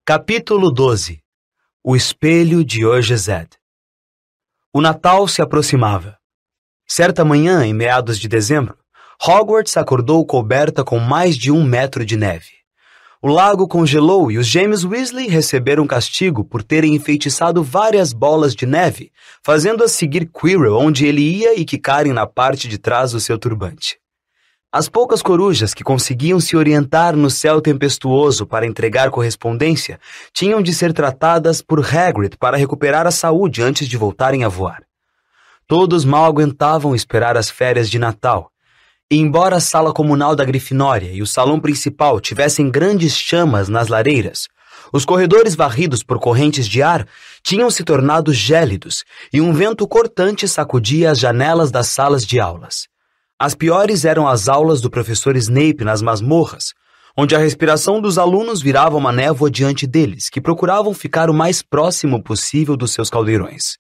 Capítulo 12. O espelho de Orgezed. O Natal se aproximava. Certa manhã, em meados de dezembro, Hogwarts acordou coberta com mais de 1 metro de neve. O lago congelou e os gêmeos Weasley receberam castigo por terem enfeitiçado várias bolas de neve, fazendo-as seguir Quirrell onde ele ia e quicarem na parte de trás do seu turbante. As poucas corujas que conseguiam se orientar no céu tempestuoso para entregar correspondência tinham de ser tratadas por Hagrid para recuperar a saúde antes de voltarem a voar. Todos mal aguentavam esperar as férias de Natal, e embora a sala comunal da Grifinória e o salão principal tivessem grandes chamas nas lareiras, os corredores varridos por correntes de ar tinham se tornado gélidos e um vento cortante sacudia as janelas das salas de aulas. As piores eram as aulas do professor Snape nas masmorras, onde a respiração dos alunos virava uma névoa diante deles, que procuravam ficar o mais próximo possível dos seus caldeirões.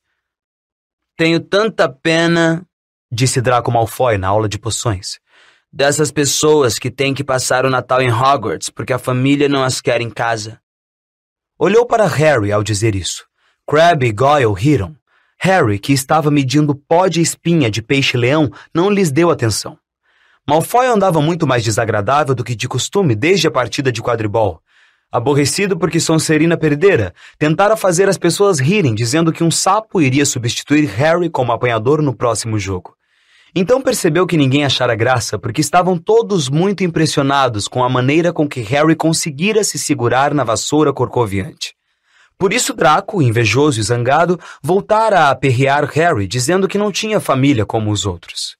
Tenho tanta pena, disse Draco Malfoy na aula de poções, dessas pessoas que têm que passar o Natal em Hogwarts porque a família não as quer em casa. Olhou para Harry ao dizer isso. Crabbe e Goyle riram. Harry, que estava medindo pó de espinha de peixe-leão, não lhes deu atenção. Malfoy andava muito mais desagradável do que de costume desde a partida de quadribol. Aborrecido porque Sonserina perdera, tentara fazer as pessoas rirem, dizendo que um sapo iria substituir Harry como apanhador no próximo jogo. Então percebeu que ninguém achara graça, porque estavam todos muito impressionados com a maneira com que Harry conseguira se segurar na vassoura corcoviante. Por isso Draco, invejoso e zangado, voltara a aperrear Harry, dizendo que não tinha família como os outros.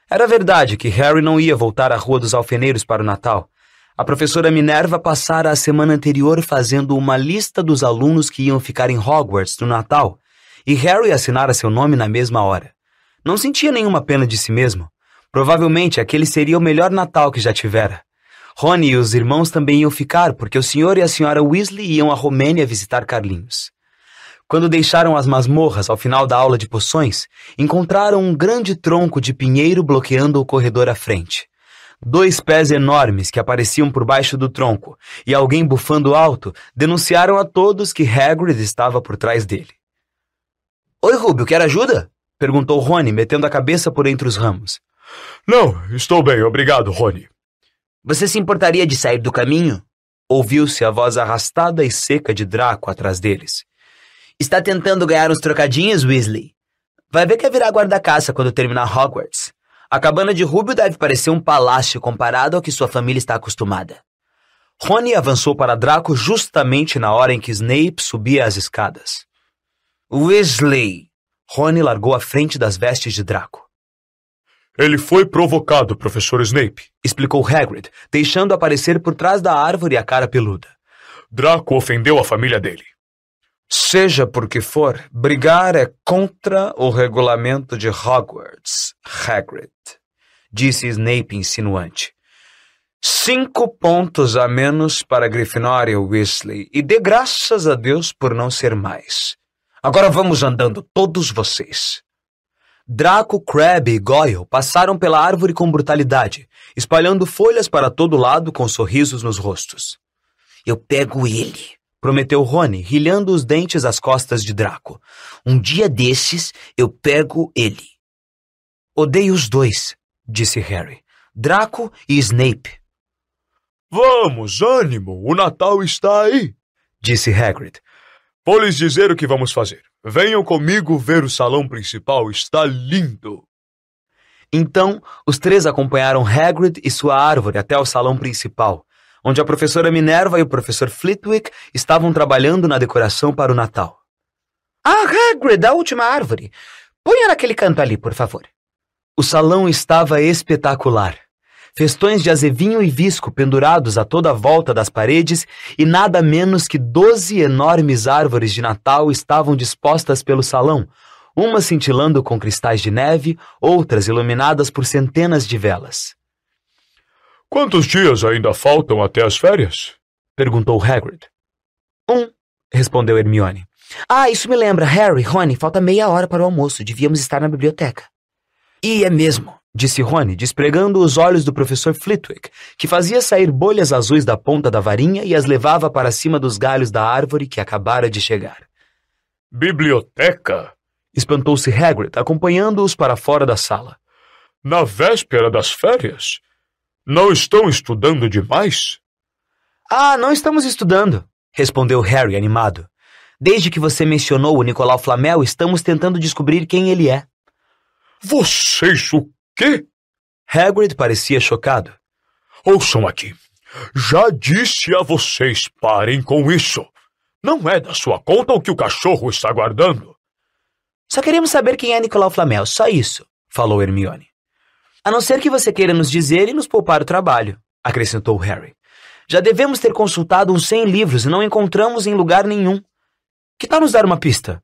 Era verdade que Harry não ia voltar à Rua dos Alfeneiros para o Natal. A professora Minerva passara a semana anterior fazendo uma lista dos alunos que iam ficar em Hogwarts no Natal, e Harry assinara seu nome na mesma hora. Não sentia nenhuma pena de si mesmo. Provavelmente aquele seria o melhor Natal que já tivera. Rony e os irmãos também iam ficar, porque o senhor e a senhora Weasley iam à Romênia visitar Carlinhos. Quando deixaram as masmorras ao final da aula de poções, encontraram um grande tronco de pinheiro bloqueando o corredor à frente. 2 pés enormes que apareciam por baixo do tronco, e alguém bufando alto, denunciaram a todos que Hagrid estava por trás dele. Oi, Rubio, quer ajuda? Perguntou Rony, metendo a cabeça por entre os ramos. Não, estou bem, obrigado, Rony. Você se importaria de sair do caminho? Ouviu-se a voz arrastada e seca de Draco atrás deles. Está tentando ganhar uns trocadinhos, Weasley? Vai ver que é virar guarda-caça quando terminar Hogwarts. A cabana de Rubio deve parecer um palácio comparado ao que sua família está acostumada. Rony avançou para Draco justamente na hora em que Snape subia as escadas. Weasley! Rony largou a frente das vestes de Draco. Ele foi provocado, professor Snape, explicou Hagrid, deixando aparecer por trás da árvore a cara peluda. Draco ofendeu a família dele. Seja por que for, brigar é contra o regulamento de Hogwarts, Hagrid, disse Snape insinuante. 5 pontos a menos para Grifinória Weasley, e dê graças a Deus por não ser mais. Agora vamos andando, todos vocês. Draco, Crabbe e Goyle passaram pela árvore com brutalidade, espalhando folhas para todo lado com sorrisos nos rostos. Eu pego ele, prometeu Rony, rilhando os dentes às costas de Draco. Um dia desses, eu pego ele. Odeio os dois, disse Harry. Draco e Snape. Vamos, ânimo, o Natal está aí, disse Hagrid. Vou lhes dizer o que vamos fazer. Venham comigo ver o salão principal, está lindo. Então, os 3 acompanharam Hagrid e sua árvore até o salão principal, onde a professora Minerva e o professor Flitwick estavam trabalhando na decoração para o Natal. Ah, Hagrid, a última árvore. Ponha naquele canto ali, por favor. O salão estava espetacular. Festões de azevinho e visco pendurados a toda a volta das paredes e nada menos que 12 enormes árvores de Natal estavam dispostas pelo salão, umas cintilando com cristais de neve, outras iluminadas por centenas de velas. Quantos dias ainda faltam até as férias? Perguntou Hagrid. 1, respondeu Hermione. Ah, isso me lembra, Harry, Rony, falta meia hora para o almoço, devíamos estar na biblioteca. E é mesmo, disse Rony, despregando os olhos do professor Flitwick, que fazia sair bolhas azuis da ponta da varinha e as levava para cima dos galhos da árvore que acabara de chegar. Biblioteca? Espantou-se Hagrid, acompanhando-os para fora da sala. Na véspera das férias? Não estão estudando demais? Ah, não estamos estudando, respondeu Harry animado. Desde que você mencionou o Nicolau Flamel, estamos tentando descobrir quem ele é. Vocês o quê? Hagrid parecia chocado. Ouçam aqui. Já disse a vocês, parem com isso. Não é da sua conta o que o cachorro está guardando. Só queremos saber quem é Nicolau Flamel, só isso, falou Hermione. A não ser que você queira nos dizer e nos poupar o trabalho, acrescentou Harry. Já devemos ter consultado uns 100 livros e não encontramos em lugar nenhum. Que tal nos dar uma pista?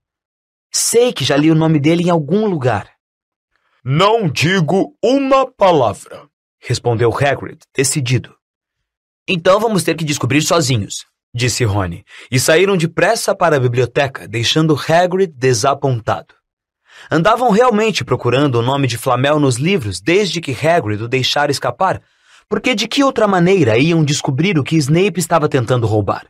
Sei que já li o nome dele em algum lugar. Não digo uma palavra, respondeu Hagrid, decidido. Então vamos ter que descobrir sozinhos, disse Rony, e saíram depressa para a biblioteca, deixando Hagrid desapontado. Andavam realmente procurando o nome de Flamel nos livros desde que Hagrid o deixara escapar, porque de que outra maneira iam descobrir o que Snape estava tentando roubar?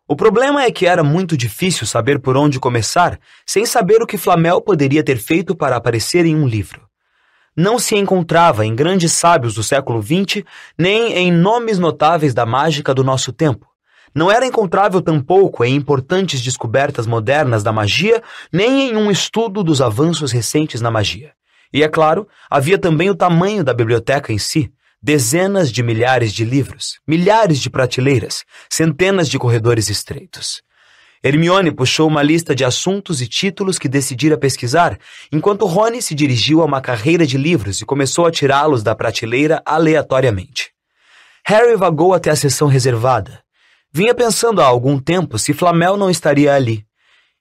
O problema é que era muito difícil saber por onde começar, sem saber o que Flamel poderia ter feito para aparecer em um livro. Não se encontrava em grandes sábios do século XX, nem em nomes notáveis da mágica do nosso tempo. Não era encontrável tampouco em importantes descobertas modernas da magia, nem em um estudo dos avanços recentes na magia. E, é claro, havia também o tamanho da biblioteca em si. Dezenas de milhares de livros, milhares de prateleiras, centenas de corredores estreitos. Hermione puxou uma lista de assuntos e títulos que decidira pesquisar, enquanto Rony se dirigiu a uma carreira de livros e começou a tirá-los da prateleira aleatoriamente. Harry vagou até a seção reservada. Vinha pensando há algum tempo se Flamel não estaria ali.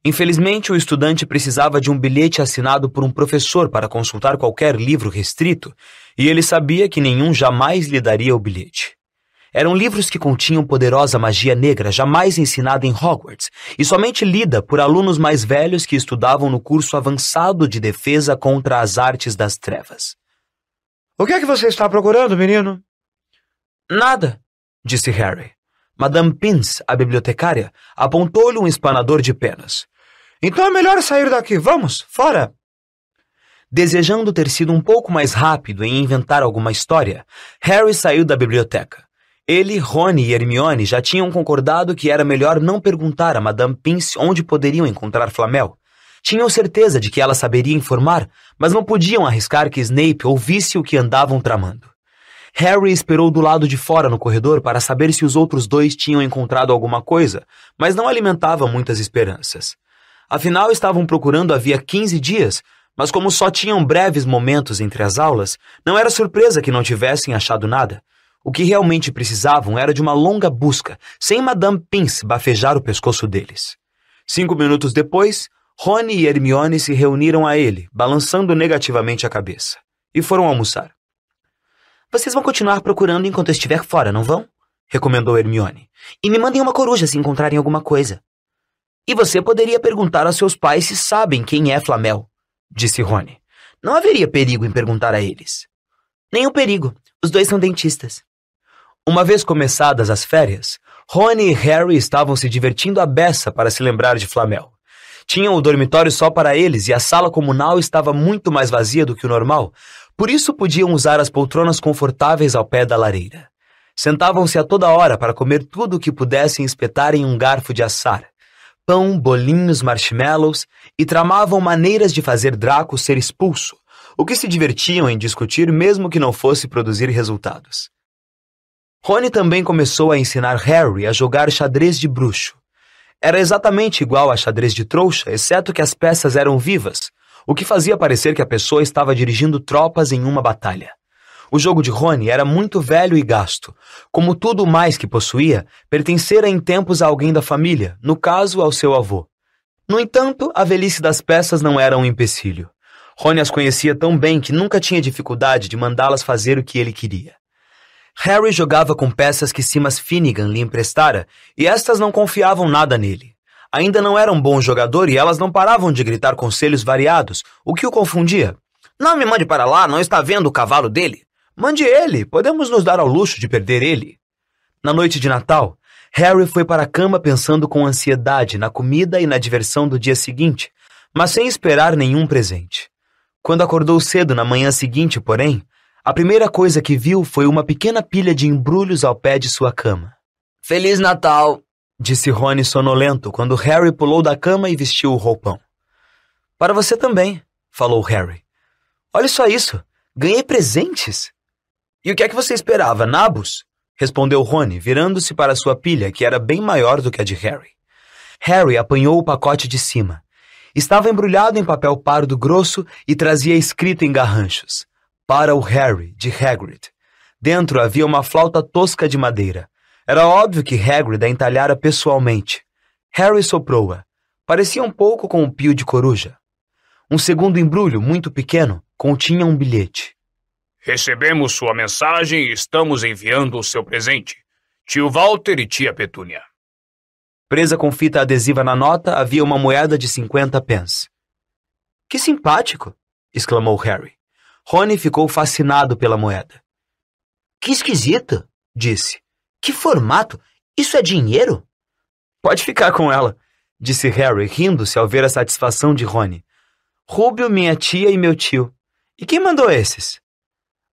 Infelizmente, o estudante precisava de um bilhete assinado por um professor para consultar qualquer livro restrito, e ele sabia que nenhum jamais lhe daria o bilhete. Eram livros que continham poderosa magia negra jamais ensinada em Hogwarts, e somente lida por alunos mais velhos que estudavam no curso avançado de defesa contra as artes das trevas. O que é que você está procurando, menino? Nada, disse Harry. Madame Pince, a bibliotecária, apontou-lhe um espanador de penas. Então é melhor sair daqui. Vamos, fora! Desejando ter sido um pouco mais rápido em inventar alguma história, Harry saiu da biblioteca. Ele, Rony e Hermione já tinham concordado que era melhor não perguntar a Madame Pince onde poderiam encontrar Flamel. Tinham certeza de que ela saberia informar, mas não podiam arriscar que Snape ouvisse o que andavam tramando. Harry esperou do lado de fora no corredor para saber se os outros dois tinham encontrado alguma coisa, mas não alimentava muitas esperanças. Afinal, estavam procurando havia 15 dias, mas como só tinham breves momentos entre as aulas, não era surpresa que não tivessem achado nada. O que realmente precisavam era de uma longa busca, sem Madame Pince bafejar o pescoço deles. 5 minutos depois, Rony e Hermione se reuniram a ele, balançando negativamente a cabeça, e foram almoçar. Vocês vão continuar procurando enquanto eu estiver fora, não vão? Recomendou Hermione. E me mandem uma coruja se encontrarem alguma coisa. E você poderia perguntar aos seus pais se sabem quem é Flamel, disse Rony. Não haveria perigo em perguntar a eles. Nenhum perigo. Os dois são dentistas. Uma vez começadas as férias, Rony e Harry estavam se divertindo à beça para se lembrar de Flamel. Tinham o dormitório só para eles e a sala comunal estava muito mais vazia do que o normal, por isso podiam usar as poltronas confortáveis ao pé da lareira. Sentavam-se a toda hora para comer tudo o que pudessem espetar em um garfo de assar. Pão, bolinhos, marshmallows, e tramavam maneiras de fazer Draco ser expulso, o que se divertiam em discutir mesmo que não fosse produzir resultados. Rony também começou a ensinar Harry a jogar xadrez de bruxo. Era exatamente igual a xadrez de trouxa, exceto que as peças eram vivas, o que fazia parecer que a pessoa estava dirigindo tropas em uma batalha. O jogo de Rony era muito velho e gasto. Como tudo mais que possuía, pertencera em tempos a alguém da família, no caso ao seu avô. No entanto, a velhice das peças não era um empecilho. Rony as conhecia tão bem que nunca tinha dificuldade de mandá-las fazer o que ele queria. Harry jogava com peças que Simas Finnegan lhe emprestara, e estas não confiavam nada nele. Ainda não era um bom jogador e elas não paravam de gritar conselhos variados, o que o confundia. Não me mande para lá, não está vendo o cavalo dele? Mande ele, podemos nos dar ao luxo de perder ele. Na noite de Natal, Harry foi para a cama pensando com ansiedade na comida e na diversão do dia seguinte, mas sem esperar nenhum presente. Quando acordou cedo na manhã seguinte, porém, a primeira coisa que viu foi uma pequena pilha de embrulhos ao pé de sua cama. Feliz Natal, disse Rony sonolento quando Harry pulou da cama e vestiu o roupão. Para você também, falou Harry. Olha só isso, ganhei presentes. E o que é que você esperava, nabos? Respondeu Rony, virando-se para sua pilha, que era bem maior do que a de Harry. Harry apanhou o pacote de cima. Estava embrulhado em papel pardo grosso e trazia escrito em garranchos: para o Harry, de Hagrid. Dentro havia uma flauta tosca de madeira. Era óbvio que Hagrid a entalhara pessoalmente. Harry soprou-a. Parecia um pouco com um pio de coruja. Um segundo embrulho, muito pequeno, continha um bilhete. Recebemos sua mensagem e estamos enviando o seu presente. Tio Walter e tia Petúnia. Presa com fita adesiva na nota havia uma moeda de 50 pence. Que simpático! Exclamou Harry. Rony ficou fascinado pela moeda. Que esquisito! Disse. Que formato! Isso é dinheiro? Pode ficar com ela, disse Harry, rindo-se ao ver a satisfação de Rony. Rúbio, minha tia e meu tio. E quem mandou esses?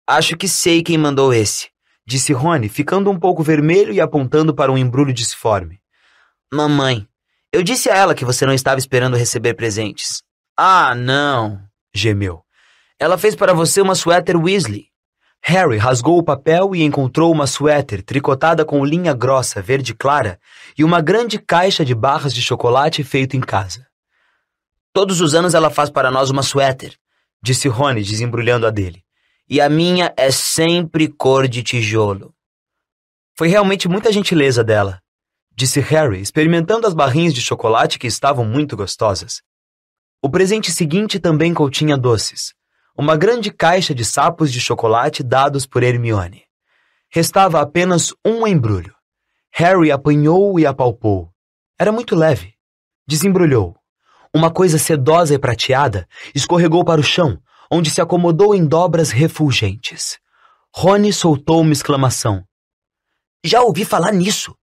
Acho que sei quem mandou esse, disse Rony, ficando um pouco vermelho e apontando para um embrulho disforme. Mamãe, eu disse a ela que você não estava esperando receber presentes. Ah, não, gemeu. Ela fez para você uma suéter Weasley. Harry rasgou o papel e encontrou uma suéter tricotada com linha grossa verde clara e uma grande caixa de barras de chocolate feito em casa. Todos os anos ela faz para nós uma suéter, disse Rony, desembrulhando a dele. E a minha é sempre cor de tijolo. Foi realmente muita gentileza dela, disse Harry, experimentando as barrinhas de chocolate que estavam muito gostosas. O presente seguinte também continha doces. Uma grande caixa de sapos de chocolate dados por Hermione. Restava apenas um embrulho. Harry apanhou e apalpou. Era muito leve. Desembrulhou. Uma coisa sedosa e prateada escorregou para o chão, onde se acomodou em dobras refulgentes. Rony soltou uma exclamação. Já ouvi falar nisso,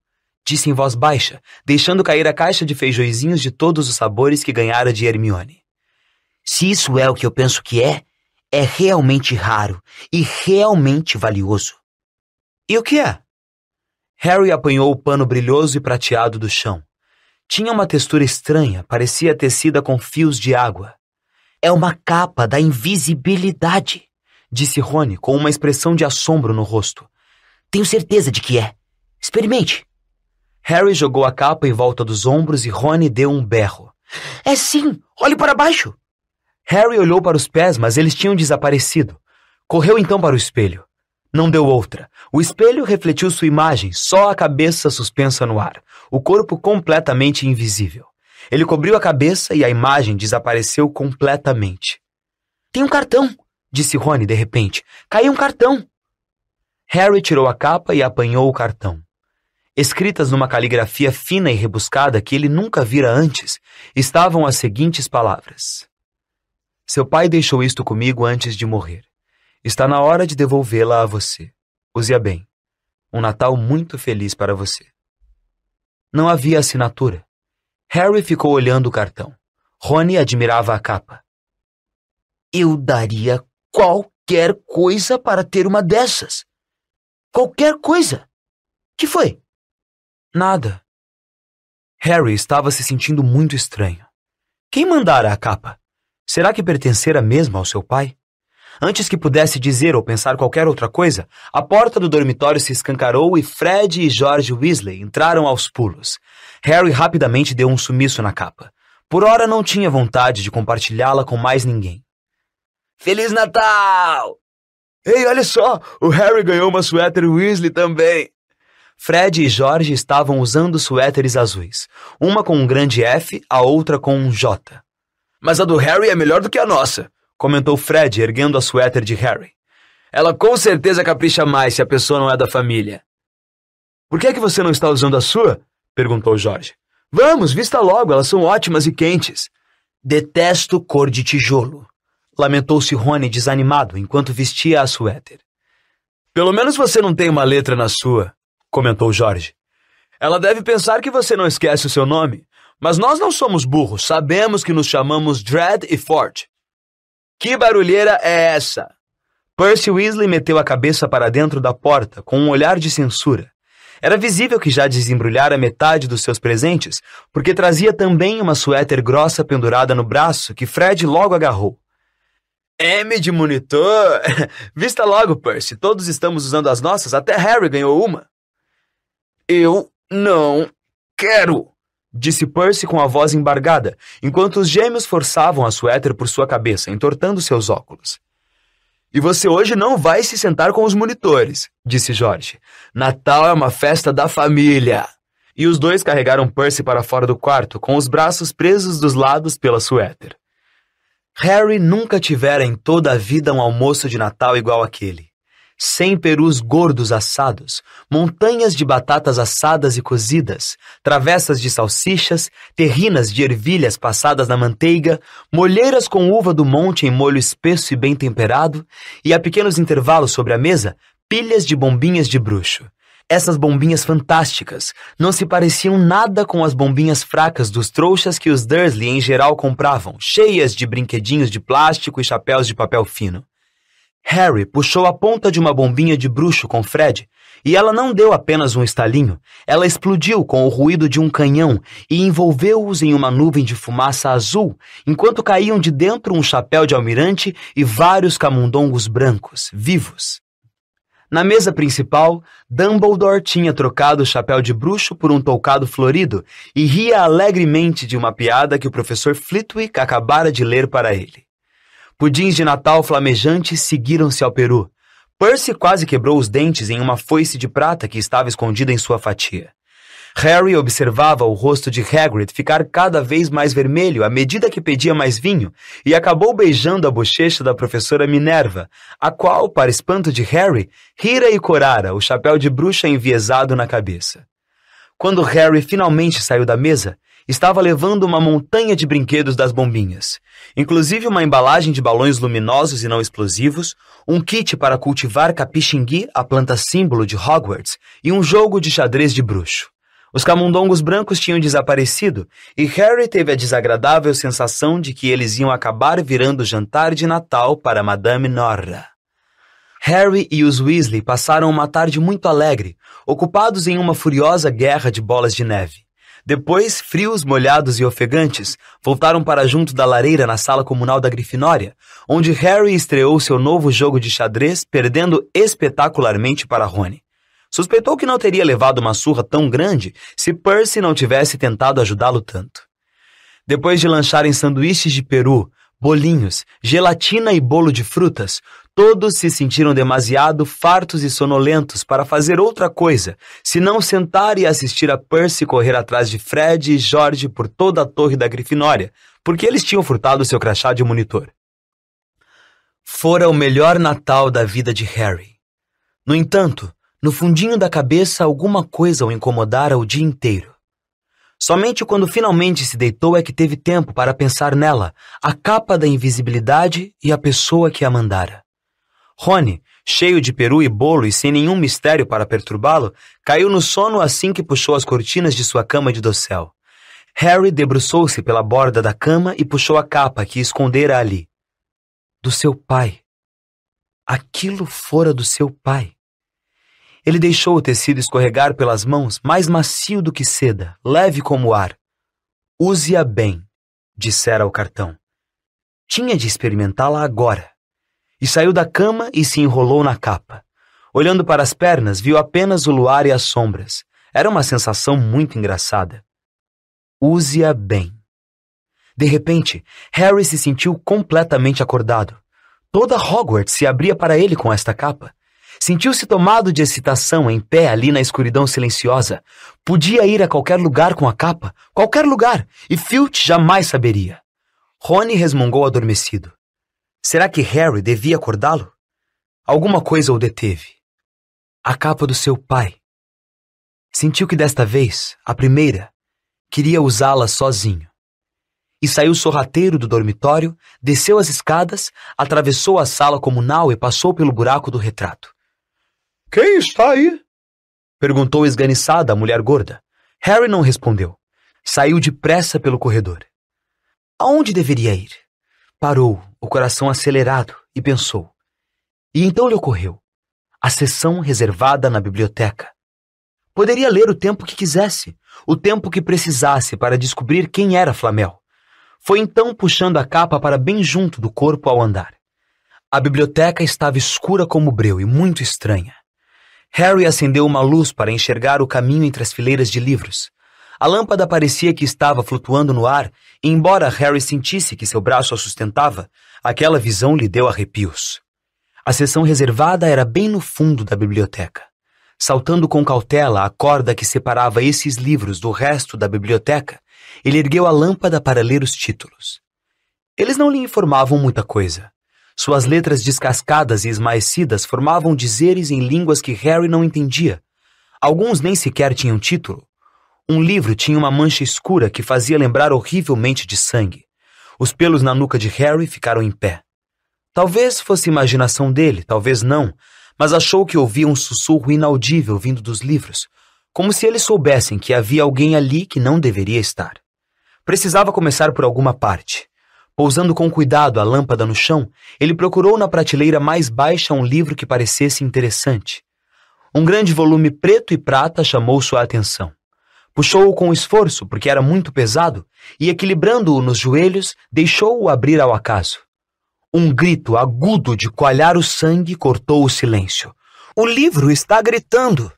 disse em voz baixa, deixando cair a caixa de feijõezinhos de todos os sabores que ganhara de Hermione. Se isso é o que eu penso que é realmente raro e realmente valioso. E o que é? Harry apanhou o pano brilhoso e prateado do chão. Tinha uma textura estranha, parecia tecida com fios de água. É uma capa da invisibilidade, disse Rony com uma expressão de assombro no rosto. Tenho certeza de que é. Experimente. Harry jogou a capa em volta dos ombros e Rony deu um berro. É sim! Olhe para baixo! Harry olhou para os pés, mas eles tinham desaparecido. Correu então para o espelho. Não deu outra. O espelho refletiu sua imagem, só a cabeça suspensa no ar, o corpo completamente invisível. Ele cobriu a cabeça e a imagem desapareceu completamente. Tem um cartão, disse Rony de repente. Caiu um cartão. Harry tirou a capa e apanhou o cartão. Escritas numa caligrafia fina e rebuscada que ele nunca vira antes, estavam as seguintes palavras. Seu pai deixou isto comigo antes de morrer. Está na hora de devolvê-la a você. Use-a bem. Um Natal muito feliz para você. Não havia assinatura. Harry ficou olhando o cartão. Rony admirava a capa. Eu daria qualquer coisa para ter uma dessas. Qualquer coisa. Que foi? Nada. Harry estava se sentindo muito estranho. Quem mandara a capa? Será que pertencera mesmo ao seu pai? Antes que pudesse dizer ou pensar qualquer outra coisa, a porta do dormitório se escancarou e Fred e George Weasley entraram aos pulos. Harry rapidamente deu um sumiço na capa. Por ora não tinha vontade de compartilhá-la com mais ninguém. Feliz Natal! Ei, olha só! O Harry ganhou uma suéter Weasley também! Fred e George estavam usando suéteres azuis. Uma com um grande F, a outra com um J. Mas a do Harry é melhor do que a nossa, comentou Fred, erguendo a suéter de Harry. Ela com certeza capricha mais se a pessoa não é da família. Por que é que você não está usando a sua? Perguntou George. Vamos, vista logo, elas são ótimas e quentes. Detesto cor de tijolo. lamentou-se Rony desanimado enquanto vestia a suéter. Pelo menos você não tem uma letra na sua, comentou George. Ela deve pensar que você não esquece o seu nome, mas nós não somos burros, sabemos que nos chamamos Dredd e Ford. Que barulheira é essa? Percy Weasley meteu a cabeça para dentro da porta com um olhar de censura. Era visível que já desembrulhara metade dos seus presentes, porque trazia também uma suéter grossa pendurada no braço que Fred logo agarrou. M de monitor! Vista logo, Percy, todos estamos usando as nossas, até Harry ganhou uma. Eu não quero, disse Percy com a voz embargada, enquanto os gêmeos forçavam a suéter por sua cabeça, entortando seus óculos. E você hoje não vai se sentar com os monitores, disse George. Natal é uma festa da família. E os dois carregaram Percy para fora do quarto, com os braços presos dos lados pela suéter. Harry nunca tivera em toda a vida um almoço de Natal igual aquele. 100 perus gordos assados, montanhas de batatas assadas e cozidas, travessas de salsichas, terrinas de ervilhas passadas na manteiga, molheiras com uva do monte em molho espesso e bem temperado, e a pequenos intervalos sobre a mesa, pilhas de bombinhas de bruxo. Essas bombinhas fantásticas não se pareciam nada com as bombinhas fracas dos trouxas que os Dursley em geral compravam, cheias de brinquedinhos de plástico e chapéus de papel fino. Harry puxou a ponta de uma bombinha de bruxo com Fred, e ela não deu apenas um estalinho, ela explodiu com o ruído de um canhão e envolveu-os em uma nuvem de fumaça azul, enquanto caíam de dentro um chapéu de almirante e vários camundongos brancos, vivos. Na mesa principal, Dumbledore tinha trocado o chapéu de bruxo por um toucado florido e ria alegremente de uma piada que o professor Flitwick acabara de ler para ele. Pudins de Natal flamejantes seguiram-se ao peru. Percy quase quebrou os dentes em uma foice de prata que estava escondida em sua fatia. Harry observava o rosto de Hagrid ficar cada vez mais vermelho à medida que pedia mais vinho e acabou beijando a bochecha da professora Minerva, a qual, para espanto de Harry, rira e corara, o chapéu de bruxa enviesado na cabeça. Quando Harry finalmente saiu da mesa, estava levando uma montanha de brinquedos das bombinhas, inclusive uma embalagem de balões luminosos e não explosivos, um kit para cultivar capixingui, a planta símbolo de Hogwarts, e um jogo de xadrez de bruxo. Os camundongos brancos tinham desaparecido e Harry teve a desagradável sensação de que eles iam acabar virando jantar de Natal para Madame Norra. Harry e os Weasley passaram uma tarde muito alegre, ocupados em uma furiosa guerra de bolas de neve. Depois, frios, molhados e ofegantes, voltaram para junto da lareira na sala comunal da Grifinória, onde Harry estreou seu novo jogo de xadrez, perdendo espetacularmente para Rony. Suspeitou que não teria levado uma surra tão grande se Percy não tivesse tentado ajudá-lo tanto. Depois de lancharem sanduíches de peru, bolinhos, gelatina e bolo de frutas, todos se sentiram demasiado fartos e sonolentos para fazer outra coisa, senão sentar e assistir a Percy correr atrás de Fred e George por toda a torre da Grifinória, porque eles tinham furtado seu crachá de monitor. Fora o melhor Natal da vida de Harry. No entanto, no fundinho da cabeça alguma coisa o incomodara o dia inteiro. Somente quando finalmente se deitou é que teve tempo para pensar nela, a capa da invisibilidade e a pessoa que a mandara. Rony, cheio de peru e bolo e sem nenhum mistério para perturbá-lo, caiu no sono assim que puxou as cortinas de sua cama de dossel. Harry debruçou-se pela borda da cama e puxou a capa que escondera ali. Do seu pai. Aquilo fora do seu pai. Ele deixou o tecido escorregar pelas mãos, mais macio do que seda, leve como ar. Use-a bem, dissera o cartão. Tinha de experimentá-la agora. E saiu da cama e se enrolou na capa. Olhando para as pernas, viu apenas o luar e as sombras. Era uma sensação muito engraçada. Use-a bem. De repente, Harry se sentiu completamente acordado. Toda Hogwarts se abria para ele com esta capa. Sentiu-se tomado de excitação em pé ali na escuridão silenciosa. Podia ir a qualquer lugar com a capa, qualquer lugar, e Filch jamais saberia. Rony resmungou adormecido. Será que Harry devia acordá-lo? Alguma coisa o deteve. A capa do seu pai. Sentiu que desta vez, a primeira, queria usá-la sozinho. e saiu sorrateiro do dormitório, desceu as escadas, atravessou a sala comunal e passou pelo buraco do retrato. Quem está aí? Perguntou esganiçada a mulher gorda. Harry não respondeu. Saiu depressa pelo corredor. Aonde deveria ir? Parou, o coração acelerado, e pensou. E então lhe ocorreu. A seção reservada na biblioteca. Poderia ler o tempo que quisesse, o tempo que precisasse para descobrir quem era Flamel. Foi então puxando a capa para bem junto do corpo ao andar. A biblioteca estava escura como breu e muito estranha. Harry acendeu uma luz para enxergar o caminho entre as fileiras de livros. A lâmpada parecia que estava flutuando no ar, e embora Harry sentisse que seu braço a sustentava, aquela visão lhe deu arrepios. A seção reservada era bem no fundo da biblioteca. Saltando com cautela a corda que separava esses livros do resto da biblioteca, ele ergueu a lâmpada para ler os títulos. Eles não lhe informavam muita coisa. Suas letras descascadas e esmaecidas formavam dizeres em línguas que Harry não entendia. Alguns nem sequer tinham título. Um livro tinha uma mancha escura que fazia lembrar horrivelmente de sangue. Os pelos na nuca de Harry ficaram em pé. Talvez fosse imaginação dele, talvez não, mas achou que ouvia um sussurro inaudível vindo dos livros, como se eles soubessem que havia alguém ali que não deveria estar. Precisava começar por alguma parte. Pousando com cuidado a lâmpada no chão, ele procurou na prateleira mais baixa um livro que parecesse interessante. Um grande volume preto e prata chamou sua atenção. Puxou-o com esforço, porque era muito pesado, e equilibrando-o nos joelhos, deixou-o abrir ao acaso. Um grito agudo de coalhar o sangue cortou o silêncio. O livro está gritando!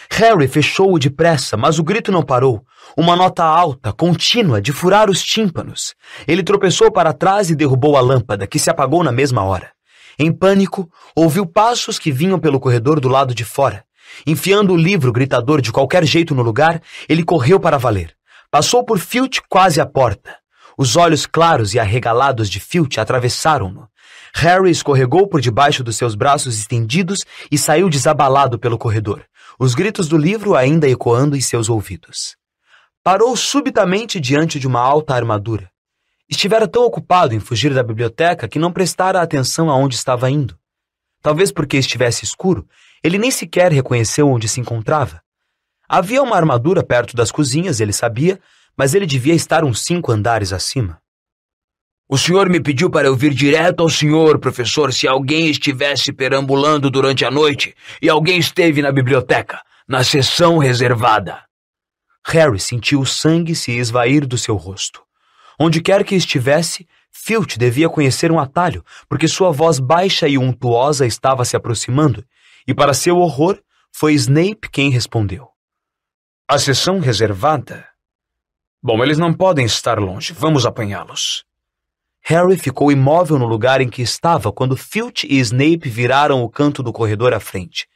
Harry fechou-o depressa, mas o grito não parou. Uma nota alta, contínua, de furar os tímpanos. Ele tropeçou para trás e derrubou a lâmpada, que se apagou na mesma hora. Em pânico, ouviu passos que vinham pelo corredor do lado de fora. Enfiando o livro gritador de qualquer jeito no lugar, ele correu para valer. Passou por Filch quase à porta. Os olhos claros e arregalados de Filch atravessaram-no. Harry escorregou por debaixo dos seus braços estendidos e saiu desabalado pelo corredor, os gritos do livro ainda ecoando em seus ouvidos. Parou subitamente diante de uma alta armadura. Estivera tão ocupado em fugir da biblioteca que não prestara atenção aonde estava indo. Talvez porque estivesse escuro, ele nem sequer reconheceu onde se encontrava. Havia uma armadura perto das cozinhas, ele sabia, mas ele devia estar uns 5 andares acima. O senhor me pediu para eu vir direto ao senhor, professor, se alguém estivesse perambulando durante a noite e alguém esteve na biblioteca, na seção reservada. Harry sentiu o sangue se esvair do seu rosto. Onde quer que estivesse, Filch devia conhecer um atalho, porque sua voz baixa e untuosa estava se aproximando, e para seu horror, foi Snape quem respondeu. A seção reservada? Bom, eles não podem estar longe. Vamos apanhá-los. Harry ficou imóvel no lugar em que estava quando Filch e Snape viraram o canto do corredor à frente.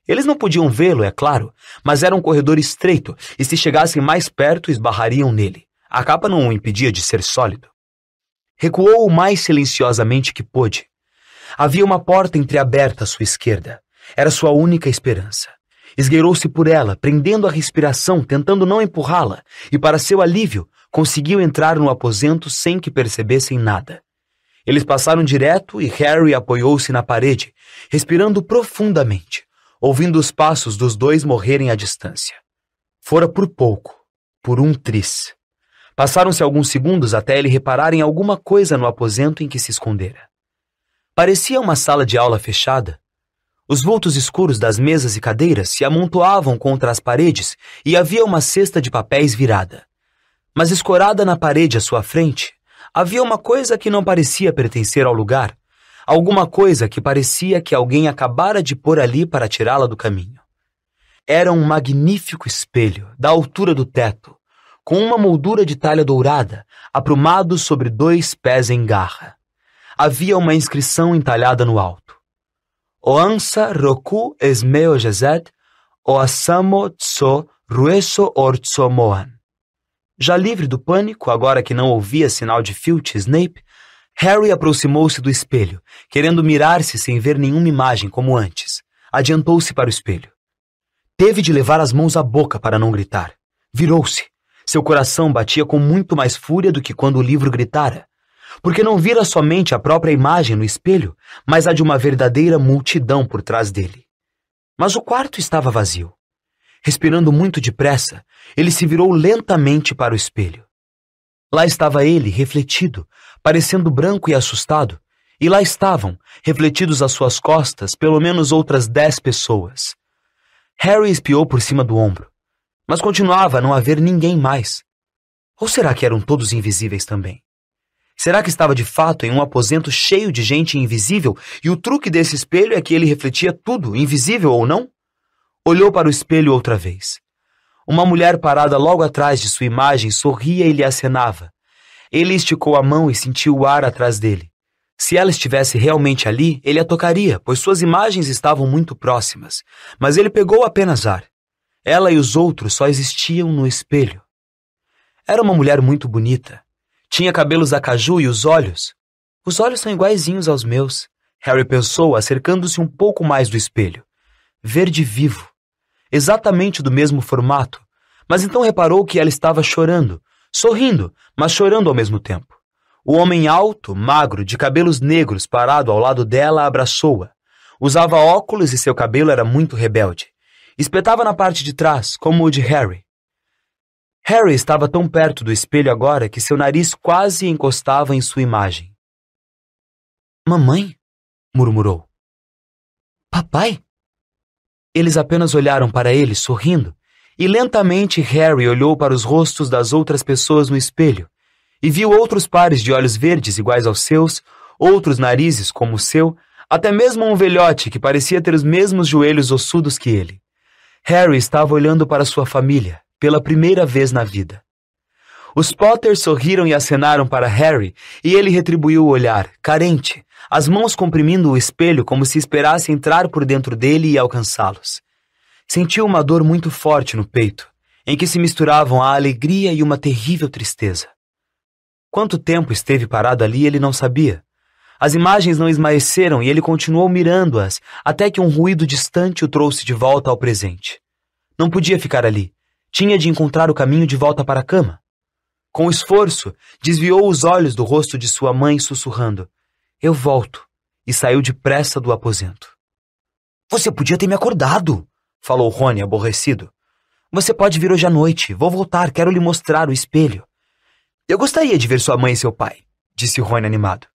Eles não podiam vê-lo, é claro, mas era um corredor estreito e se chegassem mais perto esbarrariam nele. A capa não o impedia de ser sólido. Recuou o mais silenciosamente que pôde. Havia uma porta entreaberta à sua esquerda. Era sua única esperança. Esgueirou-se por ela, prendendo a respiração, tentando não empurrá-la, e para seu alívio, conseguiu entrar no aposento sem que percebessem nada. Eles passaram direto e Harry apoiou-se na parede, respirando profundamente, ouvindo os passos dos dois morrerem à distância. Fora por pouco, por um tris. Passaram-se alguns segundos até ele reparar em alguma coisa no aposento em que se escondera. Parecia uma sala de aula fechada. Os vultos escuros das mesas e cadeiras se amontoavam contra as paredes e havia uma cesta de papéis virada. Mas escorada na parede à sua frente, havia uma coisa que não parecia pertencer ao lugar, alguma coisa que parecia que alguém acabara de pôr ali para tirá-la do caminho. Era um magnífico espelho, da altura do teto, com uma moldura de talha dourada, aprumado sobre 2 pés em garra. Havia uma inscrição entalhada no alto. Oansa roku esmeo jezet, oasamo tso rueso ortso moan. Já livre do pânico, agora que não ouvia sinal de Filch e Snape, Harry aproximou-se do espelho, querendo mirar-se sem ver nenhuma imagem como antes. Adiantou-se para o espelho. Teve de levar as mãos à boca para não gritar. Virou-se. Seu coração batia com muito mais fúria do que quando o livro gritara, porque não vira somente a própria imagem no espelho, mas a de uma verdadeira multidão por trás dele. Mas o quarto estava vazio. Respirando muito depressa, ele se virou lentamente para o espelho. Lá estava ele, refletido, parecendo branco e assustado, e lá estavam, refletidos às suas costas, pelo menos outras 10 pessoas. Harry espiou por cima do ombro, mas continuava a não haver ninguém mais. Ou será que eram todos invisíveis também? Será que estava de fato em um aposento cheio de gente invisível e o truque desse espelho é que ele refletia tudo, invisível ou não? Olhou para o espelho outra vez. Uma mulher parada logo atrás de sua imagem sorria e lhe acenava. Ele esticou a mão e sentiu o ar atrás dele. Se ela estivesse realmente ali, ele a tocaria, pois suas imagens estavam muito próximas, mas ele pegou apenas ar. Ela e os outros só existiam no espelho. Era uma mulher muito bonita. Tinha cabelos a caju e os olhos. Os olhos são iguaizinhos aos meus, Harry pensou, acercando-se um pouco mais do espelho. Verde vivo. Exatamente do mesmo formato, mas então reparou que ela estava chorando, sorrindo, mas chorando ao mesmo tempo. O homem alto, magro, de cabelos negros, parado ao lado dela, abraçou-a. Usava óculos e seu cabelo era muito rebelde. Espetava na parte de trás, como o de Harry. Harry estava tão perto do espelho agora que seu nariz quase encostava em sua imagem. "Mamãe?" murmurou. "Papai?" Eles apenas olharam para ele, sorrindo, e lentamente Harry olhou para os rostos das outras pessoas no espelho e viu outros pares de olhos verdes iguais aos seus, outros narizes como o seu, até mesmo um velhote que parecia ter os mesmos joelhos ossudos que ele. Harry estava olhando para sua família, pela primeira vez na vida. Os Potter sorriram e acenaram para Harry, e ele retribuiu o olhar, carente, as mãos comprimindo o espelho como se esperasse entrar por dentro dele e alcançá-los. Sentiu uma dor muito forte no peito, em que se misturavam a alegria e uma terrível tristeza. Quanto tempo esteve parado ali ele não sabia. As imagens não esmaeceram e ele continuou mirando-as, até que um ruído distante o trouxe de volta ao presente. Não podia ficar ali. Tinha de encontrar o caminho de volta para a cama. Com esforço, desviou os olhos do rosto de sua mãe, sussurrando: "Eu volto", e saiu depressa do aposento. "Você podia ter me acordado", falou Rony, aborrecido. "Você pode vir hoje à noite. Vou voltar, quero lhe mostrar o espelho." "Eu gostaria de ver sua mãe e seu pai", disse Rony animado.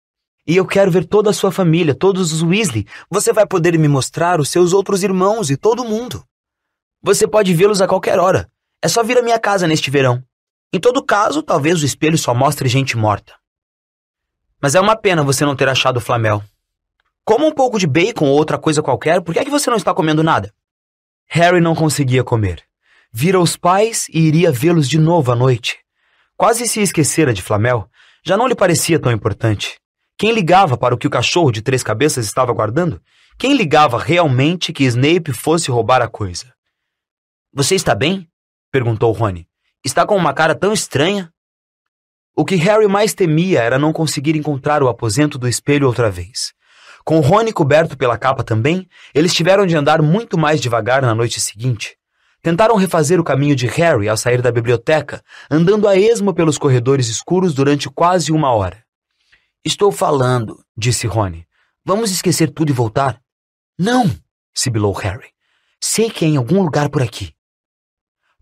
"E eu quero ver toda a sua família, todos os Weasley. Você vai poder me mostrar os seus outros irmãos e todo mundo. Você pode vê-los a qualquer hora. É só vir à minha casa neste verão. Em todo caso, talvez o espelho só mostre gente morta. Mas é uma pena você não ter achado o Flamel. Coma um pouco de bacon ou outra coisa qualquer, por que é que você não está comendo nada?" Harry não conseguia comer. Vira os pais e iria vê-los de novo à noite. Quase se esquecera de Flamel. Já não lhe parecia tão importante. Quem ligava para o que o cachorro de 3 cabeças estava guardando? Quem ligava realmente que Snape fosse roubar a coisa? "Você está bem?" perguntou Rony. "Está com uma cara tão estranha." O que Harry mais temia era não conseguir encontrar o aposento do espelho outra vez. Com Rony coberto pela capa também, eles tiveram de andar muito mais devagar na noite seguinte. Tentaram refazer o caminho de Harry ao sair da biblioteca, andando a esmo pelos corredores escuros durante quase 1 hora. "Estou falando", disse Rony. "Vamos esquecer tudo e voltar?" "Não", sibilou Harry. "Sei que é em algum lugar por aqui."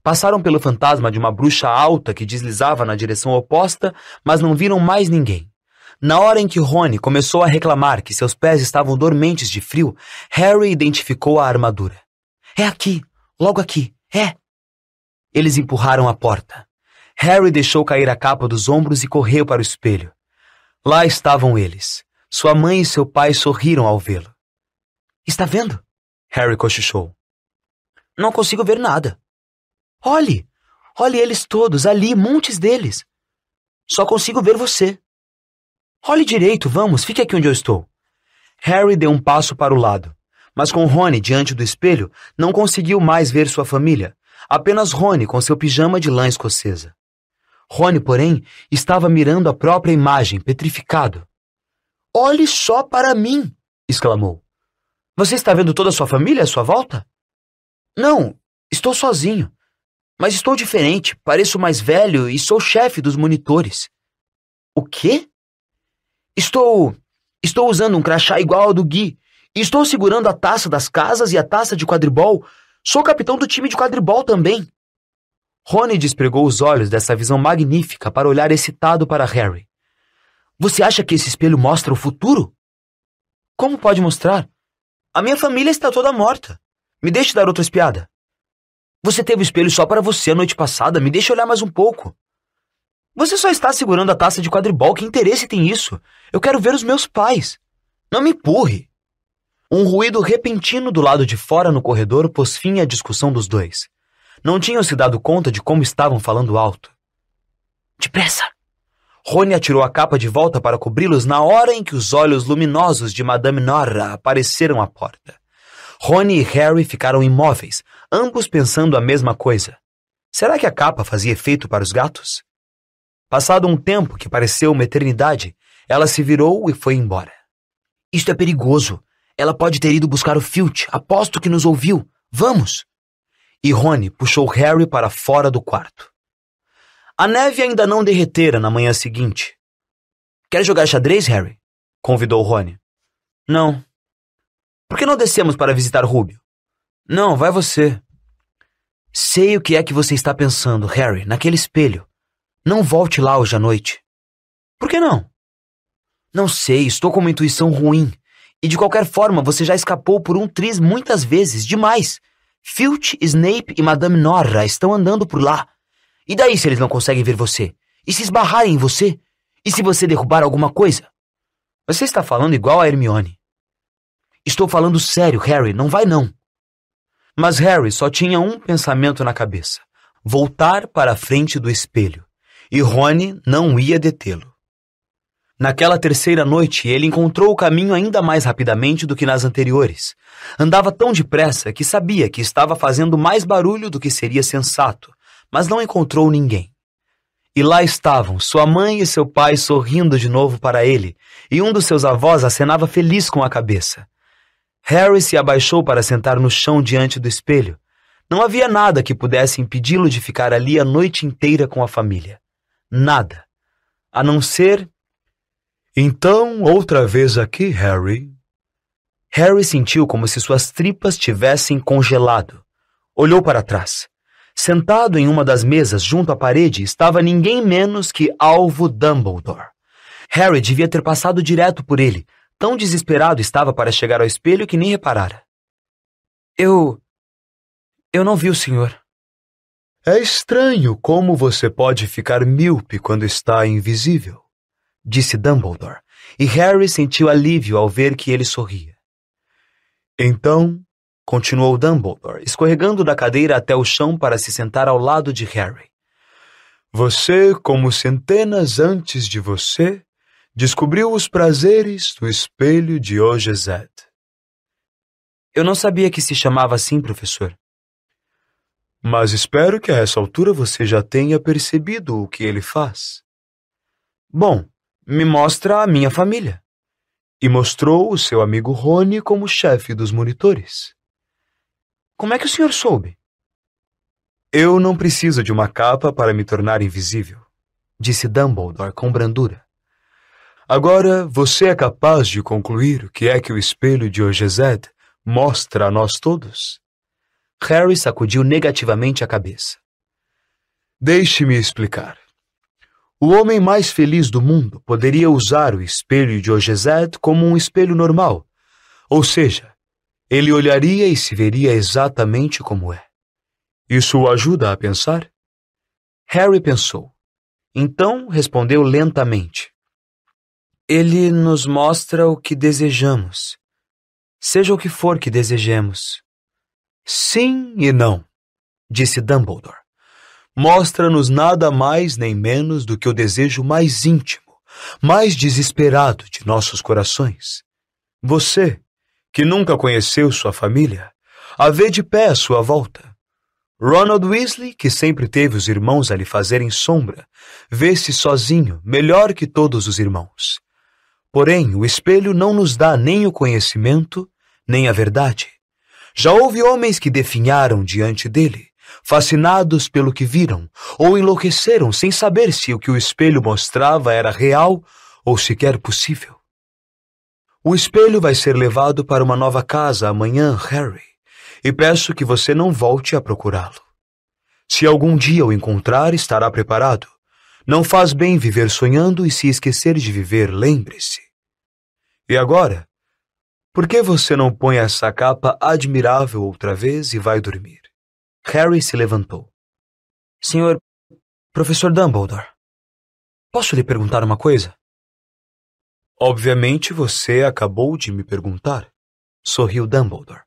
Passaram pelo fantasma de uma bruxa alta que deslizava na direção oposta, mas não viram mais ninguém. Na hora em que Rony começou a reclamar que seus pés estavam dormentes de frio, Harry identificou a armadura. "É aqui, logo aqui, é." Eles empurraram a porta. Harry deixou cair a capa dos ombros e correu para o espelho. Lá estavam eles. Sua mãe e seu pai sorriram ao vê-lo. "Está vendo?" Harry cochichou. "Não consigo ver nada." Olhe eles todos, ali, montes deles." "Só consigo ver você." "Olhe direito, vamos, fique aqui onde eu estou." Harry deu um passo para o lado, mas com Rony diante do espelho, não conseguiu mais ver sua família, apenas Rony com seu pijama de lã escocesa. Rony, porém, estava mirando a própria imagem, petrificado. "Olhe só para mim!" exclamou. "Você está vendo toda a sua família à sua volta?" "Não, estou sozinho." Mas estou diferente, pareço mais velho e sou chefe dos monitores. O quê? Estou usando um crachá igual ao do Gui. E estou segurando a taça das casas e a taça de quadribol. Sou capitão do time de quadribol também. Rony despregou os olhos dessa visão magnífica para olhar excitado para Harry. Você acha que esse espelho mostra o futuro? Como pode mostrar? A minha família está toda morta. Me deixe dar outra espiada. Você teve o espelho só para você a noite passada. Me deixe olhar mais um pouco. Você só está segurando a taça de quadribol. Que interesse tem isso? Eu quero ver os meus pais. Não me empurre. Um ruído repentino do lado de fora no corredor pôs fim à discussão dos dois. Não tinham se dado conta de como estavam falando alto. Depressa! Rony atirou a capa de volta para cobri-los na hora em que os olhos luminosos de Madame Nora apareceram à porta. Rony e Harry ficaram imóveis, ambos pensando a mesma coisa. Será que a capa fazia efeito para os gatos? Passado um tempo que pareceu uma eternidade, ela se virou e foi embora. Isto é perigoso. Ela pode ter ido buscar o Filch. Aposto que nos ouviu. Vamos! E Rony puxou Harry para fora do quarto. A neve ainda não derretera na manhã seguinte. Quer jogar xadrez, Harry? Convidou Rony. Não. Por que não descemos para visitar Rubio? Não, vai você. Sei o que é que você está pensando, Harry, naquele espelho. Não volte lá hoje à noite. Por que não? Não sei, estou com uma intuição ruim. E de qualquer forma, você já escapou por um triz muitas vezes, demais. Filch, Snape e Madame Nora estão andando por lá. E daí se eles não conseguem ver você? E se esbarrarem em você? E se você derrubar alguma coisa? Você está falando igual a Hermione. Estou falando sério, Harry, não vai não. Mas Harry só tinha um pensamento na cabeça. Voltar para a frente do espelho. E Rony não ia detê-lo. Naquela terceira noite, ele encontrou o caminho ainda mais rapidamente do que nas anteriores. Andava tão depressa que sabia que estava fazendo mais barulho do que seria sensato, mas não encontrou ninguém. E lá estavam sua mãe e seu pai sorrindo de novo para ele, e um dos seus avós acenava feliz com a cabeça. Harry se abaixou para sentar no chão diante do espelho. Não havia nada que pudesse impedi-lo de ficar ali a noite inteira com a família. Nada. A não ser... Então, outra vez aqui, Harry. Harry sentiu como se suas tripas tivessem congelado. Olhou para trás. Sentado em uma das mesas junto à parede estava ninguém menos que Alvo Dumbledore. Harry devia ter passado direto por ele. Tão desesperado estava para chegar ao espelho que nem reparara. Eu não vi o senhor. É estranho como você pode ficar míope quando está invisível, disse Dumbledore, e Harry sentiu alívio ao ver que ele sorria. Então, continuou Dumbledore, escorregando da cadeira até o chão para se sentar ao lado de Harry. Você, como centenas antes de você, descobriu os prazeres do espelho de Ogezed. Eu não sabia que se chamava assim, professor. Mas espero que a essa altura você já tenha percebido o que ele faz. Bom, me mostra a minha família. E mostrou o seu amigo Rony como chefe dos monitores. Como é que o senhor soube? Eu não preciso de uma capa para me tornar invisível, disse Dumbledore com brandura. Agora, você é capaz de concluir o que é que o espelho de Ogezed mostra a nós todos? Harry sacudiu negativamente a cabeça. Deixe-me explicar. O homem mais feliz do mundo poderia usar o espelho de Ogezed como um espelho normal, ou seja, ele olharia e se veria exatamente como é. Isso o ajuda a pensar? Harry pensou. Então respondeu lentamente. Ele nos mostra o que desejamos, seja o que for que desejemos. Sim e não, disse Dumbledore. Mostra-nos nada mais nem menos do que o desejo mais íntimo, mais desesperado de nossos corações. Você, que nunca conheceu sua família, a vê de pé à sua volta. Ronald Weasley, que sempre teve os irmãos a lhe fazerem sombra, vê-se sozinho, melhor que todos os irmãos. Porém, o espelho não nos dá nem o conhecimento, nem a verdade. Já houve homens que definharam diante dele, fascinados pelo que viram, ou enlouqueceram sem saber se o que o espelho mostrava era real ou sequer possível. O espelho vai ser levado para uma nova casa amanhã, Harry, e peço que você não volte a procurá-lo. Se algum dia o encontrar, estará preparado. Não faz bem viver sonhando e se esquecer de viver, lembre-se. E agora, por que você não põe essa capa admirável outra vez e vai dormir? Harry se levantou. Senhor Professor Dumbledore, posso lhe perguntar uma coisa? Obviamente você acabou de me perguntar, sorriu Dumbledore.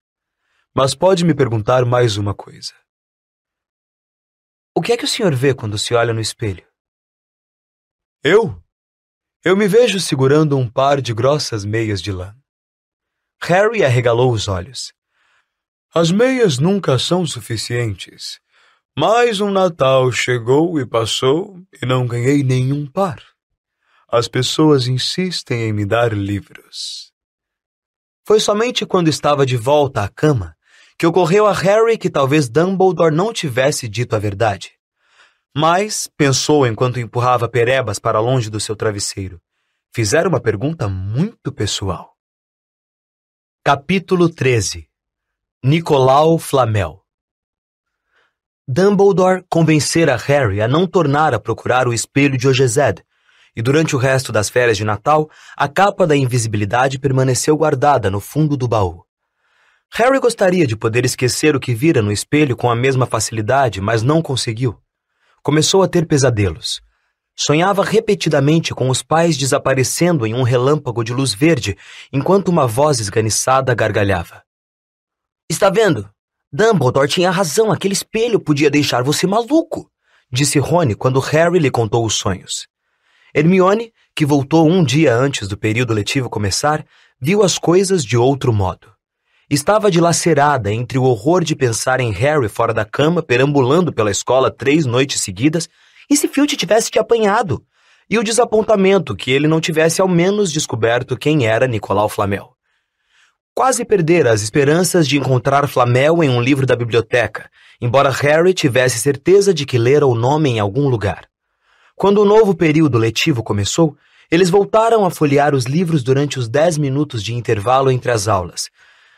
Mas pode me perguntar mais uma coisa. O que é que o senhor vê quando se olha no espelho? Eu me vejo segurando um par de grossas meias de lã. Harry arregalou os olhos. As meias nunca são suficientes. Mais um Natal chegou e passou e não ganhei nenhum par. As pessoas insistem em me dar livros. Foi somente quando estava de volta à cama que ocorreu a Harry que talvez Dumbledore não tivesse dito a verdade. Mas, pensou enquanto empurrava perebas para longe do seu travesseiro, fizeram uma pergunta muito pessoal. Capítulo 13. Nicolau Flamel. Dumbledore convencera Harry a não tornar a procurar o espelho de Ogezed, e durante o resto das férias de Natal, a capa da invisibilidade permaneceu guardada no fundo do baú. Harry gostaria de poder esquecer o que vira no espelho com a mesma facilidade, mas não conseguiu. Começou a ter pesadelos. Sonhava repetidamente com os pais desaparecendo em um relâmpago de luz verde, enquanto uma voz esganiçada gargalhava. Está vendo? Dumbledore tinha razão, aquele espelho podia deixar você maluco, disse Rony quando Harry lhe contou os sonhos. Hermione, que voltou um dia antes do período letivo começar, viu as coisas de outro modo. Estava dilacerada entre o horror de pensar em Harry fora da cama, perambulando pela escola 3 noites seguidas, e se Filch tivesse te apanhado, e o desapontamento que ele não tivesse ao menos descoberto quem era Nicolau Flamel. Quase perdera as esperanças de encontrar Flamel em um livro da biblioteca, embora Harry tivesse certeza de que lera o nome em algum lugar. Quando o novo período letivo começou, eles voltaram a folhear os livros durante os 10 minutos de intervalo entre as aulas.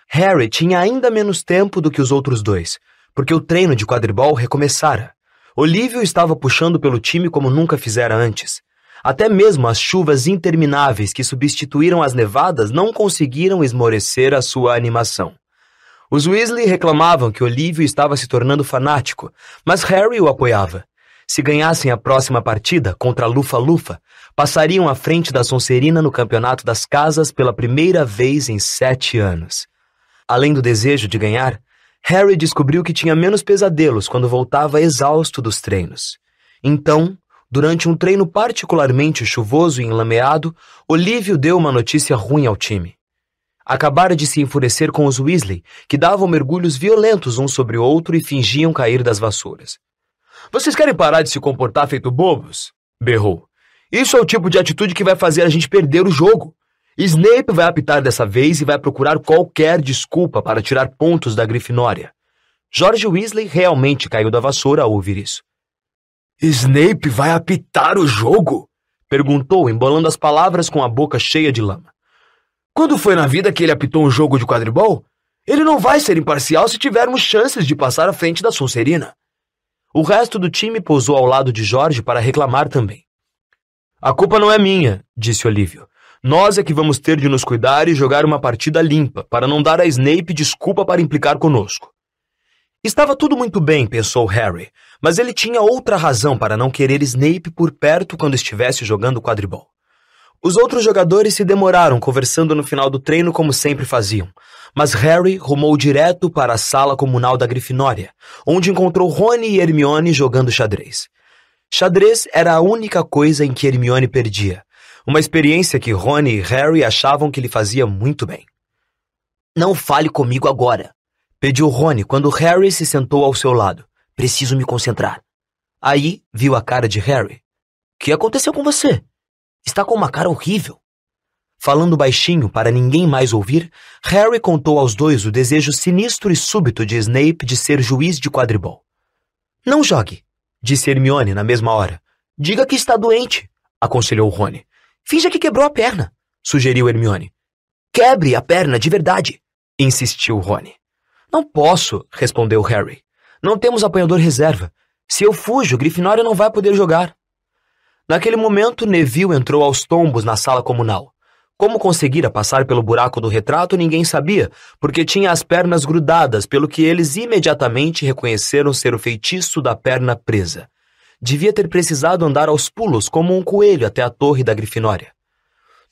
Harry tinha ainda menos tempo do que os outros dois, porque o treino de quadribol recomeçara. Olívio estava puxando pelo time como nunca fizera antes. Até mesmo as chuvas intermináveis que substituíram as nevadas não conseguiram esmorecer a sua animação. Os Weasley reclamavam que Olívio estava se tornando fanático, mas Harry o apoiava. Se ganhassem a próxima partida contra a Lufa-Lufa, passariam à frente da Sonserina no campeonato das casas pela primeira vez em 7 anos. Além do desejo de ganhar, Harry descobriu que tinha menos pesadelos quando voltava exausto dos treinos. Então, durante um treino particularmente chuvoso e enlameado, Olívio deu uma notícia ruim ao time. Acabara de se enfurecer com os Weasley, que davam mergulhos violentos um sobre o outro e fingiam cair das vassouras. "Vocês querem parar de se comportar feito bobos?" berrou. "Isso é o tipo de atitude que vai fazer a gente perder o jogo. Snape vai apitar dessa vez e vai procurar qualquer desculpa para tirar pontos da Grifinória." George Weasley realmente caiu da vassoura ao ouvir isso. "Snape vai apitar o jogo?" perguntou, embolando as palavras com a boca cheia de lama. "Quando foi na vida que ele apitou um jogo de quadribol? Ele não vai ser imparcial se tivermos chances de passar à frente da Sonserina." O resto do time pousou ao lado de Jorge para reclamar também. "A culpa não é minha", disse Olívio. "Nós é que vamos ter de nos cuidar e jogar uma partida limpa, para não dar a Snape desculpa para implicar conosco." Estava tudo muito bem, pensou Harry, mas ele tinha outra razão para não querer Snape por perto quando estivesse jogando quadribol. Os outros jogadores se demoraram conversando no final do treino como sempre faziam, mas Harry rumou direto para a sala comunal da Grifinória, onde encontrou Rony e Hermione jogando xadrez. Xadrez era a única coisa em que Hermione perdia, uma experiência que Rony e Harry achavam que lhe fazia muito bem. "Não fale comigo agora", pediu Rony quando Harry se sentou ao seu lado. "Preciso me concentrar." Aí viu a cara de Harry. "O que aconteceu com você? Está com uma cara horrível." Falando baixinho para ninguém mais ouvir, Harry contou aos dois o desejo sinistro e súbito de Snape de ser juiz de quadribol. Não jogue, disse Hermione na mesma hora. Diga que está doente, aconselhou Rony. Finja que quebrou a perna, sugeriu Hermione. Quebre a perna de verdade, insistiu Rony. Não posso, respondeu Harry. Não temos apanhador reserva. Se eu fujo, Grifinória não vai poder jogar. Naquele momento, Neville entrou aos tombos na sala comunal. Como conseguira passar pelo buraco do retrato, ninguém sabia, porque tinha as pernas grudadas, pelo que eles imediatamente reconheceram ser o feitiço da perna presa. Devia ter precisado andar aos pulos, como um coelho, até a torre da Grifinória.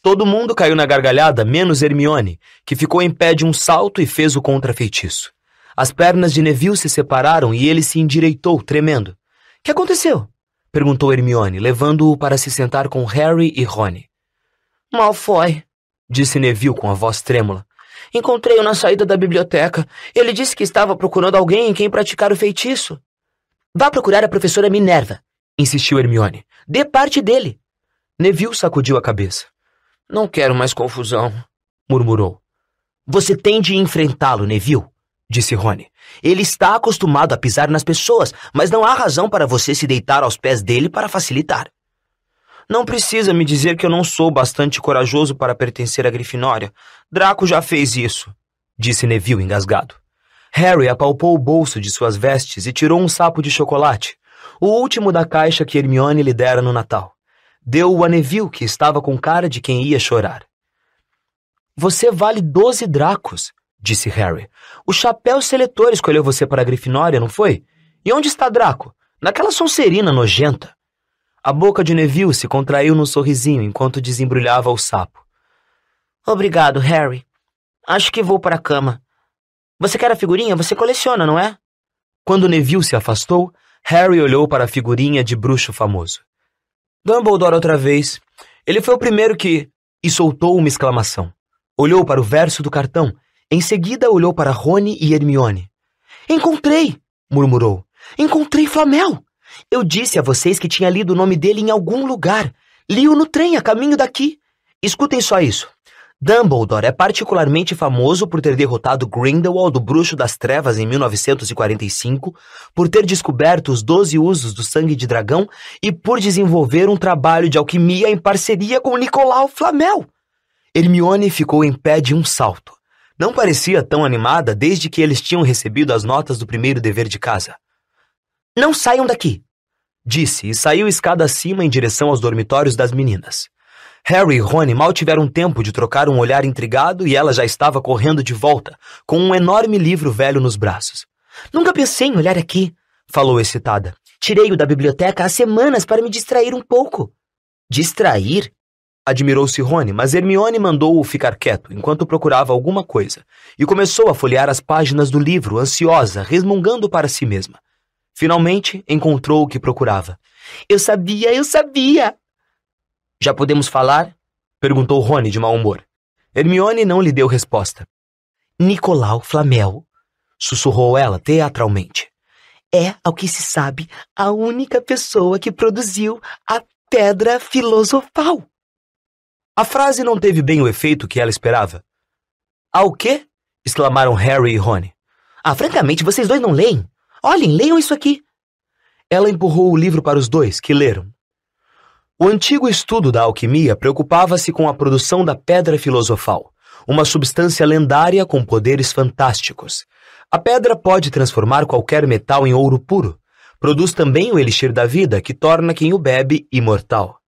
Todo mundo caiu na gargalhada, menos Hermione, que ficou em pé de um salto e fez o contrafeitiço. As pernas de Neville se separaram e ele se endireitou, tremendo. — Que aconteceu? — perguntou Hermione, levando-o para se sentar com Harry e Rony. — Malfoy, disse Neville com a voz trêmula. — Encontrei-o na saída da biblioteca. Ele disse que estava procurando alguém em quem praticar o feitiço. — Vá procurar a professora Minerva, insistiu Hermione. — Dê parte dele. Neville sacudiu a cabeça. — Não quero mais confusão, murmurou. — Você tem de enfrentá-lo, Neville, disse Rony. Ele está acostumado a pisar nas pessoas, mas não há razão para você se deitar aos pés dele para facilitar. Não precisa me dizer que eu não sou bastante corajoso para pertencer à Grifinória. Draco já fez isso, disse Neville engasgado. Harry apalpou o bolso de suas vestes e tirou um sapo de chocolate, o último da caixa que Hermione lhe dera no Natal. Deu-o a Neville, que estava com cara de quem ia chorar. Você vale 12 dracos, disse Harry. O chapéu seletor escolheu você para a Grifinória, não foi? E onde está Draco? Naquela Sonserina nojenta. A boca de Neville se contraiu num sorrisinho enquanto desembrulhava o sapo. Obrigado, Harry. Acho que vou para a cama. Você quer a figurinha? Você coleciona, não é? Quando Neville se afastou, Harry olhou para a figurinha de bruxo famoso. Dumbledore outra vez. Ele foi o primeiro que... E soltou uma exclamação. Olhou para o verso do cartão. Em seguida, olhou para Rony e Hermione. Encontrei! Murmurou. Encontrei Flamel! Eu disse a vocês que tinha lido o nome dele em algum lugar. Li-o no trem a caminho daqui. Escutem só isso. Dumbledore é particularmente famoso por ter derrotado Grindelwald, o Bruxo das Trevas, em 1945, por ter descoberto os 12 usos do sangue de dragão e por desenvolver um trabalho de alquimia em parceria com Nicolau Flamel. Hermione ficou em pé de um salto. Não parecia tão animada desde que eles tinham recebido as notas do primeiro dever de casa. Não saiam daqui, disse e saiu escada acima em direção aos dormitórios das meninas. Harry e Rony mal tiveram tempo de trocar um olhar intrigado e ela já estava correndo de volta, com um enorme livro velho nos braços. Nunca pensei em olhar aqui, falou excitada. Tirei-o da biblioteca há semanas para me distrair um pouco. Distrair? Admirou-se Rony, mas Hermione mandou-o ficar quieto enquanto procurava alguma coisa e começou a folhear as páginas do livro, ansiosa, resmungando para si mesma. Finalmente, encontrou o que procurava. Eu sabia! Já podemos falar? Perguntou Rony de mau humor. Hermione não lhe deu resposta. Nicolau Flamel, sussurrou ela teatralmente. É, ao que se sabe, a única pessoa que produziu a Pedra Filosofal. A frase não teve bem o efeito que ela esperava. Ah, o quê? Exclamaram Harry e Rony. Francamente, vocês dois não leem? Olhem, leiam isso aqui. Ela empurrou o livro para os dois, que leram. O antigo estudo da alquimia preocupava-se com a produção da Pedra Filosofal, uma substância lendária com poderes fantásticos. A pedra pode transformar qualquer metal em ouro puro. Produz também o elixir da vida, que torna quem o bebe imortal.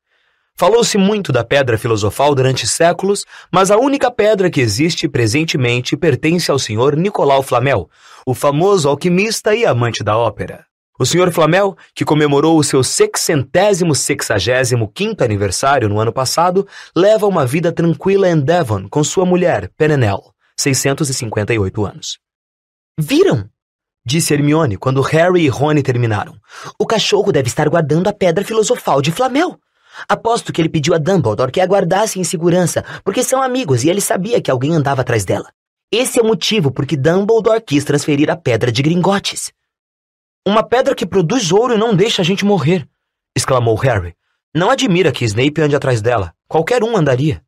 Falou-se muito da Pedra Filosofal durante séculos, mas a única pedra que existe presentemente pertence ao Sr. Nicolau Flamel, o famoso alquimista e amante da ópera. O Sr. Flamel, que comemorou o seu 665º aniversário no ano passado, leva uma vida tranquila em Devon com sua mulher, Perenelle, 658 anos. Viram? Disse Hermione quando Harry e Rony terminaram. O cachorro deve estar guardando a Pedra Filosofal de Flamel. Aposto que ele pediu a Dumbledore que a guardasse em segurança, porque são amigos e ele sabia que alguém andava atrás dela. Esse é o motivo por que Dumbledore quis transferir a Pedra de Gringotts. Uma pedra que produz ouro e não deixa a gente morrer, exclamou Harry. Não admira que Snape ande atrás dela. Qualquer um andaria.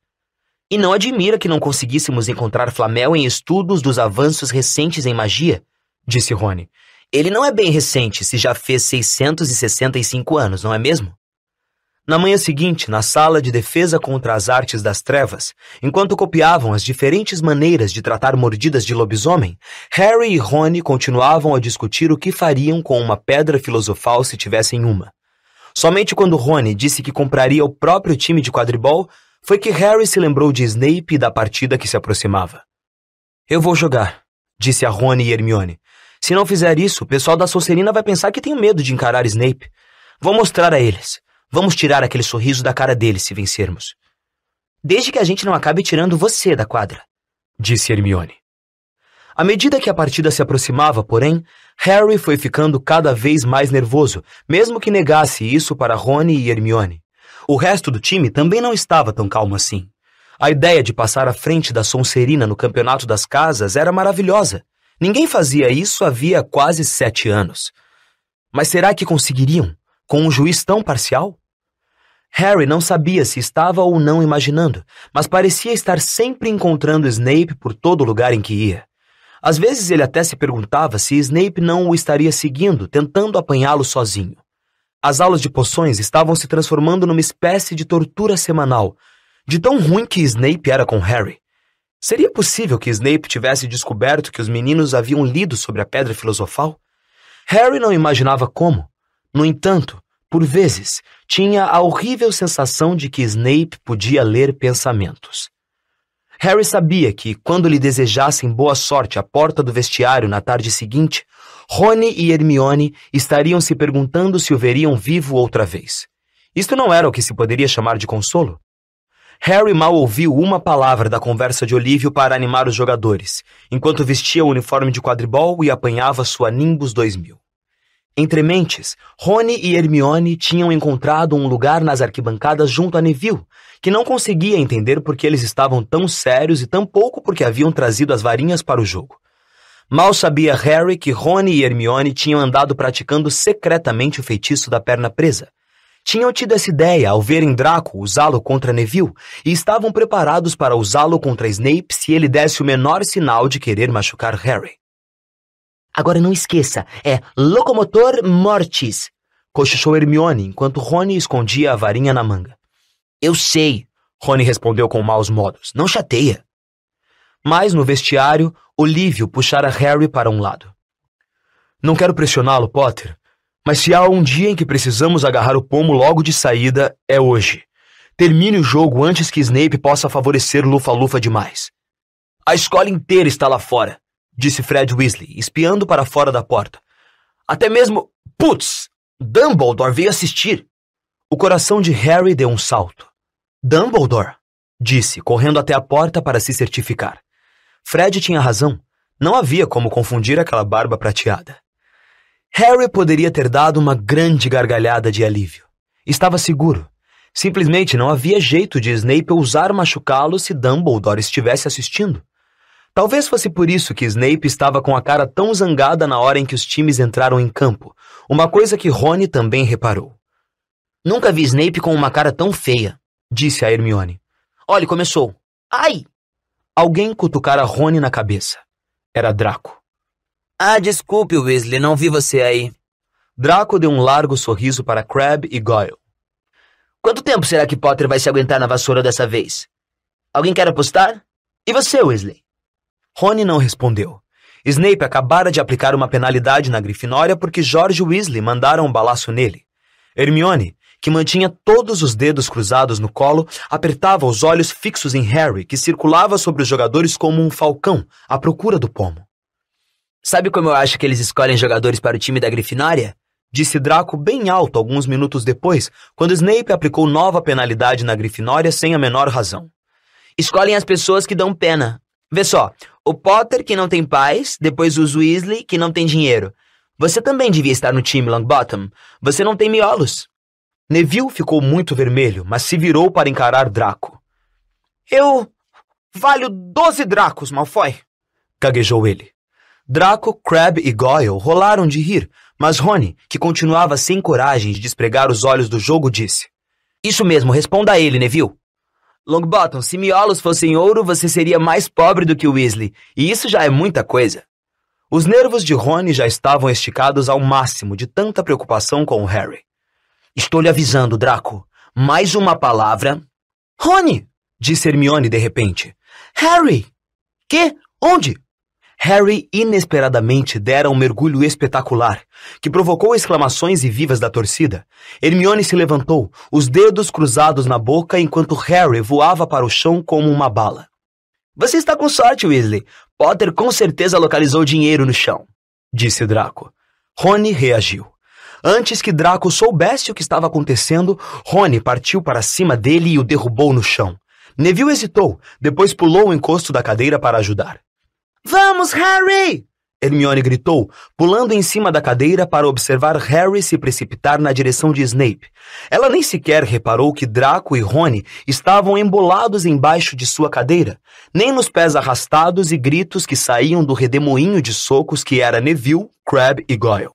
E não admira que não conseguíssemos encontrar Flamel em estudos dos avanços recentes em magia, disse Rony. Ele não é bem recente, se já fez 665 anos, não é mesmo? Na manhã seguinte, na sala de defesa contra as artes das trevas, enquanto copiavam as diferentes maneiras de tratar mordidas de lobisomem, Harry e Rony continuavam a discutir o que fariam com uma pedra filosofal se tivessem uma. Somente quando Rony disse que compraria o próprio time de quadribol, foi que Harry se lembrou de Snape e da partida que se aproximava. Eu vou jogar, disse a Rony e Hermione. Se não fizer isso, o pessoal da Sonserina vai pensar que tenho medo de encarar Snape. Vou mostrar a eles. Vamos tirar aquele sorriso da cara deles se vencermos. Desde que a gente não acabe tirando você da quadra, disse Hermione. À medida que a partida se aproximava, porém, Harry foi ficando cada vez mais nervoso, mesmo que negasse isso para Rony e Hermione. O resto do time também não estava tão calmo assim. A ideia de passar à frente da Sonserina no campeonato das casas era maravilhosa. Ninguém fazia isso havia quase 7 anos. Mas será que conseguiriam, com um juiz tão parcial? Harry não sabia se estava ou não imaginando, mas parecia estar sempre encontrando Snape por todo lugar em que ia. Às vezes ele até se perguntava se Snape não o estaria seguindo, tentando apanhá-lo sozinho. As aulas de poções estavam se transformando numa espécie de tortura semanal, de tão ruim que Snape era com Harry. Seria possível que Snape tivesse descoberto que os meninos haviam lido sobre a Pedra Filosofal? Harry não imaginava como. No entanto, por vezes, tinha a horrível sensação de que Snape podia ler pensamentos. Harry sabia que, quando lhe desejassem boa sorte à porta do vestiário na tarde seguinte, Rony e Hermione estariam se perguntando se o veriam vivo outra vez. Isto não era o que se poderia chamar de consolo. Harry mal ouviu uma palavra da conversa de Olívio para animar os jogadores, enquanto vestia o uniforme de quadribol e apanhava sua Nimbus 2000. Entre mentes, Rony e Hermione tinham encontrado um lugar nas arquibancadas junto a Neville, que não conseguia entender por que eles estavam tão sérios e tampouco porque haviam trazido as varinhas para o jogo. Mal sabia Harry que Rony e Hermione tinham andado praticando secretamente o feitiço da perna presa. Tinham tido essa ideia ao verem Draco usá-lo contra Neville e estavam preparados para usá-lo contra Snape se ele desse o menor sinal de querer machucar Harry. Agora não esqueça, é Locomotor Mortis, cochichou Hermione enquanto Rony escondia a varinha na manga. Eu sei, Rony respondeu com maus modos, não chateia. Mas no vestiário, Olívio puxara Harry para um lado. Não quero pressioná-lo, Potter, mas se há um dia em que precisamos agarrar o pomo logo de saída, é hoje. Termine o jogo antes que Snape possa favorecer Lufa-Lufa demais. A escola inteira está lá fora, disse Fred Weasley, espiando para fora da porta. Até mesmo... Putz! Dumbledore veio assistir! O coração de Harry deu um salto. Dumbledore? Disse, correndo até a porta para se certificar. Fred tinha razão. Não havia como confundir aquela barba prateada. Harry poderia ter dado uma grande gargalhada de alívio. Estava seguro. Simplesmente não havia jeito de Snape ousar machucá-lo se Dumbledore estivesse assistindo. Talvez fosse por isso que Snape estava com a cara tão zangada na hora em que os times entraram em campo, uma coisa que Rony também reparou. Nunca vi Snape com uma cara tão feia, disse a Hermione. Olhe, começou. Ai! Alguém cutucara Rony na cabeça. Era Draco. Ah, desculpe, Weasley, não vi você aí. Draco deu um largo sorriso para Crabbe e Goyle. Quanto tempo será que Potter vai se aguentar na vassoura dessa vez? Alguém quer apostar? E você, Weasley? Rony não respondeu. Snape acabara de aplicar uma penalidade na Grifinória porque George Weasley mandara um balaço nele. Hermione, que mantinha todos os dedos cruzados no colo, apertava os olhos fixos em Harry, que circulava sobre os jogadores como um falcão, à procura do pomo. Sabe como eu acho que eles escolhem jogadores para o time da Grifinória? Disse Draco bem alto alguns minutos depois, quando Snape aplicou nova penalidade na Grifinória sem a menor razão. Escolhem as pessoas que dão pena. Vê só, o Potter, que não tem pais, depois os Weasley, que não tem dinheiro. Você também devia estar no time, Longbottom. Você não tem miolos. Neville ficou muito vermelho, mas se virou para encarar Draco. Eu valho 12 Dracos, Malfoy, gaguejou ele. Draco, Crabbe e Goyle rolaram de rir, mas Rony, que continuava sem coragem de despregar os olhos do jogo, disse. Isso mesmo, responda a ele, Neville. Longbottom, se miolos fossem ouro, você seria mais pobre do que o Weasley, e isso já é muita coisa. Os nervos de Rony já estavam esticados ao máximo de tanta preocupação com o Harry. Estou lhe avisando, Draco. Mais uma palavra... Rony! Disse Hermione de repente. Harry! Que? Onde? Harry inesperadamente dera um mergulho espetacular, que provocou exclamações e vivas da torcida. Hermione se levantou, os dedos cruzados na boca, enquanto Harry voava para o chão como uma bala. Você está com sorte, Weasley. Potter com certeza localizou dinheiro no chão, disse Draco. Rony reagiu. Antes que Draco soubesse o que estava acontecendo, Rony partiu para cima dele e o derrubou no chão. Neville hesitou, depois pulou o encosto da cadeira para ajudar. Vamos, Harry! Hermione gritou, pulando em cima da cadeira para observar Harry se precipitar na direção de Snape. Ela nem sequer reparou que Draco e Rony estavam embolados embaixo de sua cadeira, nem nos pés arrastados e gritos que saíam do redemoinho de socos que era Neville, Crabbe e Goyle.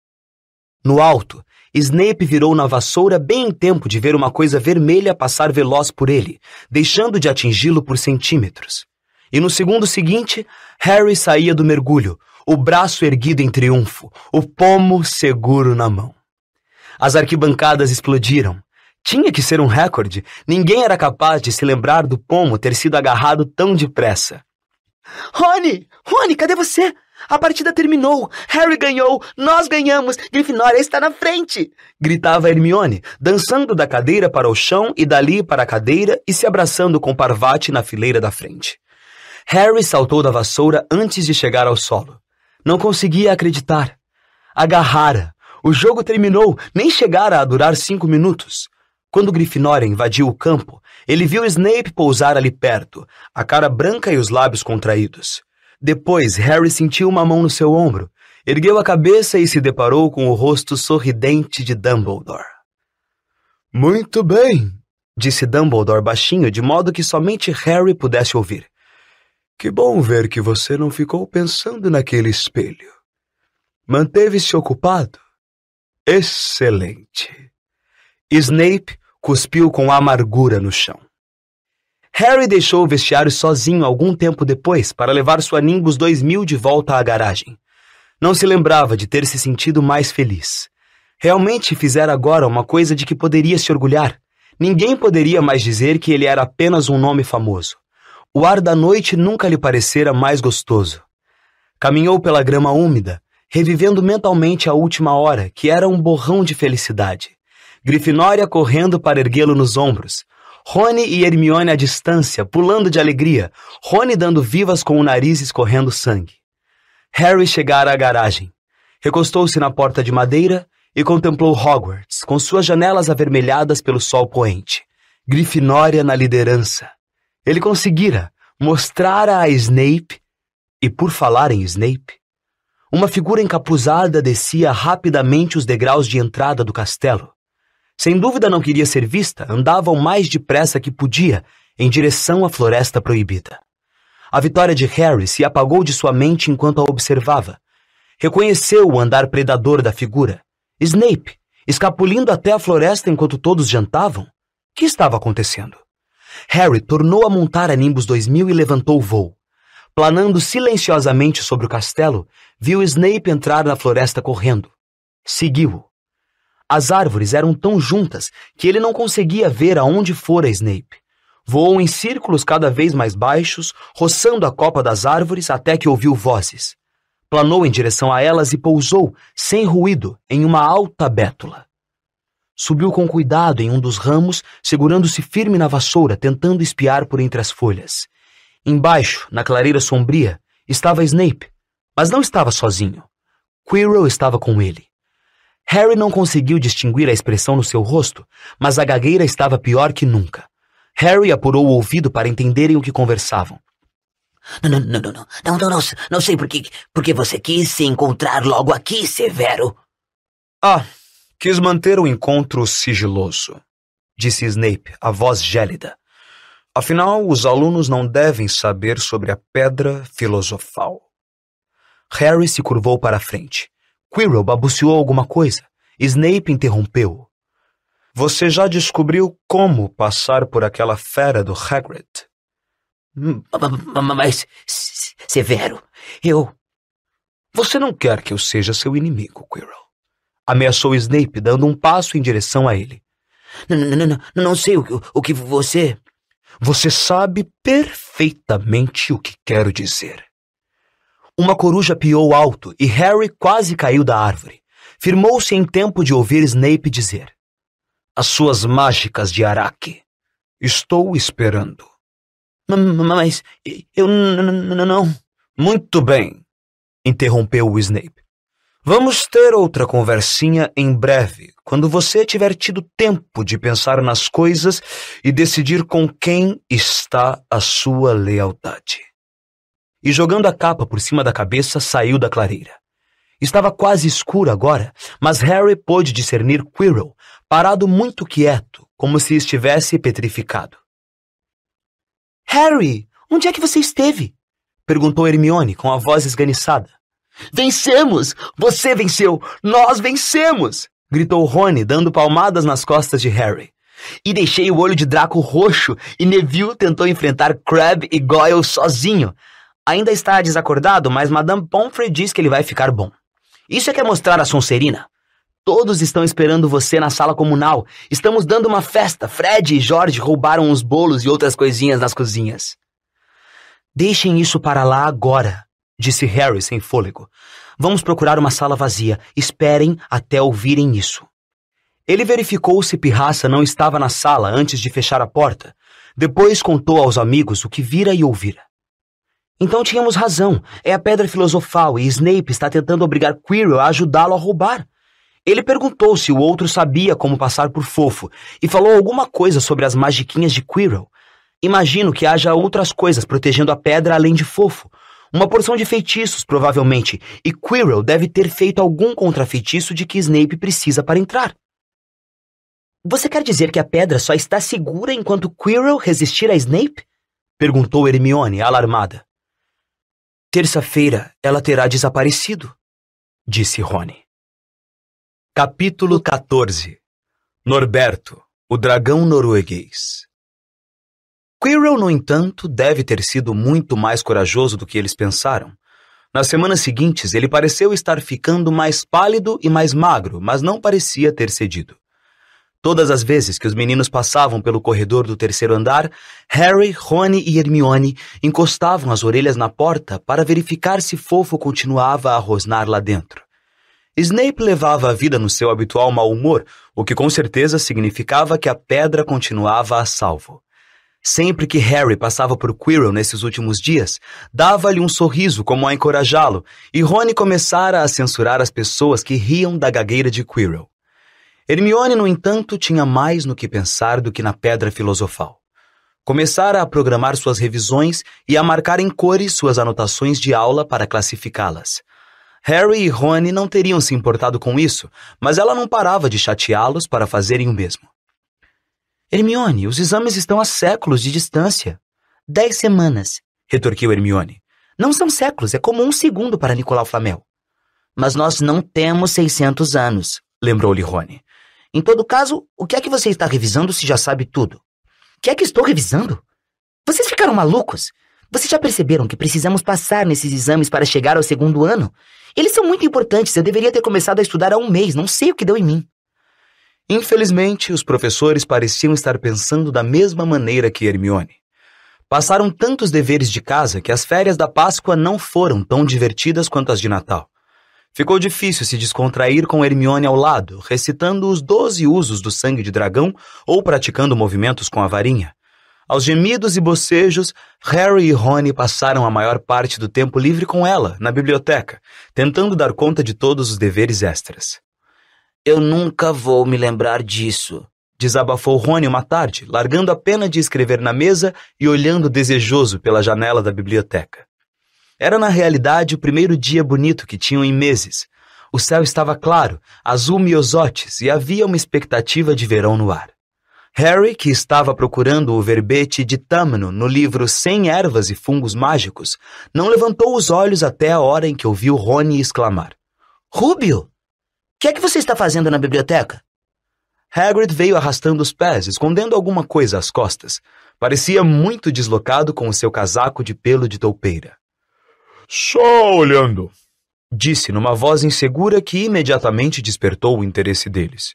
No alto, Snape virou na vassoura bem em tempo de ver uma coisa vermelha passar veloz por ele, deixando de atingi-lo por centímetros. E no segundo seguinte, Harry saía do mergulho, o braço erguido em triunfo, o pomo seguro na mão. As arquibancadas explodiram. Tinha que ser um recorde. Ninguém era capaz de se lembrar do pomo ter sido agarrado tão depressa. Rony! Rony, cadê você? A partida terminou. Harry ganhou. Nós ganhamos. Grifinória está na frente! Gritava Hermione, dançando da cadeira para o chão e dali para a cadeira e se abraçando com Parvati na fileira da frente. Harry saltou da vassoura antes de chegar ao solo. Não conseguia acreditar. Agarrara. O jogo terminou, nem chegara a durar 5 minutos. Quando Grifinória invadiu o campo, ele viu Snape pousar ali perto, a cara branca e os lábios contraídos. Depois, Harry sentiu uma mão no seu ombro, ergueu a cabeça e se deparou com o rosto sorridente de Dumbledore. Muito bem, disse Dumbledore baixinho, de modo que somente Harry pudesse ouvir. Que bom ver que você não ficou pensando naquele espelho. Manteve-se ocupado? Excelente. Snape cuspiu com amargura no chão. Harry deixou o vestiário sozinho algum tempo depois para levar sua Nimbus 2000 de volta à garagem. Não se lembrava de ter se sentido mais feliz. Realmente fizera agora uma coisa de que poderia se orgulhar. Ninguém poderia mais dizer que ele era apenas um nome famoso. O ar da noite nunca lhe parecera mais gostoso. Caminhou pela grama úmida, revivendo mentalmente a última hora, que era um borrão de felicidade. Grifinória correndo para erguê-lo nos ombros. Rony e Hermione à distância, pulando de alegria, Rony dando vivas com o nariz escorrendo sangue. Harry chegara à garagem. Recostou-se na porta de madeira e contemplou Hogwarts, com suas janelas avermelhadas pelo sol poente. Grifinória na liderança. Ele conseguira, mostrara a Snape, e por falar em Snape, uma figura encapuzada descia rapidamente os degraus de entrada do castelo. Sem dúvida não queria ser vista, andava o mais depressa que podia, em direção à Floresta Proibida. A vitória de Harry se apagou de sua mente enquanto a observava. Reconheceu o andar predador da figura. Snape, escapulindo até a floresta enquanto todos jantavam? O que estava acontecendo? Harry tornou a montar a Nimbus 2000 e levantou o voo. Planando silenciosamente sobre o castelo, viu Snape entrar na floresta correndo. Seguiu-o. As árvores eram tão juntas que ele não conseguia ver aonde fora Snape. Voou em círculos cada vez mais baixos, roçando a copa das árvores até que ouviu vozes. Planou em direção a elas e pousou, sem ruído, em uma alta bétula. Subiu com cuidado em um dos ramos, segurando-se firme na vassoura, tentando espiar por entre as folhas. Embaixo, na clareira sombria, estava Snape, mas não estava sozinho. Quirrell estava com ele. Harry não conseguiu distinguir a expressão no seu rosto, mas a gagueira estava pior que nunca. Harry apurou o ouvido para entenderem o que conversavam. Não sei por que você quis se encontrar logo aqui, Severo. Quis manter o encontro sigiloso, disse Snape, a voz gélida. Afinal, os alunos não devem saber sobre a pedra filosofal. Harry se curvou para a frente. Quirrell balbuciou alguma coisa. Snape interrompeu-o. Você já descobriu como passar por aquela fera do Hagrid? Mas, Severo, Você não quer que eu seja seu inimigo, Quirrell. Ameaçou Snape, dando um passo em direção a ele. Não sei o que você... Você sabe perfeitamente o que quero dizer. Uma coruja piou alto e Harry quase caiu da árvore. Firmou-se em tempo de ouvir Snape dizer: As suas mágicas de Araque. Estou esperando. Mas eu não... Muito bem, interrompeu o Snape. Vamos ter outra conversinha em breve, quando você tiver tido tempo de pensar nas coisas e decidir com quem está a sua lealdade. E jogando a capa por cima da cabeça, saiu da clareira. Estava quase escuro agora, mas Harry pôde discernir Quirrell, parado muito quieto, como se estivesse petrificado. Harry, onde é que você esteve? Perguntou Hermione com a voz esganiçada. Vencemos! Você venceu! Nós vencemos! Gritou Rony, dando palmadas nas costas de Harry. E deixei o olho de Draco roxo e Neville tentou enfrentar Crabbe e Goyle sozinho. Ainda está desacordado, mas Madame Pomfrey diz que ele vai ficar bom. Isso é que é mostrar a Sonserina. Todos estão esperando você na sala comunal. Estamos dando uma festa. Fred e George roubaram os bolos e outras coisinhas nas cozinhas. Deixem isso para lá agora, disse Harry sem fôlego. Vamos procurar uma sala vazia. Esperem até ouvirem isso. Ele verificou se Pirraça não estava na sala antes de fechar a porta. Depois contou aos amigos o que vira e ouvira. Então tínhamos razão. É a Pedra Filosofal e Snape está tentando obrigar Quirrell a ajudá-lo a roubar. Ele perguntou se o outro sabia como passar por fofo e falou alguma coisa sobre as magiquinhas de Quirrell. Imagino que haja outras coisas protegendo a pedra além de fofo. Uma porção de feitiços, provavelmente, e Quirrell deve ter feito algum contrafeitiço de que Snape precisa para entrar. Você quer dizer que a pedra só está segura enquanto Quirrell resistir a Snape? Perguntou Hermione, alarmada. Terça-feira ela terá desaparecido, disse Rony. Capítulo 14. Norberto, o dragão norueguês. Quirrell, no entanto, deve ter sido muito mais corajoso do que eles pensaram. Nas semanas seguintes, ele pareceu estar ficando mais pálido e mais magro, mas não parecia ter cedido. Todas as vezes que os meninos passavam pelo corredor do terceiro andar, Harry, Rony e Hermione encostavam as orelhas na porta para verificar se Fofo continuava a rosnar lá dentro. Snape levava a vida no seu habitual mau humor, o que com certeza significava que a pedra continuava a salvo. Sempre que Harry passava por Quirrell nesses últimos dias, dava-lhe um sorriso como a encorajá-lo, e Rony começara a censurar as pessoas que riam da gagueira de Quirrell. Hermione, no entanto, tinha mais no que pensar do que na Pedra Filosofal. Começara a programar suas revisões e a marcar em cores suas anotações de aula para classificá-las. Harry e Rony não teriam se importado com isso, mas ela não parava de chateá-los para fazerem o mesmo. Hermione, os exames estão a séculos de distância. 10 semanas, retorquiu Hermione. Não são séculos, é como 1 segundo para Nicolau Flamel. Mas nós não temos 600 anos, lembrou-lhe Rony. Em todo caso, o que é que você está revisando se já sabe tudo? O que é que estou revisando? Vocês ficaram malucos? Vocês já perceberam que precisamos passar nesses exames para chegar ao 2º ano? Eles são muito importantes, eu deveria ter começado a estudar há 1 mês, não sei o que deu em mim. Infelizmente, os professores pareciam estar pensando da mesma maneira que Hermione. Passaram tantos deveres de casa que as férias da Páscoa não foram tão divertidas quanto as de Natal. Ficou difícil se descontrair com Hermione ao lado, recitando os 12 usos do sangue de dragão ou praticando movimentos com a varinha. Aos gemidos e bocejos, Harry e Rony passaram a maior parte do tempo livre com ela, na biblioteca, tentando dar conta de todos os deveres extras. Eu nunca vou me lembrar disso, desabafou Rony uma tarde, largando a pena de escrever na mesa e olhando desejoso pela janela da biblioteca. Era na realidade o primeiro dia bonito que tinham em meses. O céu estava claro, azul miosotes e havia uma expectativa de verão no ar. Harry, que estava procurando o verbete de Tamno no livro 100 Ervas e Fungos Mágicos, não levantou os olhos até a hora em que ouviu Rony exclamar. Rúbio, o que é que você está fazendo na biblioteca? Hagrid veio arrastando os pés, escondendo alguma coisa às costas. Parecia muito deslocado com o seu casaco de pelo de toupeira. Só olhando. disse numa voz insegura que imediatamente despertou o interesse deles.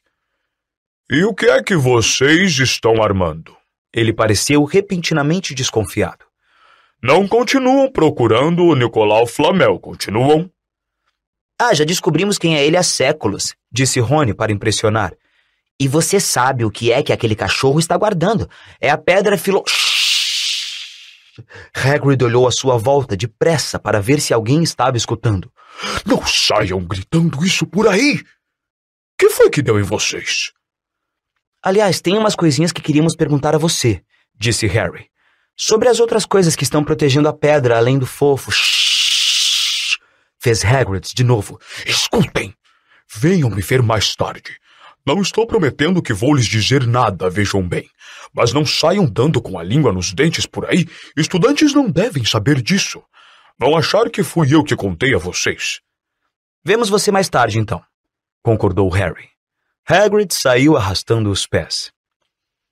E o que é que vocês estão armando? Ele pareceu repentinamente desconfiado. Não continuam procurando o Nicolau Flamel, continuam? Já descobrimos quem é ele há séculos, disse Rony para impressionar. E você sabe o que é que aquele cachorro está guardando. É a pedra Hagrid olhou à sua volta depressa para ver se alguém estava escutando. Não saiam gritando isso por aí! Que foi que deu em vocês? Aliás, tem umas coisinhas que queríamos perguntar a você, disse Harry. Sobre as outras coisas que estão protegendo a pedra, além do fofo. Fez Hagrid de novo. Escutem! Venham me ver mais tarde. Não estou prometendo que vou lhes dizer nada, vejam bem. Mas não saiam dando com a língua nos dentes por aí. Estudantes não devem saber disso. Vão achar que fui eu que contei a vocês. Vemos você mais tarde, então, concordou Harry. Hagrid saiu arrastando os pés.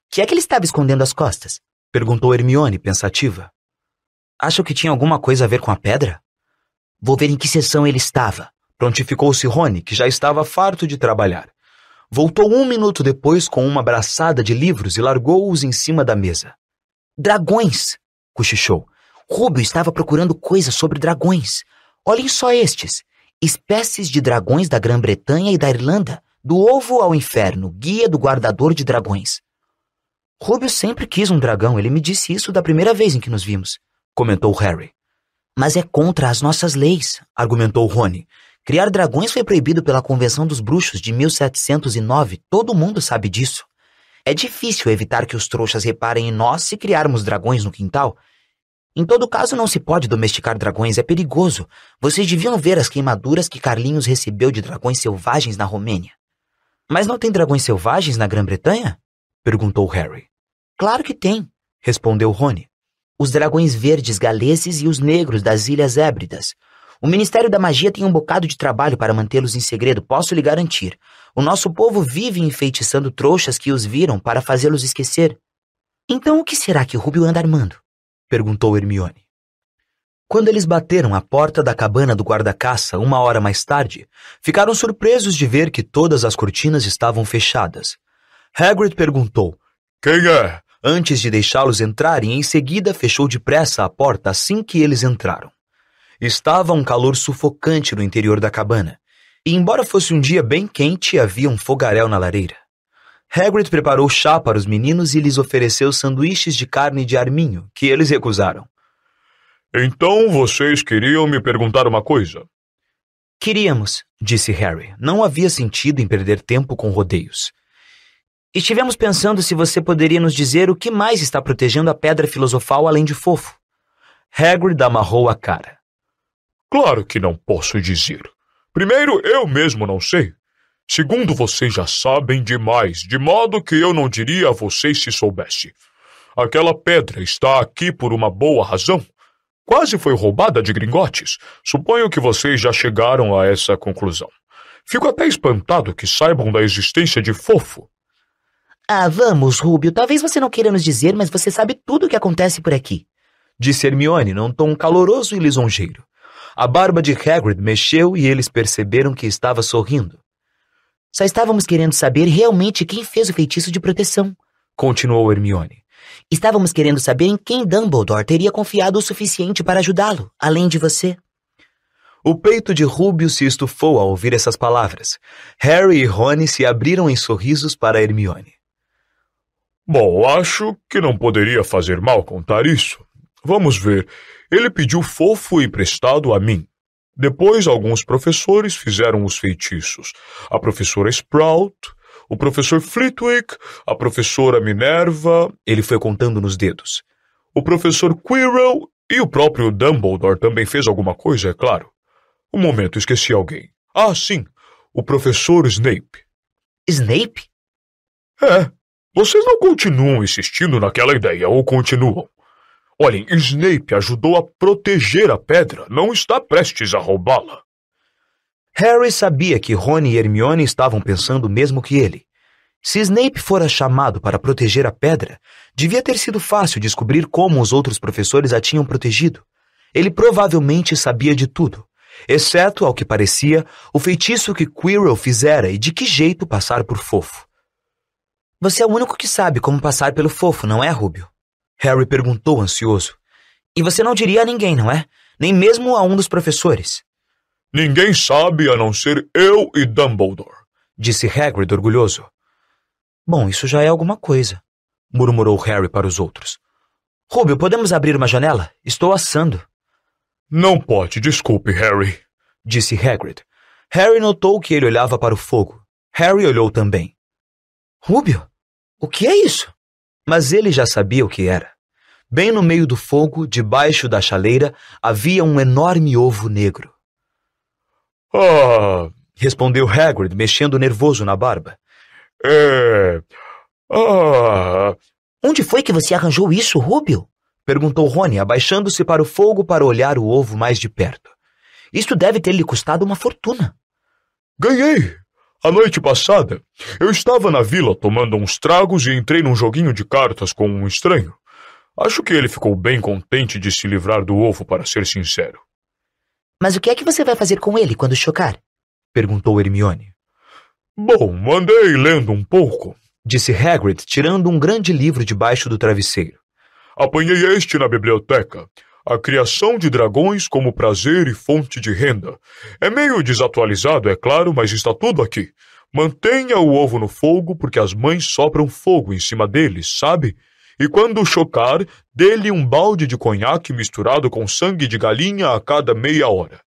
Que é que ele estava escondendo as costas? Perguntou Hermione, pensativa. Acham que tinha alguma coisa a ver com a pedra? Vou ver em que sessão ele estava. Prontificou-se Rony, que já estava farto de trabalhar. Voltou 1 minuto depois com uma braçada de livros e largou-os em cima da mesa. Dragões! Cochichou. Rubio estava procurando coisas sobre dragões. Olhem só estes. Espécies de dragões da Grã-Bretanha e da Irlanda. Do ovo ao inferno, guia do guardador de dragões. Rubio sempre quis um dragão, ele me disse isso da primeira vez em que nos vimos, comentou Harry. Mas é contra as nossas leis, argumentou Rony. Criar dragões foi proibido pela Convenção dos Bruxos de 1709, todo mundo sabe disso. É difícil evitar que os trouxas reparem em nós se criarmos dragões no quintal. Em todo caso, não se pode domesticar dragões, é perigoso. Vocês deviam ver as queimaduras que Carlinhos recebeu de dragões selvagens na Romênia. Mas não tem dragões selvagens na Grã-Bretanha? Perguntou Harry. Claro que tem, respondeu Rony. Os dragões verdes galeses e os negros das Ilhas Hébridas. O Ministério da Magia tem um bocado de trabalho para mantê-los em segredo, posso lhe garantir. O nosso povo vive enfeitiçando trouxas que os viram para fazê-los esquecer. Então o que será que Rubio anda armando? Perguntou Hermione. Quando eles bateram à porta da cabana do guarda-caça 1 hora mais tarde, ficaram surpresos de ver que todas as cortinas estavam fechadas. Hagrid perguntou, quem é? Antes de deixá-los entrar e em seguida fechou depressa a porta assim que eles entraram. Estava um calor sufocante no interior da cabana, e embora fosse um dia bem quente, havia um fogaréu na lareira. Hagrid preparou chá para os meninos e lhes ofereceu sanduíches de carne de arminho, que eles recusaram. Então vocês queriam me perguntar uma coisa? Queríamos, disse Harry. Não havia sentido em perder tempo com rodeios. Estivemos pensando se você poderia nos dizer o que mais está protegendo a pedra filosofal além de fofo. Hagrid amarrou a cara. Claro que não posso dizer. Primeiro, eu mesmo não sei. Segundo, vocês já sabem demais, de modo que eu não diria a vocês se soubesse. Aquela pedra está aqui por uma boa razão. Quase foi roubada de Gringotts. Suponho que vocês já chegaram a essa conclusão. Fico até espantado que saibam da existência de fofo. Vamos, Rubio. Talvez você não queira nos dizer, mas você sabe tudo o que acontece por aqui. Disse Hermione num tom caloroso e lisonjeiro. A barba de Hagrid mexeu e eles perceberam que estava sorrindo. Só estávamos querendo saber realmente quem fez o feitiço de proteção, continuou Hermione. Estávamos querendo saber em quem Dumbledore teria confiado o suficiente para ajudá-lo, além de você. O peito de Rubio se estufou ao ouvir essas palavras. Harry e Rony se abriram em sorrisos para Hermione. Bom, acho que não poderia fazer mal contar isso. Vamos ver. Ele pediu fofo emprestado a mim. Depois, alguns professores fizeram os feitiços. A professora Sprout, o professor Flitwick, a professora Minerva... Ele foi contando nos dedos. O professor Quirrell e o próprio Dumbledore também fez alguma coisa, é claro. Um momento, esqueci alguém. Sim, o professor Snape. Snape? Vocês não continuam insistindo naquela ideia, ou continuam? Olhem, Snape ajudou a proteger a pedra, não está prestes a roubá-la. Harry sabia que Rony e Hermione estavam pensando o mesmo que ele. Se Snape fora chamado para proteger a pedra, devia ter sido fácil descobrir como os outros professores a tinham protegido. Ele provavelmente sabia de tudo. exceto, ao que parecia, o feitiço que Quirrell fizera e de que jeito passar por fofo. Você é o único que sabe como passar pelo fofo, não é, Rúbio? Harry perguntou ansioso. E você não diria a ninguém, não é? Nem mesmo a um dos professores. Ninguém sabe a não ser eu e Dumbledore, disse Hagrid orgulhoso. Bom, isso já é alguma coisa, murmurou Harry para os outros. Rúbio, podemos abrir uma janela? Estou assando. Não pode, desculpe, Harry, disse Hagrid. Harry notou que ele olhava para o fogo. Harry olhou também. Rúbio, o que é isso? Mas ele já sabia o que era. Bem no meio do fogo, debaixo da chaleira, havia um enorme ovo negro. Respondeu Hagrid, mexendo nervoso na barba. Onde foi que você arranjou isso, Rúbio? Perguntou Rony, abaixando-se para o fogo para olhar o ovo mais de perto. Isso deve ter lhe custado uma fortuna. Ganhei! A noite passada, eu estava na vila tomando uns tragos e entrei num joguinho de cartas com um estranho. Acho que ele ficou bem contente de se livrar do ovo, para ser sincero. Mas o que é que você vai fazer com ele quando chocar? Perguntou Hermione. Bom, andei lendo um pouco, disse Hagrid, tirando um grande livro debaixo do travesseiro. Apanhei este na biblioteca. A criação de dragões como prazer e fonte de renda. É meio desatualizado, é claro, mas está tudo aqui. Mantenha o ovo no fogo, porque as mães sopram fogo em cima dele, sabe? E quando chocar, dê-lhe um balde de conhaque misturado com sangue de galinha a cada meia hora.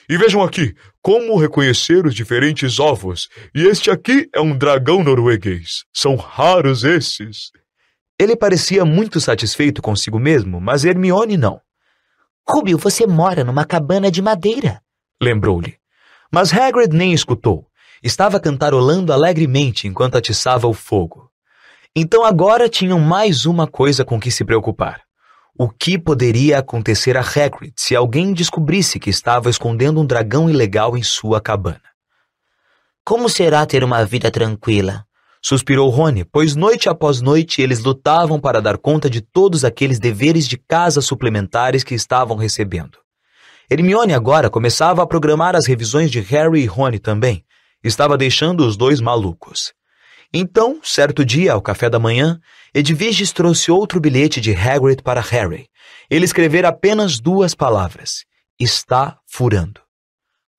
E vejam aqui, como reconhecer os diferentes ovos. E este aqui é um dragão norueguês. São raros esses. Ele parecia muito satisfeito consigo mesmo, mas Hermione não. Rúbio, você mora numa cabana de madeira, lembrou-lhe. Mas Hagrid nem escutou. Estava cantarolando alegremente enquanto atiçava o fogo. Então agora tinham mais uma coisa com que se preocupar. O que poderia acontecer a Hagrid se alguém descobrisse que estava escondendo um dragão ilegal em sua cabana? Como será ter uma vida tranquila? Suspirou Rony, pois noite após noite eles lutavam para dar conta de todos aqueles deveres de casa suplementares que estavam recebendo. Hermione agora começava a programar as revisões de Harry e Rony também. Estava deixando os dois malucos. Então, certo dia, ao café da manhã, Edwiges trouxe outro bilhete de Hagrid para Harry. Ele escrevera apenas 2 palavras. Está furando.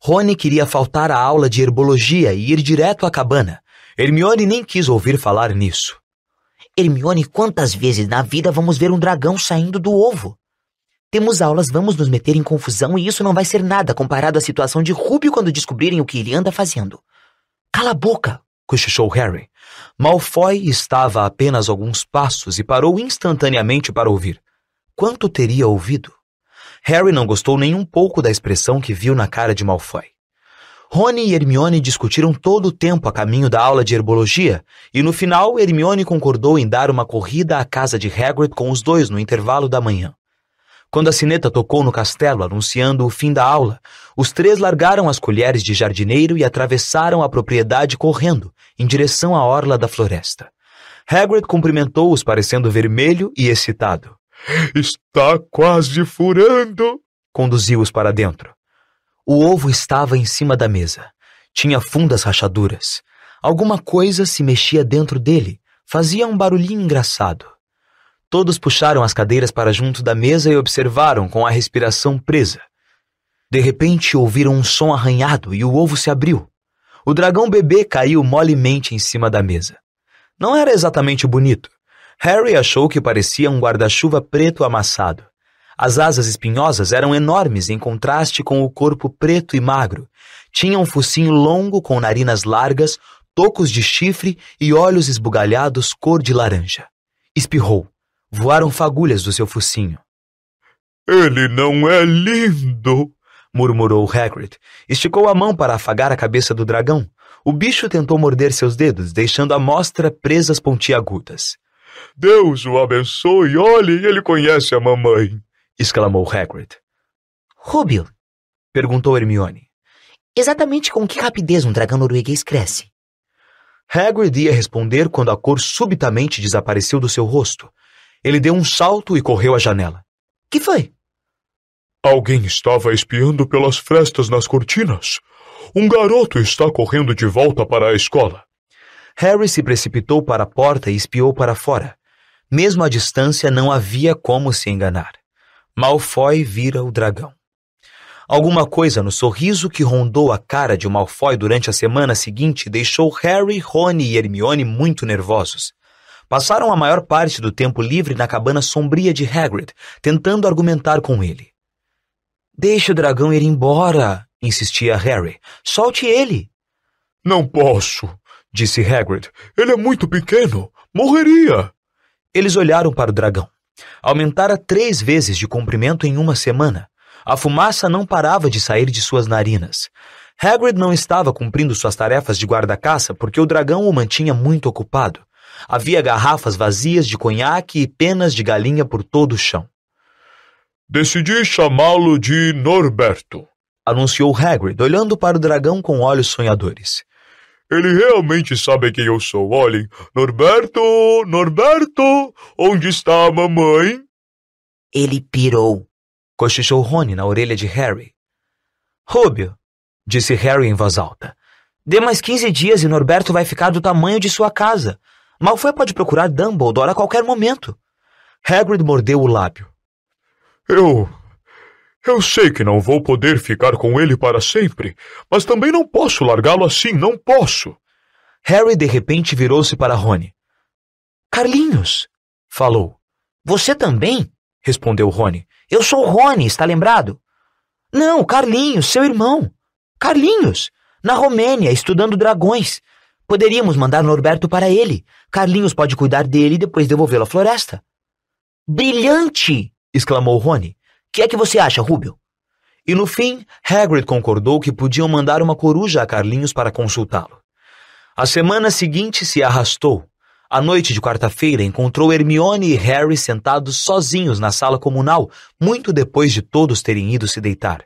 Rony queria faltar à aula de herbologia e ir direto à cabana. Hermione nem quis ouvir falar nisso. Hermione, quantas vezes na vida vamos ver um dragão saindo do ovo? Temos aulas, vamos nos meter em confusão e isso não vai ser nada comparado à situação de Rúbio quando descobrirem o que ele anda fazendo. Cala a boca, cochichou Harry. Malfoy estava a apenas alguns passos e parou instantaneamente para ouvir. Quanto teria ouvido? Harry não gostou nem um pouco da expressão que viu na cara de Malfoy. Rony e Hermione discutiram todo o tempo a caminho da aula de herbologia, e no final Hermione concordou em dar uma corrida à casa de Hagrid com os dois no intervalo da manhã. Quando a sineta tocou no castelo anunciando o fim da aula, os 3 largaram as colheres de jardineiro e atravessaram a propriedade correndo, em direção à orla da floresta. Hagrid cumprimentou-os parecendo vermelho e excitado. Está quase furando! Conduziu-os para dentro. O ovo estava em cima da mesa. Tinha fundas rachaduras. Alguma coisa se mexia dentro dele. Fazia um barulhinho engraçado. Todos puxaram as cadeiras para junto da mesa e observaram com a respiração presa. De repente ouviram um som arranhado e o ovo se abriu. O dragão bebê caiu molemente em cima da mesa. Não era exatamente bonito. Harry achou que parecia um guarda-chuva preto amassado. As asas espinhosas eram enormes em contraste com o corpo preto e magro. Tinha um focinho longo com narinas largas, tocos de chifre e olhos esbugalhados cor de laranja. Espirrou. Voaram fagulhas do seu focinho. Ele não é lindo, murmurou Hagrid. Esticou a mão para afagar a cabeça do dragão. O bicho tentou morder seus dedos, deixando à mostra presas pontiagudas. Deus o abençoe, olhe, ele conhece a mamãe, exclamou Hagrid. Rúbio, perguntou Hermione. Exatamente com que rapidez um dragão norueguês cresce? Hagrid ia responder quando a cor subitamente desapareceu do seu rosto. Ele deu um salto e correu à janela. Que foi? Alguém estava espiando pelas frestas nas cortinas. Um garoto está correndo de volta para a escola. Harry se precipitou para a porta e espiou para fora. Mesmo à distância, não havia como se enganar. Malfoy vira o dragão. Alguma coisa no sorriso que rondou a cara de Malfoy durante a semana seguinte deixou Harry, Rony e Hermione muito nervosos. Passaram a maior parte do tempo livre na cabana sombria de Hagrid, tentando argumentar com ele. Deixe o dragão ir embora, insistia Harry. Solte ele. Não posso, disse Hagrid. Ele é muito pequeno. Morreria. Eles olharam para o dragão. Aumentara 3 vezes de comprimento em uma semana. A fumaça não parava de sair de suas narinas. Hagrid não estava cumprindo suas tarefas de guarda-caça porque o dragão o mantinha muito ocupado. Havia garrafas vazias de conhaque e penas de galinha por todo o chão. Decidi chamá-lo de Norberto, anunciou Hagrid, olhando para o dragão com olhos sonhadores. Ele realmente sabe quem eu sou. Olhem, Norberto, Norberto, onde está a mamãe? Ele pirou, cochichou Rony na orelha de Harry. Rúbio, disse Harry em voz alta, dê mais 15 dias e Norberto vai ficar do tamanho de sua casa. Malfoy pode procurar Dumbledore a qualquer momento. Hagrid mordeu o lábio. Eu sei que não vou poder ficar com ele para sempre, mas também não posso largá-lo assim, não posso. Harry de repente virou-se para Rony. Carlinhos, falou. Você também? Respondeu Rony. Eu sou Rony, está lembrado? Não, Carlinhos, seu irmão. Carlinhos, na Romênia, estudando dragões. Poderíamos mandar Norberto para ele. Carlinhos pode cuidar dele e depois devolvê-lo à floresta. Brilhante! Exclamou Rony. Que é que você acha, Rúbio? E no fim, Hagrid concordou que podiam mandar uma coruja a Carlinhos para consultá-lo. A semana seguinte se arrastou. À noite de quarta-feira, encontrou Hermione e Harry sentados sozinhos na sala comunal, muito depois de todos terem ido se deitar.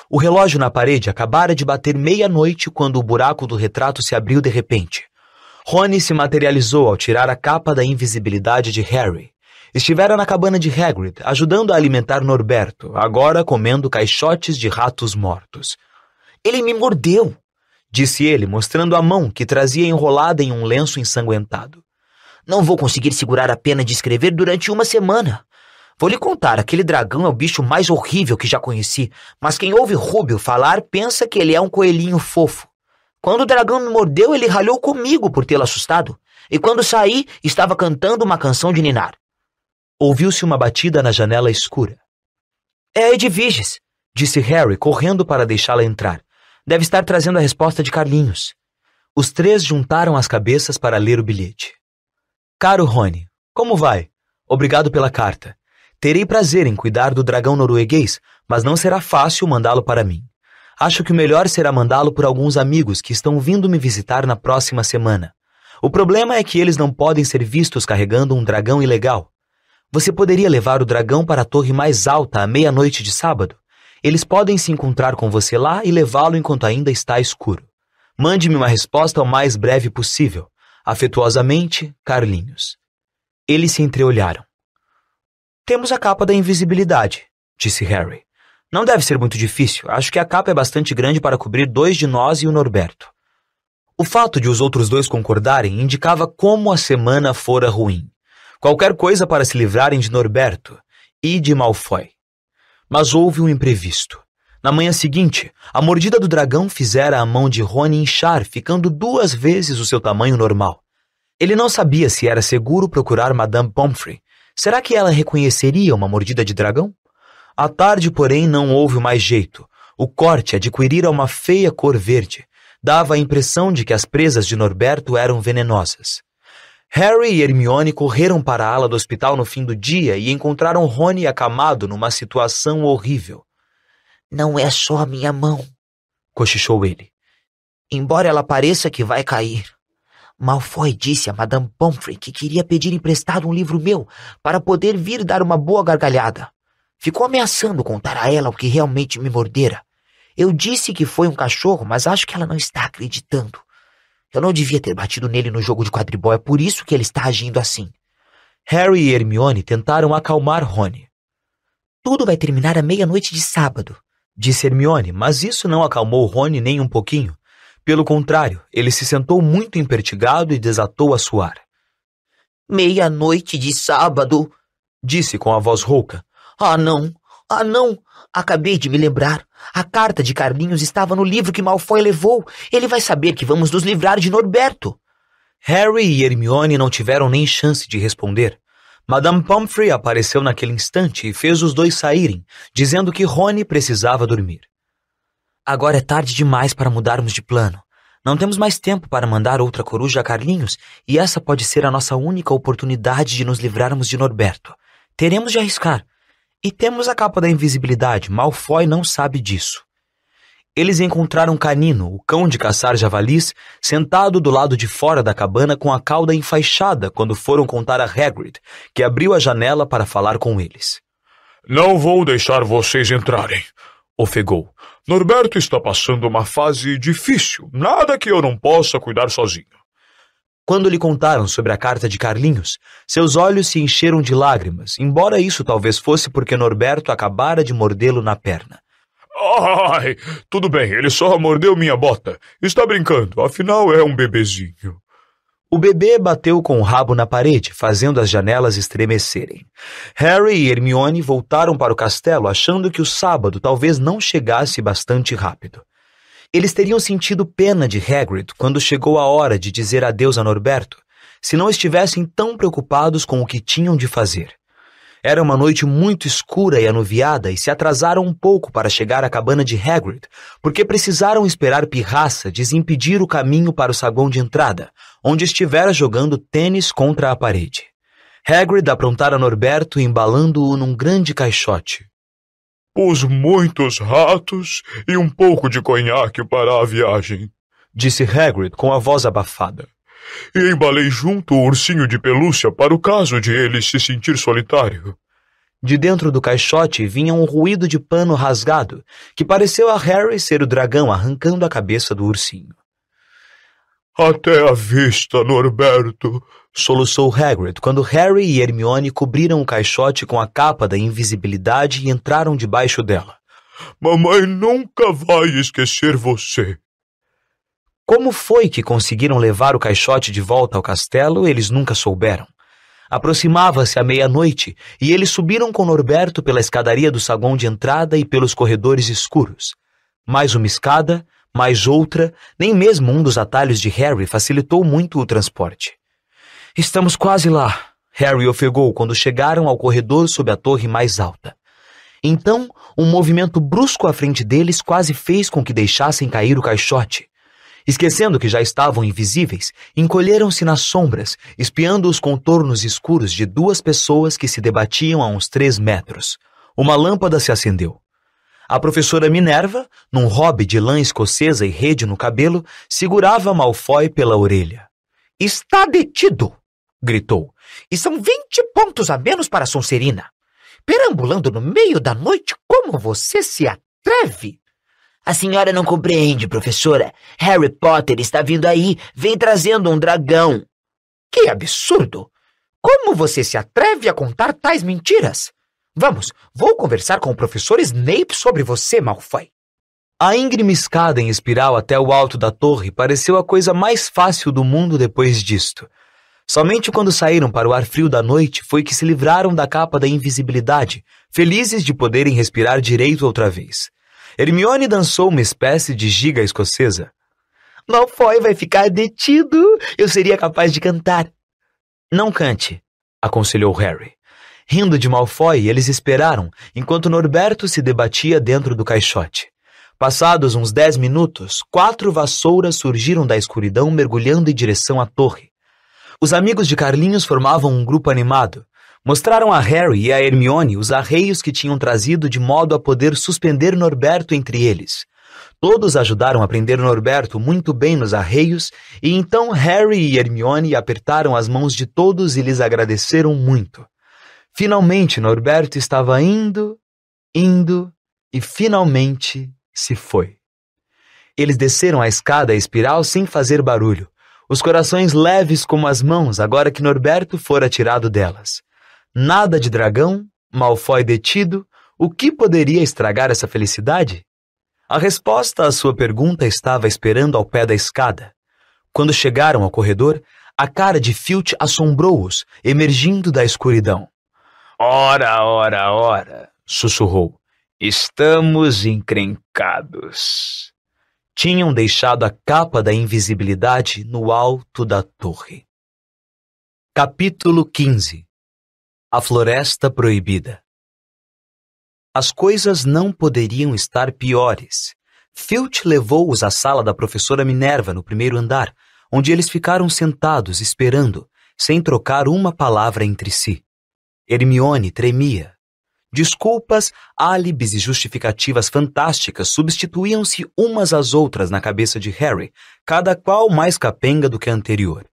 O relógio na parede acabara de bater meia-noite quando o buraco do retrato se abriu de repente. Rony se materializou ao tirar a capa da invisibilidade de Harry. Estivera na cabana de Hagrid, ajudando a alimentar Norberto, agora comendo caixotes de ratos mortos. Ele me mordeu, disse ele, mostrando a mão que trazia enrolada em um lenço ensanguentado. Não vou conseguir segurar a pena de escrever durante uma semana. Vou lhe contar, aquele dragão é o bicho mais horrível que já conheci, mas quem ouve Rúbio falar pensa que ele é um coelhinho fofo. Quando o dragão me mordeu, ele ralhou comigo por tê-lo assustado, e quando saí, estava cantando uma canção de ninar. Ouviu-se uma batida na janela escura. É a Edviges, disse Harry, correndo para deixá-la entrar. Deve estar trazendo a resposta de Carlinhos. Os 3 juntaram as cabeças para ler o bilhete. Caro Rony, como vai? Obrigado pela carta. Terei prazer em cuidar do dragão norueguês, mas não será fácil mandá-lo para mim. Acho que o melhor será mandá-lo por alguns amigos que estão vindo me visitar na próxima semana. O problema é que eles não podem ser vistos carregando um dragão ilegal. Você poderia levar o dragão para a torre mais alta à meia-noite de sábado? Eles podem se encontrar com você lá e levá-lo enquanto ainda está escuro. Mande-me uma resposta o mais breve possível. Afetuosamente, Carlinhos. Eles se entreolharam. Temos a capa da invisibilidade, disse Harry. Não deve ser muito difícil. Acho que a capa é bastante grande para cobrir 2 de nós e o Norberto. O fato de os outros 2 concordarem indicava como a semana fora ruim. Qualquer coisa para se livrarem de Norberto e de Malfoy. Mas houve um imprevisto. Na manhã seguinte, a mordida do dragão fizera a mão de Rony inchar, ficando 2 vezes o seu tamanho normal. Ele não sabia se era seguro procurar Madame Pomfrey. Será que ela reconheceria uma mordida de dragão? À tarde, porém, não houve mais jeito. O corte adquirira uma feia cor verde. Dava a impressão de que as presas de Norberto eram venenosas. Harry e Hermione correram para a ala do hospital no fim do dia e encontraram Rony acamado numa situação horrível. Não é só a minha mão, cochichou ele. Embora ela pareça que vai cair. Malfoy disse a Madame Pomfrey que queria pedir emprestado um livro meu para poder vir dar uma boa gargalhada. Ficou ameaçando contar a ela o que realmente me mordera. Eu disse que foi um cachorro, mas acho que ela não está acreditando. Eu não devia ter batido nele no jogo de quadribol, é por isso que ele está agindo assim. Harry e Hermione tentaram acalmar Rony. tudo vai terminar à meia-noite de sábado, disse Hermione, mas isso não acalmou Rony nem um pouquinho. Pelo contrário, ele se sentou muito empertigado e desatou a suar. Meia-noite de sábado, disse com a voz rouca. Ah, não! Acabei de me lembrar. A carta de Carlinhos estava no livro que Malfoy levou. Ele vai saber que vamos nos livrar de Norberto. Harry e Hermione não tiveram nem chance de responder. Madame Pomfrey apareceu naquele instante e fez os dois saírem, dizendo que Rony precisava dormir. Agora é tarde demais para mudarmos de plano. Não temos mais tempo para mandar outra coruja a Carlinhos, e essa pode ser a nossa única oportunidade de nos livrarmos de Norberto. Teremos de arriscar. E temos a capa da invisibilidade. Malfoy não sabe disso. Eles encontraram Canino, o cão de caçar javalis, sentado do lado de fora da cabana com a cauda enfaixada quando foram contar a Hagrid, que abriu a janela para falar com eles. Não vou deixar vocês entrarem, ofegou. Norberto está passando uma fase difícil, nada que eu não possa cuidar sozinho. Quando lhe contaram sobre a carta de Carlinhos, seus olhos se encheram de lágrimas, embora isso talvez fosse porque Norberto acabara de mordê-lo na perna. Ai, tudo bem, ele só mordeu minha bota. Está brincando, afinal é um bebezinho. O bebê bateu com o rabo na parede, fazendo as janelas estremecerem. Harry e Hermione voltaram para o castelo, achando que o sábado talvez não chegasse bastante rápido. Eles teriam sentido pena de Hagrid quando chegou a hora de dizer adeus a Norberto, se não estivessem tão preocupados com o que tinham de fazer. Era uma noite muito escura e anuviada e se atrasaram um pouco para chegar à cabana de Hagrid, porque precisaram esperar Pirraça desimpedir o caminho para o saguão de entrada, onde estivera jogando tênis contra a parede. Hagrid aprontara Norberto embalando-o num grande caixote. Pus muitos ratos e um pouco de conhaque para a viagem, disse Hagrid com a voz abafada. E embalei junto o ursinho de pelúcia para o caso de ele se sentir solitário. De dentro do caixote vinha um ruído de pano rasgado, que pareceu a Harry ser o dragão arrancando a cabeça do ursinho. Até a vista, Norberto, soluçou Hagrid quando Harry e Hermione cobriram o caixote com a capa da invisibilidade e entraram debaixo dela. Mamãe nunca vai esquecer você. Como foi que conseguiram levar o caixote de volta ao castelo, eles nunca souberam. Aproximava-se a meia-noite e eles subiram com Norberto pela escadaria do saguão de entrada e pelos corredores escuros. Mais uma escada, mais outra, nem mesmo um dos atalhos de Harry facilitou muito o transporte. Estamos quase lá, Harry ofegou quando chegaram ao corredor sob a torre mais alta. Então, um movimento brusco à frente deles quase fez com que deixassem cair o caixote. Esquecendo que já estavam invisíveis, encolheram-se nas sombras, espiando os contornos escuros de duas pessoas que se debatiam a uns 3 metros. Uma lâmpada se acendeu. A professora Minerva, num hobby de lã escocesa e rede no cabelo, segurava Malfoy pela orelha. — Está detido! Gritou. — E são 20 pontos a menos para a Sonserina. Perambulando no meio da noite, como você se atreve? A senhora não compreende, professora. Harry Potter está vindo aí, vem trazendo um dragão. Que absurdo! Como você se atreve a contar tais mentiras? Vamos, vou conversar com o professor Snape sobre você, Malfoy. A íngreme escada em espiral até o alto da torre pareceu a coisa mais fácil do mundo depois disto. Somente quando saíram para o ar frio da noite foi que se livraram da capa da invisibilidade, felizes de poderem respirar direito outra vez. Hermione dançou uma espécie de giga escocesa. Malfoy vai ficar detido. Eu seria capaz de cantar. Não cante, aconselhou Harry. Rindo de Malfoy, eles esperaram, enquanto Norberto se debatia dentro do caixote. Passados uns 10 minutos, 4 vassouras surgiram da escuridão mergulhando em direção à torre. Os amigos de Carlinhos formavam um grupo animado. Mostraram a Harry e a Hermione os arreios que tinham trazido de modo a poder suspender Norberto entre eles. Todos ajudaram a prender Norberto muito bem nos arreios, e então Harry e Hermione apertaram as mãos de todos e lhes agradeceram muito. Finalmente Norberto estava indo, e finalmente se foi. Eles desceram a escada espiral sem fazer barulho, os corações leves como as mãos agora que Norberto fora tirado delas. Nada de dragão, Malfoy detido, O que poderia estragar essa felicidade? A resposta à sua pergunta estava esperando ao pé da escada. Quando chegaram ao corredor, a cara de Filch assombrou-os, emergindo da escuridão. Ora, ora, ora, sussurrou. Estamos encrencados. Tinham deixado a capa da invisibilidade no alto da torre. Capítulo 15. A Floresta Proibida. As coisas não poderiam estar piores. Filch levou-os à sala da professora Minerva no primeiro andar, onde eles ficaram sentados esperando, sem trocar uma palavra entre si. Hermione tremia. Desculpas, álibis e justificativas fantásticas substituíam-se umas às outras na cabeça de Harry, cada qual mais capenga do que a anterior.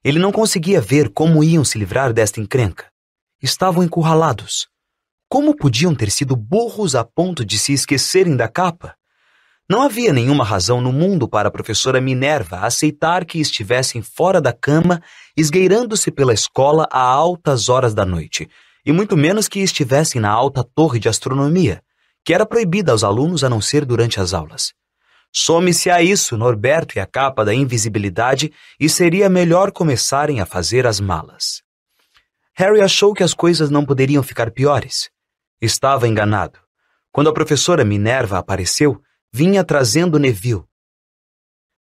Ele não conseguia ver como iam se livrar desta encrenca. Estavam encurralados. Como podiam ter sido burros a ponto de se esquecerem da capa? Não havia nenhuma razão no mundo para a professora Minerva aceitar que estivessem fora da cama, esgueirando-se pela escola a altas horas da noite, e muito menos que estivessem na alta torre de astronomia, que era proibida aos alunos a não ser durante as aulas. Some-se a isso Norberto e a capa da invisibilidade, e seria melhor começarem a fazer as malas. Harry achou que as coisas não poderiam ficar piores. Estava enganado. Quando a professora Minerva apareceu, vinha trazendo Neville.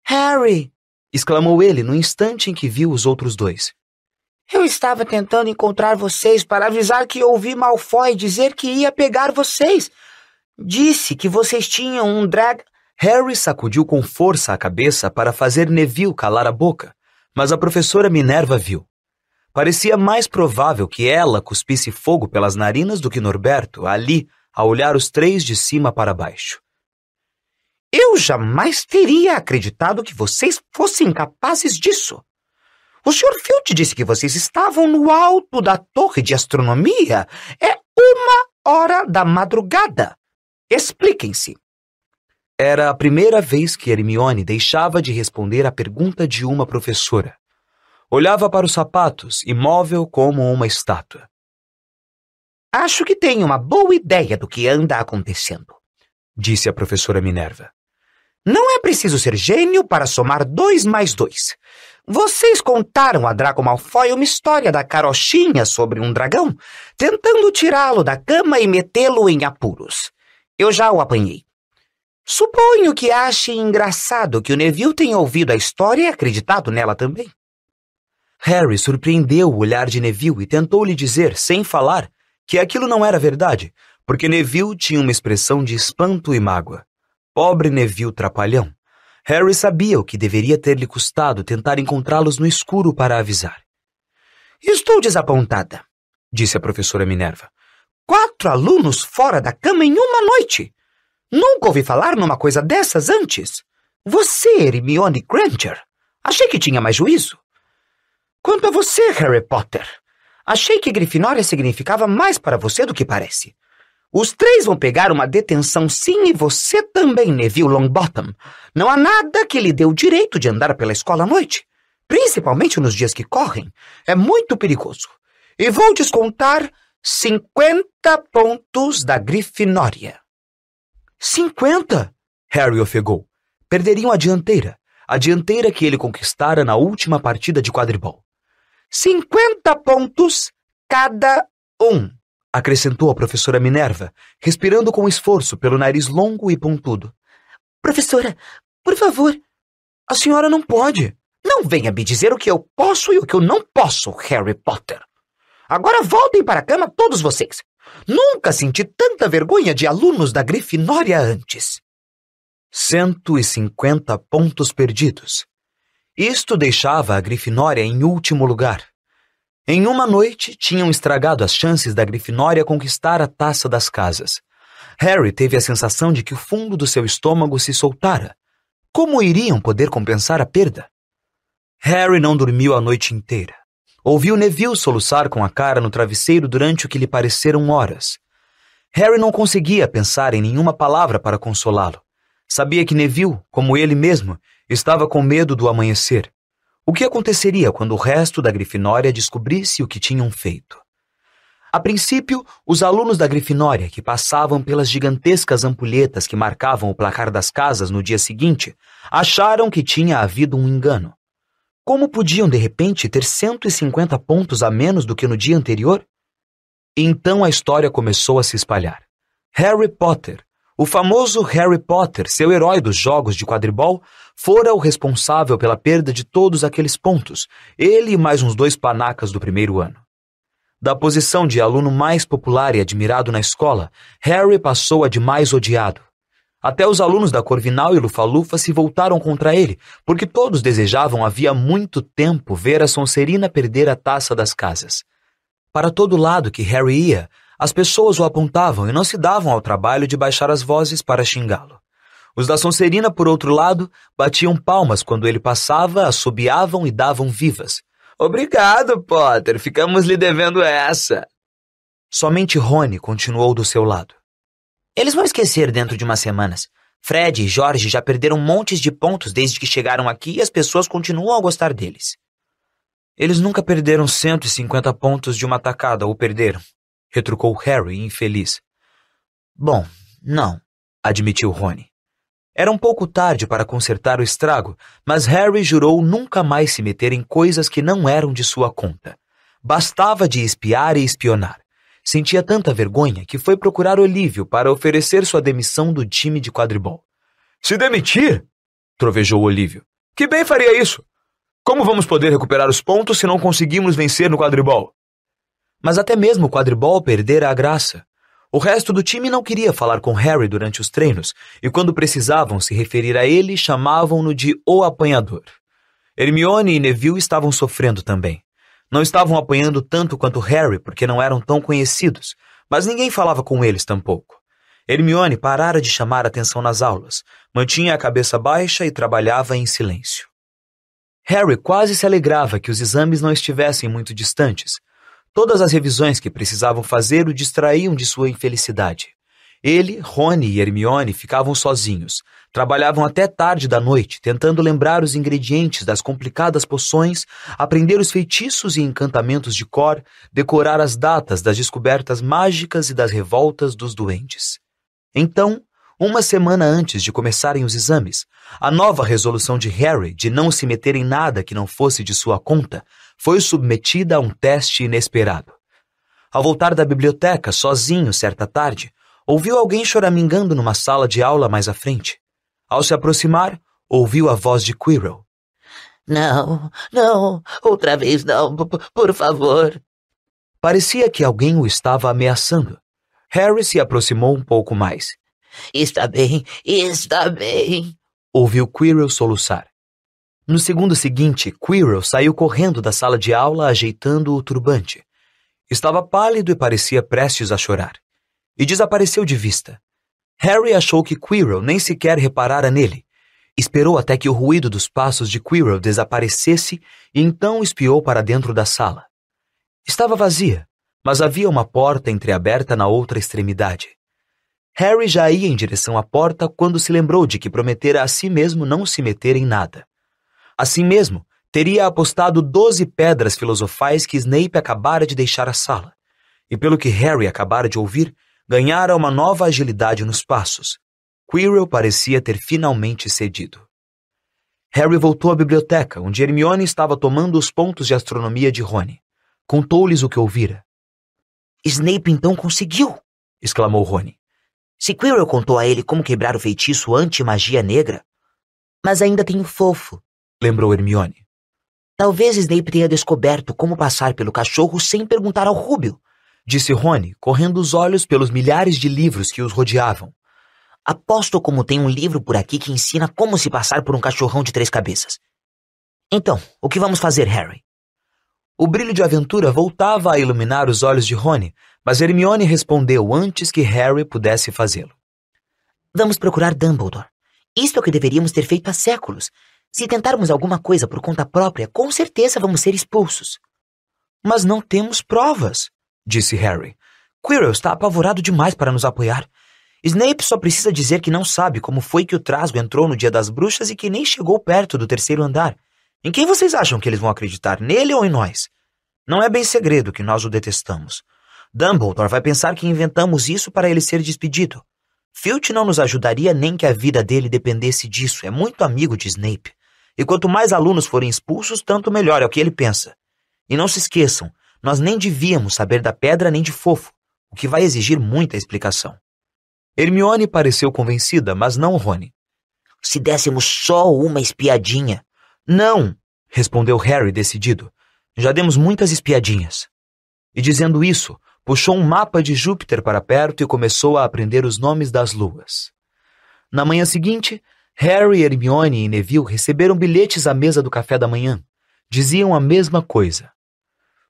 Harry! Exclamou ele no instante em que viu os outros dois. Eu estava tentando encontrar vocês para avisar que ouvi Malfoy dizer que ia pegar vocês. Disse que vocês tinham um drag... Harry sacudiu com força a cabeça para fazer Neville calar a boca, mas a professora Minerva viu. Parecia mais provável que ela cuspisse fogo pelas narinas do que Norberto, ali, a olhar os três de cima para baixo. Eu jamais teria acreditado que vocês fossem capazes disso. O Sr. Filch disse que vocês estavam no alto da torre de astronomia. É 1h da madrugada. Expliquem-se. Era a primeira vez que Hermione deixava de responder à pergunta de uma professora. Olhava para os sapatos, imóvel como uma estátua. Acho que tenho uma boa ideia do que anda acontecendo, disse a professora Minerva. Não é preciso ser gênio para somar 2 mais 2. Vocês contaram a Draco Malfoy uma história da carochinha sobre um dragão, tentando tirá-lo da cama e metê-lo em apuros. Eu já o apanhei. Suponho que ache engraçado que o Neville tenha ouvido a história e acreditado nela também. Harry surpreendeu o olhar de Neville e tentou lhe dizer, sem falar, que aquilo não era verdade, porque Neville tinha uma expressão de espanto e mágoa. Pobre Neville trapalhão. Harry sabia o que deveria ter-lhe custado tentar encontrá-los no escuro para avisar. Estou desapontada, disse a professora Minerva. 4 alunos fora da cama em uma noite. Nunca ouvi falar numa coisa dessas antes. Você, Hermione Granger, achei que tinha mais juízo. Quanto a você, Harry Potter, achei que Grifinória significava mais para você do que parece. Os 3 vão pegar uma detenção sim e você também, Neville Longbottom. Não há nada que lhe dê o direito de andar pela escola à noite, principalmente nos dias que correm. É muito perigoso. E vou descontar 50 pontos da Grifinória. 50? Harry ofegou. Perderiam a dianteira que ele conquistara na última partida de quadribol. 50 pontos cada um, acrescentou a professora Minerva, respirando com esforço pelo nariz longo e pontudo. Professora, por favor, a senhora não pode. Não venha me dizer o que eu posso e o que eu não posso, Harry Potter. Agora voltem para a cama todos vocês. Nunca senti tanta vergonha de alunos da Grifinória antes. 150 pontos perdidos. Isto deixava a Grifinória em último lugar. Em uma noite, tinham estragado as chances da Grifinória conquistar a Taça das Casas. Harry teve a sensação de que o fundo do seu estômago se soltara. Como iriam poder compensar a perda? Harry não dormiu a noite inteira. Ouviu Neville soluçar com a cara no travesseiro durante o que lhe pareceram horas. Harry não conseguia pensar em nenhuma palavra para consolá-lo. Sabia que Neville, como ele mesmo, estava com medo do amanhecer. O que aconteceria quando o resto da Grifinória descobrisse o que tinham feito? A princípio, os alunos da Grifinória, que passavam pelas gigantescas ampulhetas que marcavam o placar das casas no dia seguinte, acharam que tinha havido um engano. Como podiam, de repente, ter 150 pontos a menos do que no dia anterior? Então a história começou a se espalhar. Harry Potter, o famoso Harry Potter, seu herói dos jogos de quadribol, fora o responsável pela perda de todos aqueles pontos, ele e mais uns 2 panacas do primeiro ano. Da posição de aluno mais popular e admirado na escola, Harry passou a de mais odiado. Até os alunos da Corvinal e Lufa-Lufa se voltaram contra ele, porque todos desejavam havia muito tempo ver a Sonserina perder a taça das casas. Para todo lado que Harry ia, as pessoas o apontavam e não se davam ao trabalho de baixar as vozes para xingá-lo. Os da Sonserina, por outro lado, batiam palmas quando ele passava, assobiavam e davam vivas. Obrigado, Potter, ficamos lhe devendo essa. Somente Rony continuou do seu lado. Eles vão esquecer dentro de umas semanas. Fred e George já perderam montes de pontos desde que chegaram aqui e as pessoas continuam a gostar deles. Eles nunca perderam 150 pontos de uma tacada, ou perderam, retrucou Harry, infeliz. Bom, não, admitiu Rony. Era um pouco tarde para consertar o estrago, mas Harry jurou nunca mais se meter em coisas que não eram de sua conta. Bastava de espiar e espionar. Sentia tanta vergonha que foi procurar Olívio para oferecer sua demissão do time de quadribol. Se demitir? Trovejou Olívio. Que bem faria isso? Como vamos poder recuperar os pontos se não conseguimos vencer no quadribol? Mas até mesmo o quadribol perdera a graça. O resto do time não queria falar com Harry durante os treinos, e quando precisavam se referir a ele, chamavam-no de O Apanhador. Hermione e Neville estavam sofrendo também. Não estavam apanhando tanto quanto Harry, porque não eram tão conhecidos, mas ninguém falava com eles tampouco. Hermione parara de chamar atenção nas aulas, mantinha a cabeça baixa e trabalhava em silêncio. Harry quase se alegrava que os exames não estivessem muito distantes. Todas as revisões que precisavam fazer o distraíam de sua infelicidade. Ele, Rony e Hermione ficavam sozinhos. Trabalhavam até tarde da noite, tentando lembrar os ingredientes das complicadas poções, aprender os feitiços e encantamentos de cor, decorar as datas das descobertas mágicas e das revoltas dos duendes. Então, uma semana antes de começarem os exames, a nova resolução de Harry de não se meter em nada que não fosse de sua conta foi submetida a um teste inesperado. Ao voltar da biblioteca, sozinho, certa tarde, ouviu alguém choramingando numa sala de aula mais à frente. Ao se aproximar, ouviu a voz de Quirrell. Não, outra vez não, por favor. Parecia que alguém o estava ameaçando. Harry se aproximou um pouco mais. Está bem, ouviu Quirrell soluçar. No segundo seguinte, Quirrell saiu correndo da sala de aula ajeitando o turbante. Estava pálido e parecia prestes a chorar. E desapareceu de vista. Harry achou que Quirrell nem sequer reparara nele. Esperou até que o ruído dos passos de Quirrell desaparecesse e então espiou para dentro da sala. Estava vazia, mas havia uma porta entreaberta na outra extremidade. Harry já ia em direção à porta quando se lembrou de que prometera a si mesmo não se meter em nada. Assim mesmo, teria apostado 12 pedras filosofais que Snape acabara de deixar a sala. E pelo que Harry acabara de ouvir, ganhara uma nova agilidade nos passos. Quirrell parecia ter finalmente cedido. Harry voltou à biblioteca, onde Hermione estava tomando os pontos de astronomia de Rony. Contou-lhes o que ouvira. Snape então conseguiu! Exclamou Rony. Se Quirrell contou a ele como quebrar o feitiço anti-magia negra... Mas ainda tem o fofo, lembrou Hermione. Talvez Snape tenha descoberto como passar pelo cachorro sem perguntar ao Rúbio, disse Rony, correndo os olhos pelos milhares de livros que os rodeavam. Aposto como tem um livro por aqui que ensina como se passar por um cachorrão de 3 cabeças. Então, o que vamos fazer, Harry? O brilho de aventura voltava a iluminar os olhos de Rony, mas Hermione respondeu antes que Harry pudesse fazê-lo. Vamos procurar Dumbledore. Isto é o que deveríamos ter feito há séculos. Se tentarmos alguma coisa por conta própria, com certeza vamos ser expulsos. Mas não temos provas, disse Harry. Quirrell está apavorado demais para nos apoiar. Snape só precisa dizer que não sabe como foi que o Trasgo entrou no Dia das Bruxas e que nem chegou perto do 3º andar. Em quem vocês acham que eles vão acreditar, nele ou em nós? Não é bem segredo que nós o detestamos. Dumbledore vai pensar que inventamos isso para ele ser despedido. Filch não nos ajudaria nem que a vida dele dependesse disso. É muito amigo de Snape. E quanto mais alunos forem expulsos, tanto melhor, é o que ele pensa. E não se esqueçam, nós nem devíamos saber da pedra nem de fofo, o que vai exigir muita explicação. Hermione pareceu convencida, mas não Rony. Se dessemos só uma espiadinha. Não, respondeu Harry decidido. Já demos muitas espiadinhas. E dizendo isso, puxou um mapa de Júpiter para perto e começou a aprender os nomes das luas. Na manhã seguinte, Harry, Hermione e Neville receberam bilhetes à mesa do café da manhã. Diziam a mesma coisa.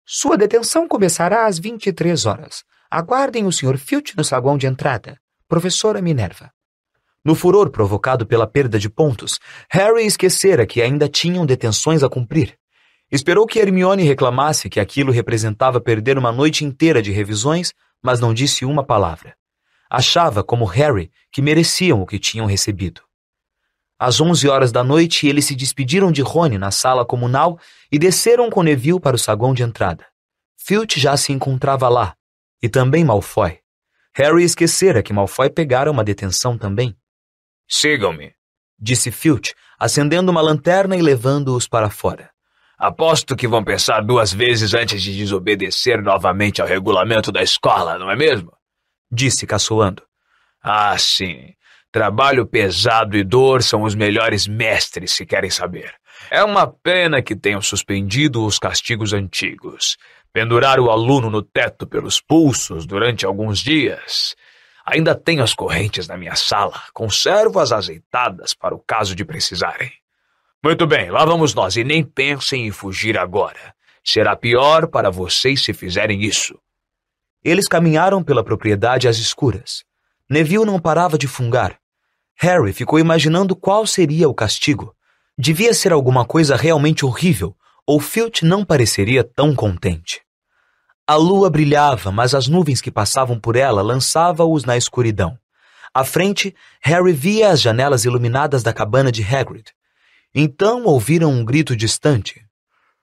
Sua detenção começará às 23 horas. Aguardem o Sr. Filch no saguão de entrada. Professora Minerva. No furor provocado pela perda de pontos, Harry esquecera que ainda tinham detenções a cumprir. Esperou que Hermione reclamasse que aquilo representava perder uma noite inteira de revisões, mas não disse uma palavra. Achava, como Harry, que mereciam o que tinham recebido. Às 11 horas da noite, eles se despediram de Rony na sala comunal e desceram com Neville para o saguão de entrada. Filch já se encontrava lá, e também Malfoy. Harry esquecera que Malfoy pegara uma detenção também. Sigam-me, disse Filch, acendendo uma lanterna e levando-os para fora. Aposto que vão pensar 2 vezes antes de desobedecer novamente ao regulamento da escola, não é mesmo? Disse caçoando. Ah, sim. Trabalho pesado e dor são os melhores mestres, se querem saber. É uma pena que tenham suspendido os castigos antigos. Pendurar o aluno no teto pelos pulsos durante alguns dias. Ainda tenho as correntes na minha sala. Conservo-as azeitadas para o caso de precisarem. Muito bem, lá vamos nós, e nem pensem em fugir agora. Será pior para vocês se fizerem isso. Eles caminharam pela propriedade às escuras. Neville não parava de fungar. Harry ficou imaginando qual seria o castigo. Devia ser alguma coisa realmente horrível, ou Filch não pareceria tão contente. A lua brilhava, mas as nuvens que passavam por ela lançavam-os na escuridão. À frente, Harry via as janelas iluminadas da cabana de Hagrid. Então ouviram um grito distante.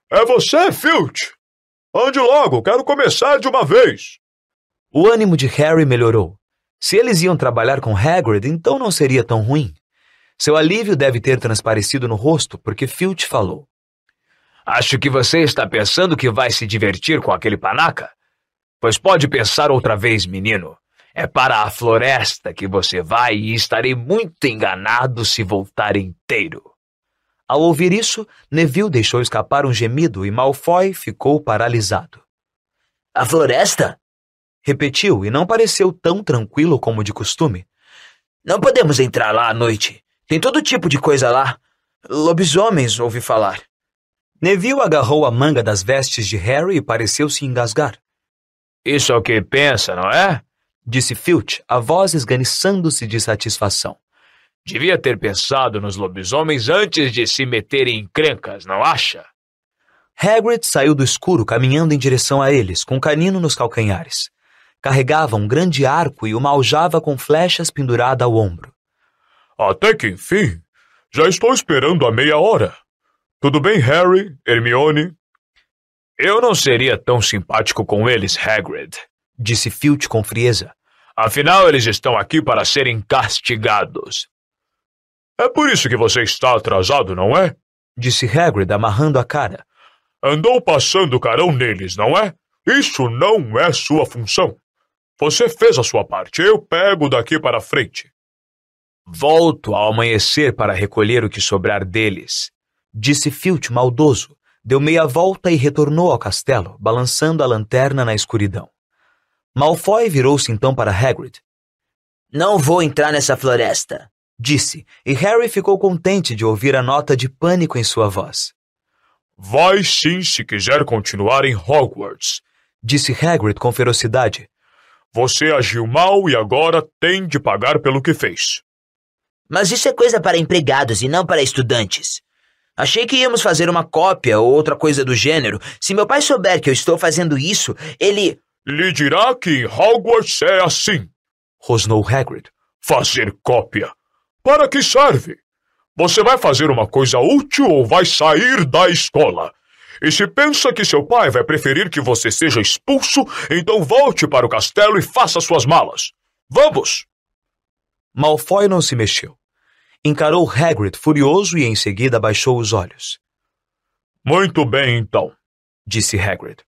É você, Filch! Ande logo, quero começar de uma vez! O ânimo de Harry melhorou. Se eles iam trabalhar com Hagrid, então não seria tão ruim. Seu alívio deve ter transparecido no rosto, porque Filch falou. Acho que você está pensando que vai se divertir com aquele panaca? Pois pode pensar outra vez, menino. É para a floresta que você vai e estarei muito enganado se voltar inteiro. Ao ouvir isso, Neville deixou escapar um gemido e Malfoy ficou paralisado. A floresta? Repetiu e não pareceu tão tranquilo como de costume. Não podemos entrar lá à noite. Tem todo tipo de coisa lá. Lobisomens, ouvi falar. Neville agarrou a manga das vestes de Harry e pareceu se engasgar. Isso é o que pensa, não é? Disse Filch, a voz esganiçando-se de satisfação. Devia ter pensado nos lobisomens antes de se meter em encrencas, não acha? Hagrid saiu do escuro caminhando em direção a eles, com um canino nos calcanhares. Carregava um grande arco e uma aljava com flechas pendurada ao ombro. Até que enfim, já estou esperando há meia hora. Tudo bem, Harry, Hermione? Eu não seria tão simpático com eles, Hagrid, disse Filch com frieza. Afinal, eles estão aqui para serem castigados. É por isso que você está atrasado, não é? Disse Hagrid, amarrando a cara. Andou passando carão neles, não é? Isso não é sua função. Você fez a sua parte, eu pego daqui para frente. Volto ao amanhecer para recolher o que sobrar deles, disse Filch maldoso, deu meia volta e retornou ao castelo, balançando a lanterna na escuridão. Malfoy virou-se então para Hagrid. Não vou entrar nessa floresta, disse, e Harry ficou contente de ouvir a nota de pânico em sua voz. Vai sim se quiser continuar em Hogwarts, disse Hagrid com ferocidade. Você agiu mal e agora tem de pagar pelo que fez. Mas isso é coisa para empregados e não para estudantes. Achei que íamos fazer uma cópia ou outra coisa do gênero. Se meu pai souber que eu estou fazendo isso, ele... Lhe dirá que em Hogwarts é assim, rosnou Hagrid. Fazer cópia. Para que serve? Você vai fazer uma coisa útil ou vai sair da escola? E se pensa que seu pai vai preferir que você seja expulso, então volte para o castelo e faça suas malas. Vamos! Malfoy não se mexeu. Encarou Hagrid furioso e em seguida baixou os olhos. Muito bem, então, disse Hagrid.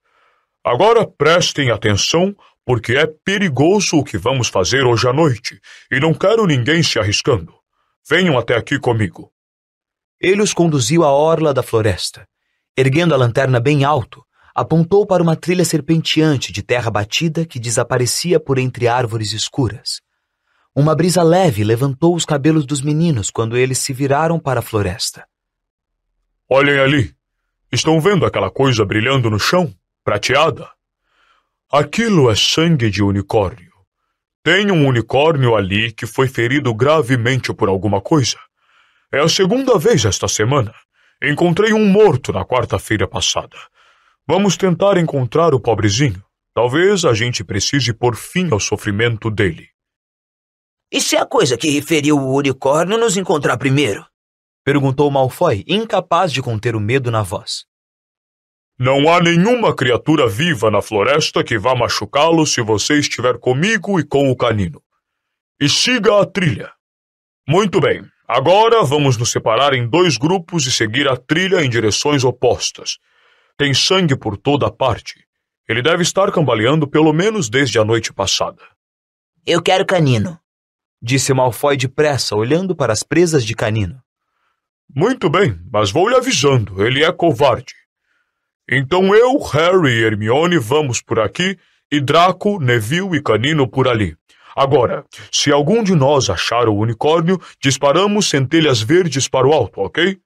Agora prestem atenção, porque é perigoso o que vamos fazer hoje à noite, e não quero ninguém se arriscando. Venham até aqui comigo. Ele os conduziu à orla da floresta. Erguendo a lanterna bem alto, apontou para uma trilha serpenteante de terra batida que desaparecia por entre árvores escuras. Uma brisa leve levantou os cabelos dos meninos quando eles se viraram para a floresta. Olhem ali. Estão vendo aquela coisa brilhando no chão? Prateada? Aquilo é sangue de unicórnio. Tem um unicórnio ali que foi ferido gravemente por alguma coisa. É a segunda vez esta semana. Encontrei um morto na quarta-feira passada. Vamos tentar encontrar o pobrezinho. Talvez a gente precise pôr fim ao sofrimento dele. E se a coisa que feriu o unicórnio nos encontrar primeiro? Perguntou Malfoy, incapaz de conter o medo na voz. Não há nenhuma criatura viva na floresta que vá machucá-lo se você estiver comigo e com o canino. E siga a trilha. Muito bem, agora vamos nos separar em 2 grupos e seguir a trilha em direções opostas. Tem sangue por toda parte. Ele deve estar cambaleando pelo menos desde a noite passada. Eu quero canino, disse Malfoy depressa, olhando para as presas de canino. Muito bem, mas vou lhe avisando, ele é covarde. Então eu, Harry e Hermione vamos por aqui, e Draco, Neville e Canino por ali. Agora, se algum de nós achar o unicórnio, disparamos centelhas verdes para o alto, ok?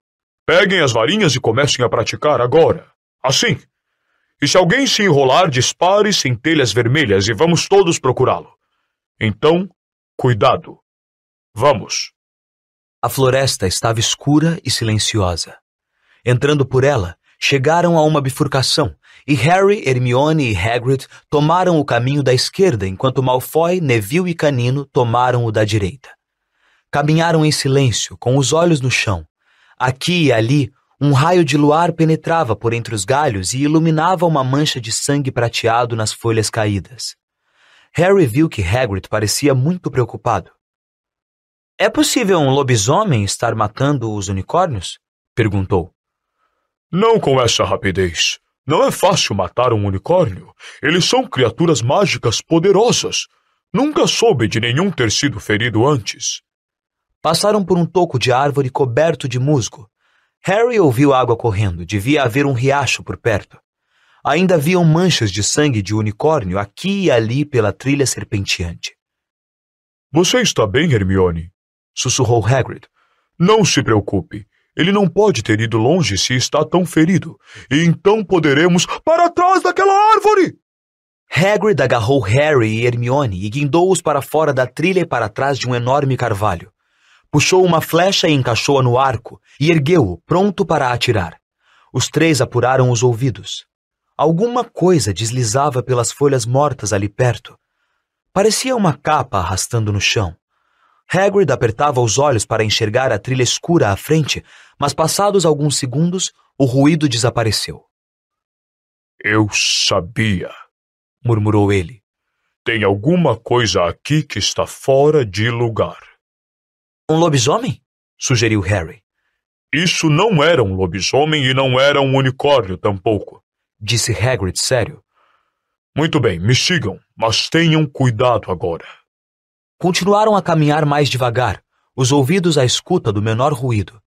Peguem as varinhas e comecem a praticar agora. Assim. E se alguém se enrolar, dispare centelhas vermelhas e vamos todos procurá-lo. Então, cuidado. Vamos. A floresta estava escura e silenciosa. Entrando por ela, chegaram a uma bifurcação, e Harry, Hermione e Hagrid tomaram o caminho da esquerda, enquanto Malfoy, Neville e Canino tomaram o da direita. Caminharam em silêncio, com os olhos no chão. Aqui e ali, um raio de luar penetrava por entre os galhos e iluminava uma mancha de sangue prateado nas folhas caídas. Harry viu que Hagrid parecia muito preocupado. É possível um lobisomem estar matando os unicórnios? Perguntou. Não com essa rapidez. Não é fácil matar um unicórnio. Eles são criaturas mágicas poderosas. Nunca soube de nenhum ter sido ferido antes. Passaram por um toco de árvore coberto de musgo. Harry ouviu água correndo. Devia haver um riacho por perto. Ainda haviam manchas de sangue de unicórnio aqui e ali pela trilha serpenteante. Você está bem, Hermione? Sussurrou Hagrid. Não se preocupe. Ele não pode ter ido longe se está tão ferido. E então poderemos... Para trás daquela árvore! Hagrid agarrou Harry e Hermione e guindou-os para fora da trilha e para trás de um enorme carvalho. Puxou uma flecha e encaixou-a no arco e ergueu-o, pronto para atirar. Os 3 apuraram os ouvidos. Alguma coisa deslizava pelas folhas mortas ali perto. Parecia uma capa arrastando no chão. Hagrid apertava os olhos para enxergar a trilha escura à frente, mas passados alguns segundos, o ruído desapareceu. Eu sabia, murmurou ele. Tem alguma coisa aqui que está fora de lugar. Um lobisomem? Sugeriu Harry. Isso não era um lobisomem e não era um unicórnio tampouco, disse Hagrid sério. Muito bem, me sigam, mas tenham cuidado agora. Continuaram a caminhar mais devagar, os ouvidos à escuta do menor ruído.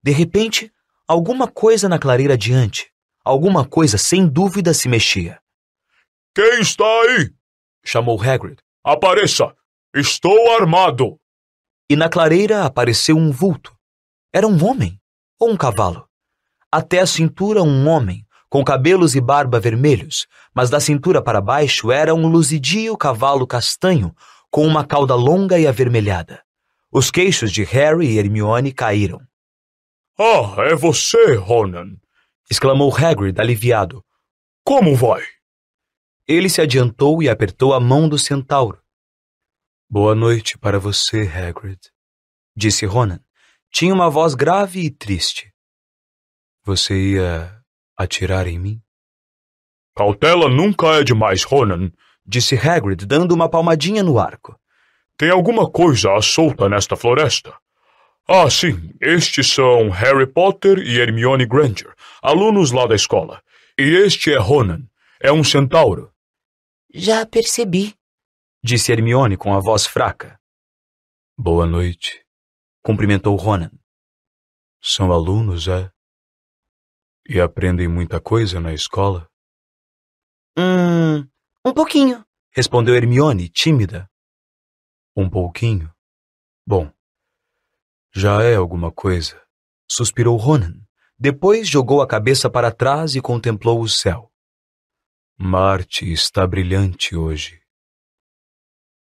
De repente, alguma coisa na clareira adiante, alguma coisa sem dúvida se mexia. Quem está aí? Chamou Hagrid. Apareça! Estou armado! E na clareira apareceu um vulto. Era um homem ou um cavalo. Até a cintura um homem, com cabelos e barba vermelhos, mas da cintura para baixo era um luzidio cavalo castanho, com uma cauda longa e avermelhada. Os queixos de Harry e Hermione caíram. Ah, é você, Ronan! Exclamou Hagrid, aliviado. Como vai? Ele se adiantou e apertou a mão do centauro. Boa noite para você, Hagrid, disse Ronan. Tinha uma voz grave e triste. Você ia Atirar em mim? Cautela nunca é demais, Ronan, disse Hagrid, dando uma palmadinha no arco. Tem alguma coisa à solta nesta floresta. Ah, sim, estes são Harry Potter e Hermione Granger, alunos lá da escola. E este é Ronan, é um centauro. Já percebi, disse Hermione com a voz fraca. Boa noite, cumprimentou Ronan. São alunos, é? E aprendem muita coisa na escola? Um pouquinho, respondeu Hermione, tímida. Um pouquinho? Bom, já é alguma coisa, suspirou Ronan. Depois jogou a cabeça para trás e contemplou o céu. Marte está brilhante hoje.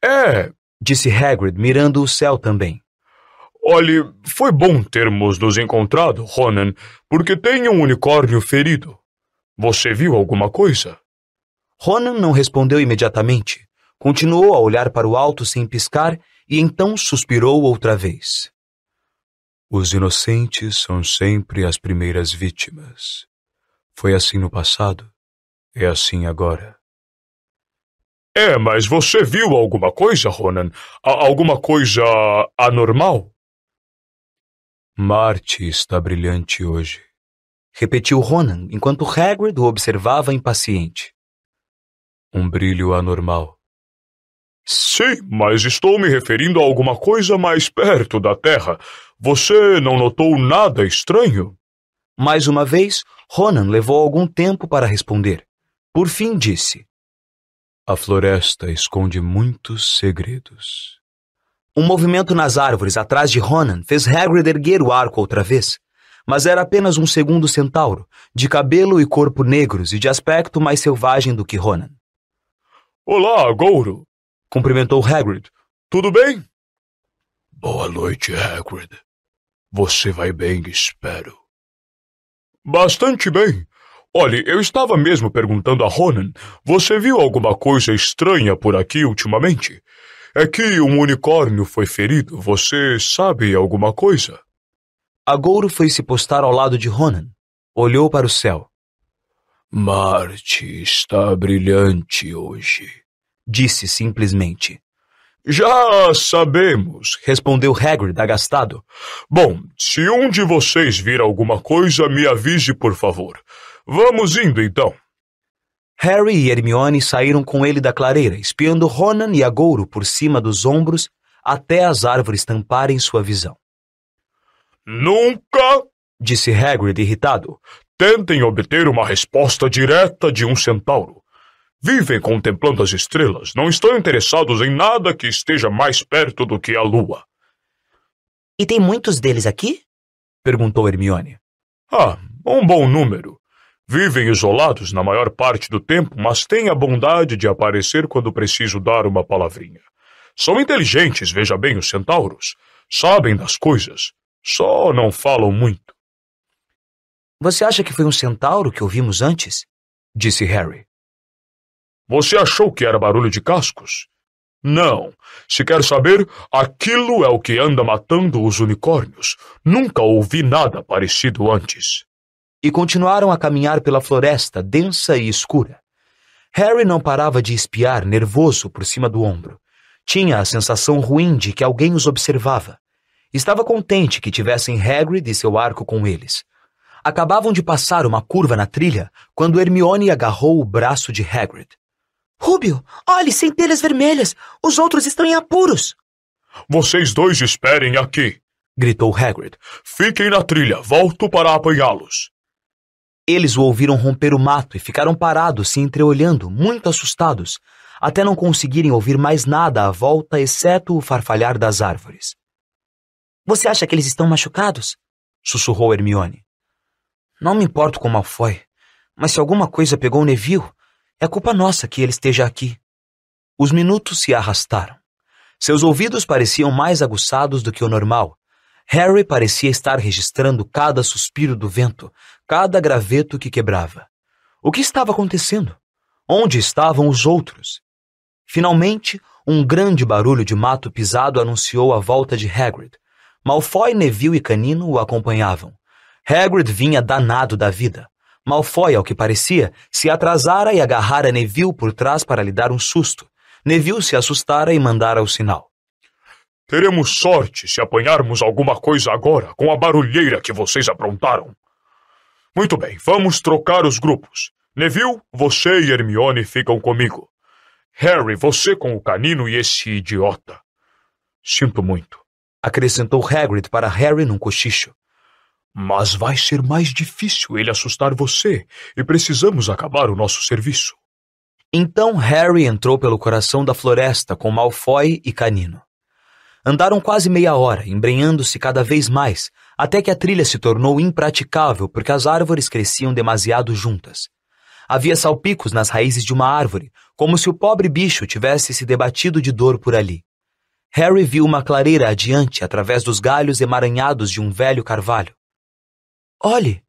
É, disse Hagrid, mirando o céu também. Olhe, foi bom termos nos encontrado, Ronan, porque tem um unicórnio ferido. Você viu alguma coisa? Ronan não respondeu imediatamente. Continuou a olhar para o alto sem piscar e então suspirou outra vez. Os inocentes são sempre as primeiras vítimas. Foi assim no passado, é assim agora. É, mas você viu alguma coisa, Ronan? Alguma coisa anormal? Marte está brilhante hoje, repetiu Ronan, enquanto Hagrid o observava impaciente. Um brilho anormal. Sim, mas estou me referindo a alguma coisa mais perto da Terra. Você não notou nada estranho? Mais uma vez, Ronan levou algum tempo para responder. Por fim disse: A floresta esconde muitos segredos. Um movimento nas árvores atrás de Ronan fez Hagrid erguer o arco outra vez. Mas era apenas um segundo centauro, de cabelo e corpo negros e de aspecto mais selvagem do que Ronan. Olá, Gouro! Cumprimentou Hagrid. Tudo bem? Boa noite, Hagrid. Você vai bem, espero. Bastante bem. Olhe, eu estava mesmo perguntando a Ronan, você viu alguma coisa estranha por aqui ultimamente? É que um unicórnio foi ferido, você sabe alguma coisa? Agouro foi se postar ao lado de Ronan. Olhou para o céu. Marte está brilhante hoje, disse simplesmente. Já sabemos, respondeu Hagrid agastado. Bom, se um de vocês vir alguma coisa, me avise, por favor. Vamos indo, então. Harry e Hermione saíram com ele da clareira, espiando Ronan e Agouro por cima dos ombros até as árvores tamparem sua visão. Nunca, disse Hagrid irritado, tentem obter uma resposta direta de um centauro. Vivem contemplando as estrelas, não estão interessados em nada que esteja mais perto do que a lua. E tem muitos deles aqui? Perguntou Hermione. Ah, um bom número. Vivem isolados na maior parte do tempo, mas têm a bondade de aparecer quando preciso dar uma palavrinha. São inteligentes, veja bem, os centauros. Sabem das coisas, só não falam muito. Você acha que foi um centauro que ouvimos antes? Disse Harry. Você achou que era barulho de cascos? Não. Se quer saber, aquilo é o que anda matando os unicórnios. Nunca ouvi nada parecido antes. E continuaram a caminhar pela floresta, densa e escura. Harry não parava de espiar, nervoso, por cima do ombro. Tinha a sensação ruim de que alguém os observava. Estava contente que tivessem Hagrid e seu arco com eles. Acabavam de passar uma curva na trilha quando Hermione agarrou o braço de Hagrid. Rúbio, olhe, centelhas vermelhas! Os outros estão em apuros! Vocês dois esperem aqui! Gritou Hagrid. Fiquem na trilha, volto para apanhá-los. Eles o ouviram romper o mato e ficaram parados, se entreolhando, muito assustados, até não conseguirem ouvir mais nada à volta, exceto o farfalhar das árvores. Você acha que eles estão machucados? Sussurrou Hermione. Não me importo com Malfoy, mas se alguma coisa pegou o Neville, é culpa nossa que ele esteja aqui. Os minutos se arrastaram. Seus ouvidos pareciam mais aguçados do que o normal. Harry parecia estar registrando cada suspiro do vento, cada graveto que quebrava. O que estava acontecendo? Onde estavam os outros? Finalmente, um grande barulho de mato pisado anunciou a volta de Hagrid. Malfoy, Neville e Canino o acompanhavam. Hagrid vinha danado da vida. Malfoy, ao que parecia, se atrasara e agarrara Neville por trás para lhe dar um susto. Neville se assustara e mandara o sinal. Teremos sorte se apanharmos alguma coisa agora com a barulheira que vocês aprontaram. Muito bem, vamos trocar os grupos. Neville, você e Hermione ficam comigo. Harry, você com o canino e esse idiota. Sinto muito, acrescentou Hagrid para Harry num cochicho. Mas vai ser mais difícil ele assustar você e precisamos acabar o nosso serviço. Então Harry entrou pelo coração da floresta com Malfoy e Canino. Andaram quase meia hora, embrenhando-se cada vez mais, até que a trilha se tornou impraticável porque as árvores cresciam demasiado juntas. Havia salpicos nas raízes de uma árvore, como se o pobre bicho tivesse se debatido de dor por ali. Harry viu uma clareira adiante através dos galhos emaranhados de um velho carvalho. Olhe,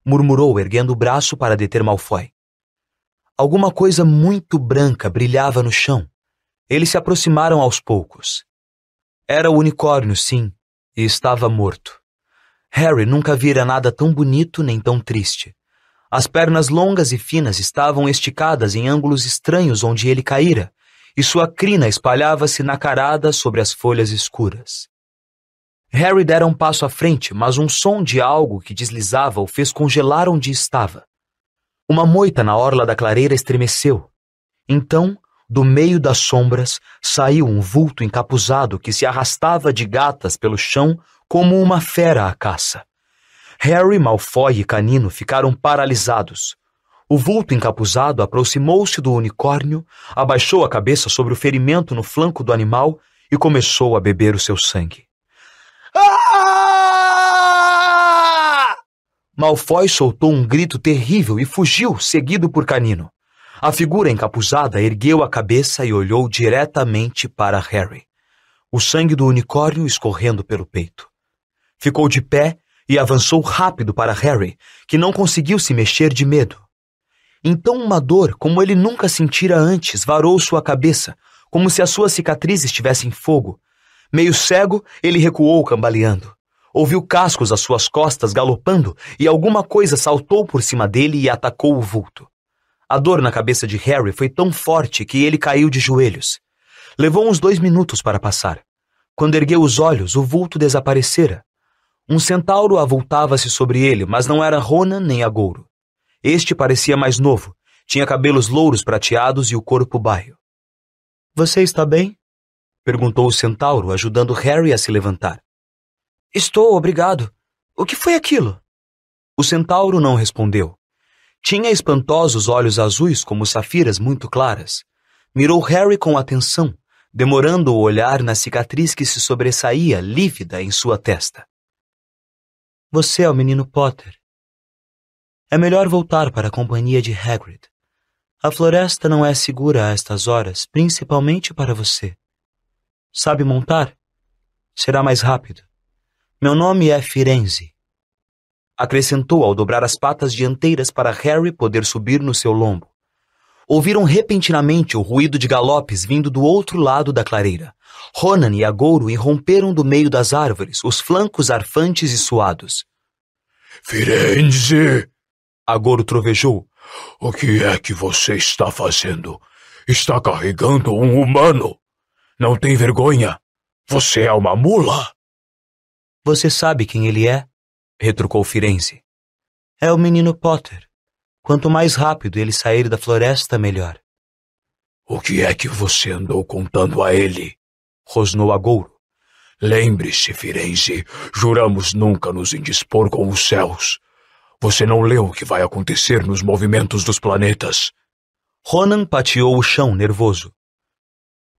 murmurou, erguendo o braço para deter Malfoy. Alguma coisa muito branca brilhava no chão. Eles se aproximaram aos poucos. Era o unicórnio, sim, e estava morto. Harry nunca vira nada tão bonito nem tão triste. As pernas longas e finas estavam esticadas em ângulos estranhos onde ele caíra, e sua crina espalhava-se nacarada sobre as folhas escuras. Harry dera um passo à frente, mas um som de algo que deslizava o fez congelar onde estava. Uma moita na orla da clareira estremeceu. Então, do meio das sombras, saiu um vulto encapuzado que se arrastava de gatas pelo chão como uma fera à caça. Harry, Malfoy e Canino ficaram paralisados. O vulto encapuzado aproximou-se do unicórnio, abaixou a cabeça sobre o ferimento no flanco do animal e começou a beber o seu sangue. Ah! Malfoy soltou um grito terrível e fugiu, seguido por Canino. A figura encapuzada ergueu a cabeça e olhou diretamente para Harry, o sangue do unicórnio escorrendo pelo peito. Ficou de pé e avançou rápido para Harry, que não conseguiu se mexer de medo. Então uma dor, como ele nunca sentira antes, varou sua cabeça, como se a sua cicatriz estivesse em fogo. Meio cego, ele recuou cambaleando. Ouviu cascos às suas costas galopando e alguma coisa saltou por cima dele e atacou o vulto. A dor na cabeça de Harry foi tão forte que ele caiu de joelhos. Levou uns 2 minutos para passar. Quando ergueu os olhos, o vulto desaparecera. Um centauro avultava-se sobre ele, mas não era Ronan nem Agouro. Este parecia mais novo, tinha cabelos louros prateados e o corpo baio. — Você está bem? Perguntou o centauro, ajudando Harry a se levantar. — Estou, obrigado. O que foi aquilo? O centauro não respondeu. Tinha espantosos olhos azuis como safiras muito claras. Mirou Harry com atenção, demorando o olhar na cicatriz que se sobressaía, lívida, em sua testa. — Você é o menino Potter. É melhor voltar para a companhia de Hagrid. A floresta não é segura a estas horas, principalmente para você. Sabe montar? Será mais rápido. Meu nome é Firenze. Acrescentou ao dobrar as patas dianteiras para Harry poder subir no seu lombo. Ouviram repentinamente o ruído de galopes vindo do outro lado da clareira. Ronan e Agouro irromperam do meio das árvores, os flancos arfantes e suados. Firenze! Agouro trovejou. O que é que você está fazendo? Está carregando um humano? Não tem vergonha? Você é uma mula? Você sabe quem ele é? Retrucou Firenze. É o menino Potter. Quanto mais rápido ele sair da floresta, melhor. O que é que você andou contando a ele? Rosnou Agouro. Lembre-se, Firenze, juramos nunca nos indispor com os céus. Você não leu o que vai acontecer nos movimentos dos planetas. Ronan pateou o chão, nervoso.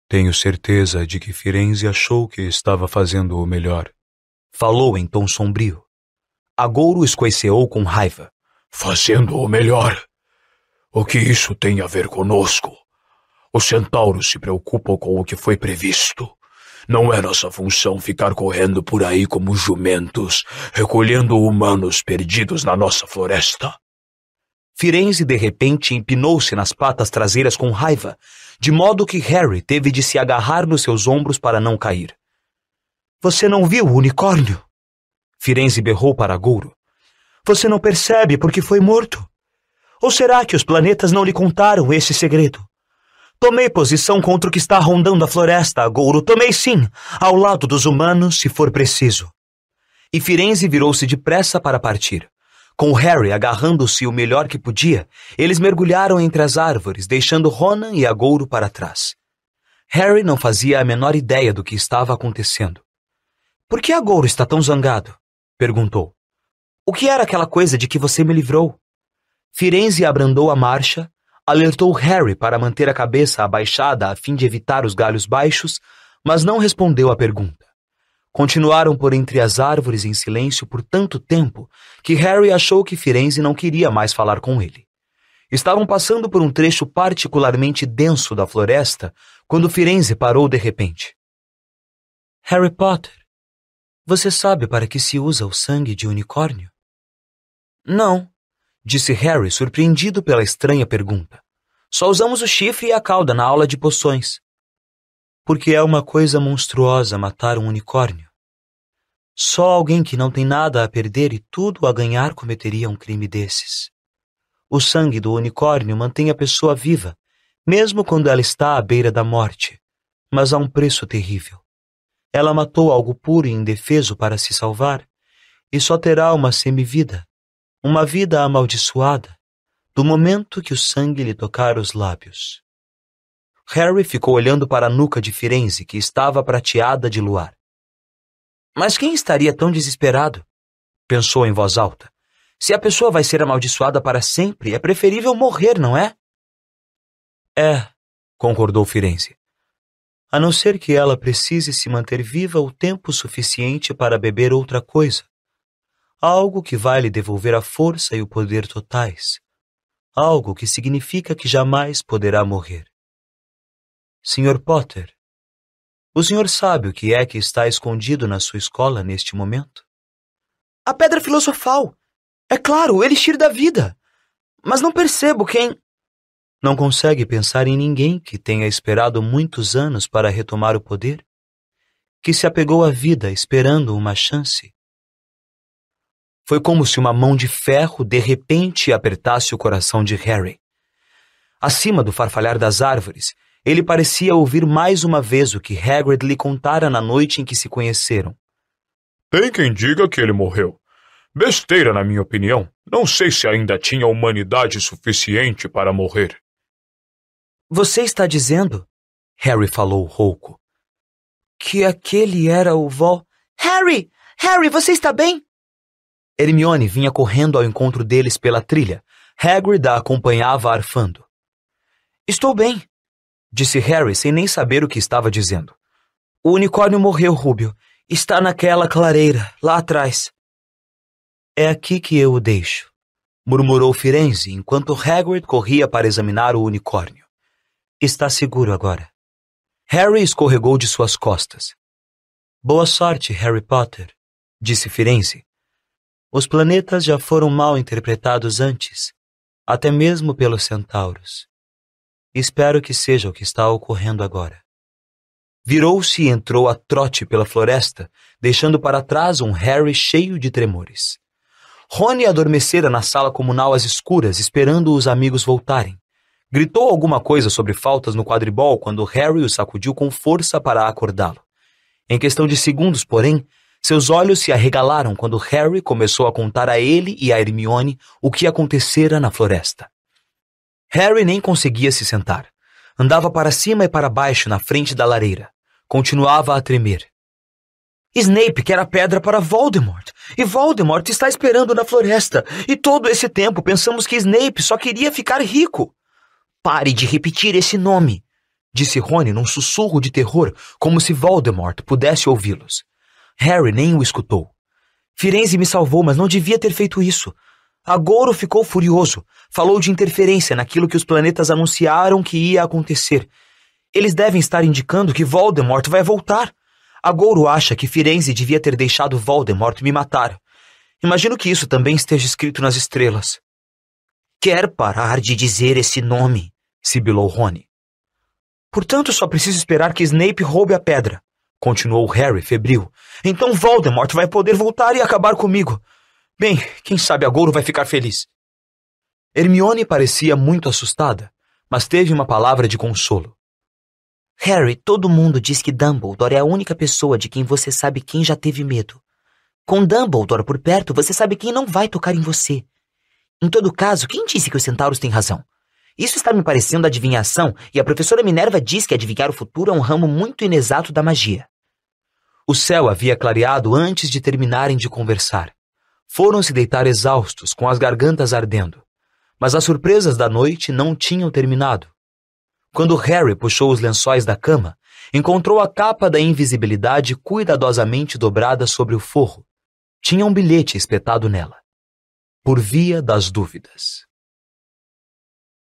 Tenho certeza de que Firenze achou que estava fazendo o melhor. Falou em tom sombrio. Agouro escoiceou com raiva. Fazendo o melhor? O que isso tem a ver conosco? Os centauros se preocupam com o que foi previsto. Não é nossa função ficar correndo por aí como jumentos, recolhendo humanos perdidos na nossa floresta. Firenze, de repente, empinou-se nas patas traseiras com raiva, de modo que Harry teve de se agarrar nos seus ombros para não cair. Você não viu o unicórnio? Firenze berrou para Agouro. Você não percebe porque foi morto. Ou será que os planetas não lhe contaram esse segredo? Tomei posição contra o que está rondando a floresta, Agouro. Tomei sim, ao lado dos humanos, se for preciso. E Firenze virou-se depressa para partir. Com Harry agarrando-se o melhor que podia, eles mergulharam entre as árvores, deixando Ronan e Agouro para trás. Harry não fazia a menor ideia do que estava acontecendo. Por que Agouro está tão zangado? Perguntou. O que era aquela coisa de que você me livrou? Firenze abrandou a marcha, alertou Harry para manter a cabeça abaixada a fim de evitar os galhos baixos, mas não respondeu à pergunta. Continuaram por entre as árvores em silêncio por tanto tempo que Harry achou que Firenze não queria mais falar com ele. Estavam passando por um trecho particularmente denso da floresta quando Firenze parou de repente. Harry Potter, você sabe para que se usa o sangue de unicórnio? Não, disse Harry, surpreendido pela estranha pergunta. Só usamos o chifre e a cauda na aula de poções. Porque é uma coisa monstruosa matar um unicórnio. Só alguém que não tem nada a perder e tudo a ganhar cometeria um crime desses. O sangue do unicórnio mantém a pessoa viva, mesmo quando ela está à beira da morte, mas a um preço terrível. Ela matou algo puro e indefeso para se salvar, e só terá uma semivida, uma vida amaldiçoada, do momento que o sangue lhe tocar os lábios. Harry ficou olhando para a nuca de Firenze, que estava prateada de luar. Mas quem estaria tão desesperado? Pensou em voz alta. Se a pessoa vai ser amaldiçoada para sempre, é preferível morrer, não é? É, concordou Firenze. A não ser que ela precise se manter viva o tempo suficiente para beber outra coisa. Algo que vai lhe devolver a força e o poder totais. Algo que significa que jamais poderá morrer. Sr. Potter, o senhor sabe o que é que está escondido na sua escola neste momento? A pedra filosofal. É claro, o elixir da vida. Mas não percebo quem... Não consegue pensar em ninguém que tenha esperado muitos anos para retomar o poder? Que se apegou à vida esperando uma chance? Foi como se uma mão de ferro de repente apertasse o coração de Harry. Acima do farfalhar das árvores, ele parecia ouvir mais uma vez o que Hagrid lhe contara na noite em que se conheceram. Tem quem diga que ele morreu. Besteira, na minha opinião. Não sei se ainda tinha humanidade suficiente para morrer. Você está dizendo, Harry falou rouco, que aquele era o Harry! Harry, você está bem? Hermione vinha correndo ao encontro deles pela trilha. Hagrid a acompanhava arfando. Estou bem, disse Harry sem nem saber o que estava dizendo. O unicórnio morreu, Rúbio. Está naquela clareira, lá atrás. É aqui que eu o deixo, murmurou Firenze enquanto Hagrid corria para examinar o unicórnio. Está seguro agora. Harry escorregou de suas costas. Boa sorte, Harry Potter, disse Firenze. Os planetas já foram mal interpretados antes, até mesmo pelos centauros. Espero que seja o que está ocorrendo agora. Virou-se e entrou a trote pela floresta, deixando para trás um Harry cheio de tremores. Rony adormecera na sala comunal às escuras, esperando os amigos voltarem. Gritou alguma coisa sobre faltas no quadribol quando Harry o sacudiu com força para acordá-lo. Em questão de segundos, porém, seus olhos se arregalaram quando Harry começou a contar a ele e a Hermione o que acontecera na floresta. Harry nem conseguia se sentar. Andava para cima e para baixo na frente da lareira. Continuava a tremer. Snape quer a pedra para Voldemort, e Voldemort está esperando na floresta, e todo esse tempo pensamos que Snape só queria ficar rico. Pare de repetir esse nome, disse Rony num sussurro de terror, como se Voldemort pudesse ouvi-los. Harry nem o escutou. Firenze me salvou, mas não devia ter feito isso. Agouro ficou furioso. Falou de interferência naquilo que os planetas anunciaram que ia acontecer. Eles devem estar indicando que Voldemort vai voltar. Agouro acha que Firenze devia ter deixado Voldemort me matar. Imagino que isso também esteja escrito nas estrelas. Quer parar de dizer esse nome, sibilou Rony. Portanto, só preciso esperar que Snape roube a pedra, continuou Harry febril. Então Voldemort vai poder voltar e acabar comigo. Bem, quem sabe Agouro vai ficar feliz. Hermione parecia muito assustada, mas teve uma palavra de consolo. Harry, todo mundo diz que Dumbledore é a única pessoa de quem você sabe quem já teve medo. Com Dumbledore por perto, você sabe quem não vai tocar em você. Em todo caso, quem disse que os centauros têm razão? Isso está me parecendo adivinhação, e a professora Minerva diz que adivinhar o futuro é um ramo muito inexato da magia. O céu havia clareado antes de terminarem de conversar. Foram se deitar exaustos, com as gargantas ardendo. Mas as surpresas da noite não tinham terminado. Quando Harry puxou os lençóis da cama, encontrou a capa da invisibilidade cuidadosamente dobrada sobre o forro. Tinha um bilhete espetado nela. Por via das dúvidas.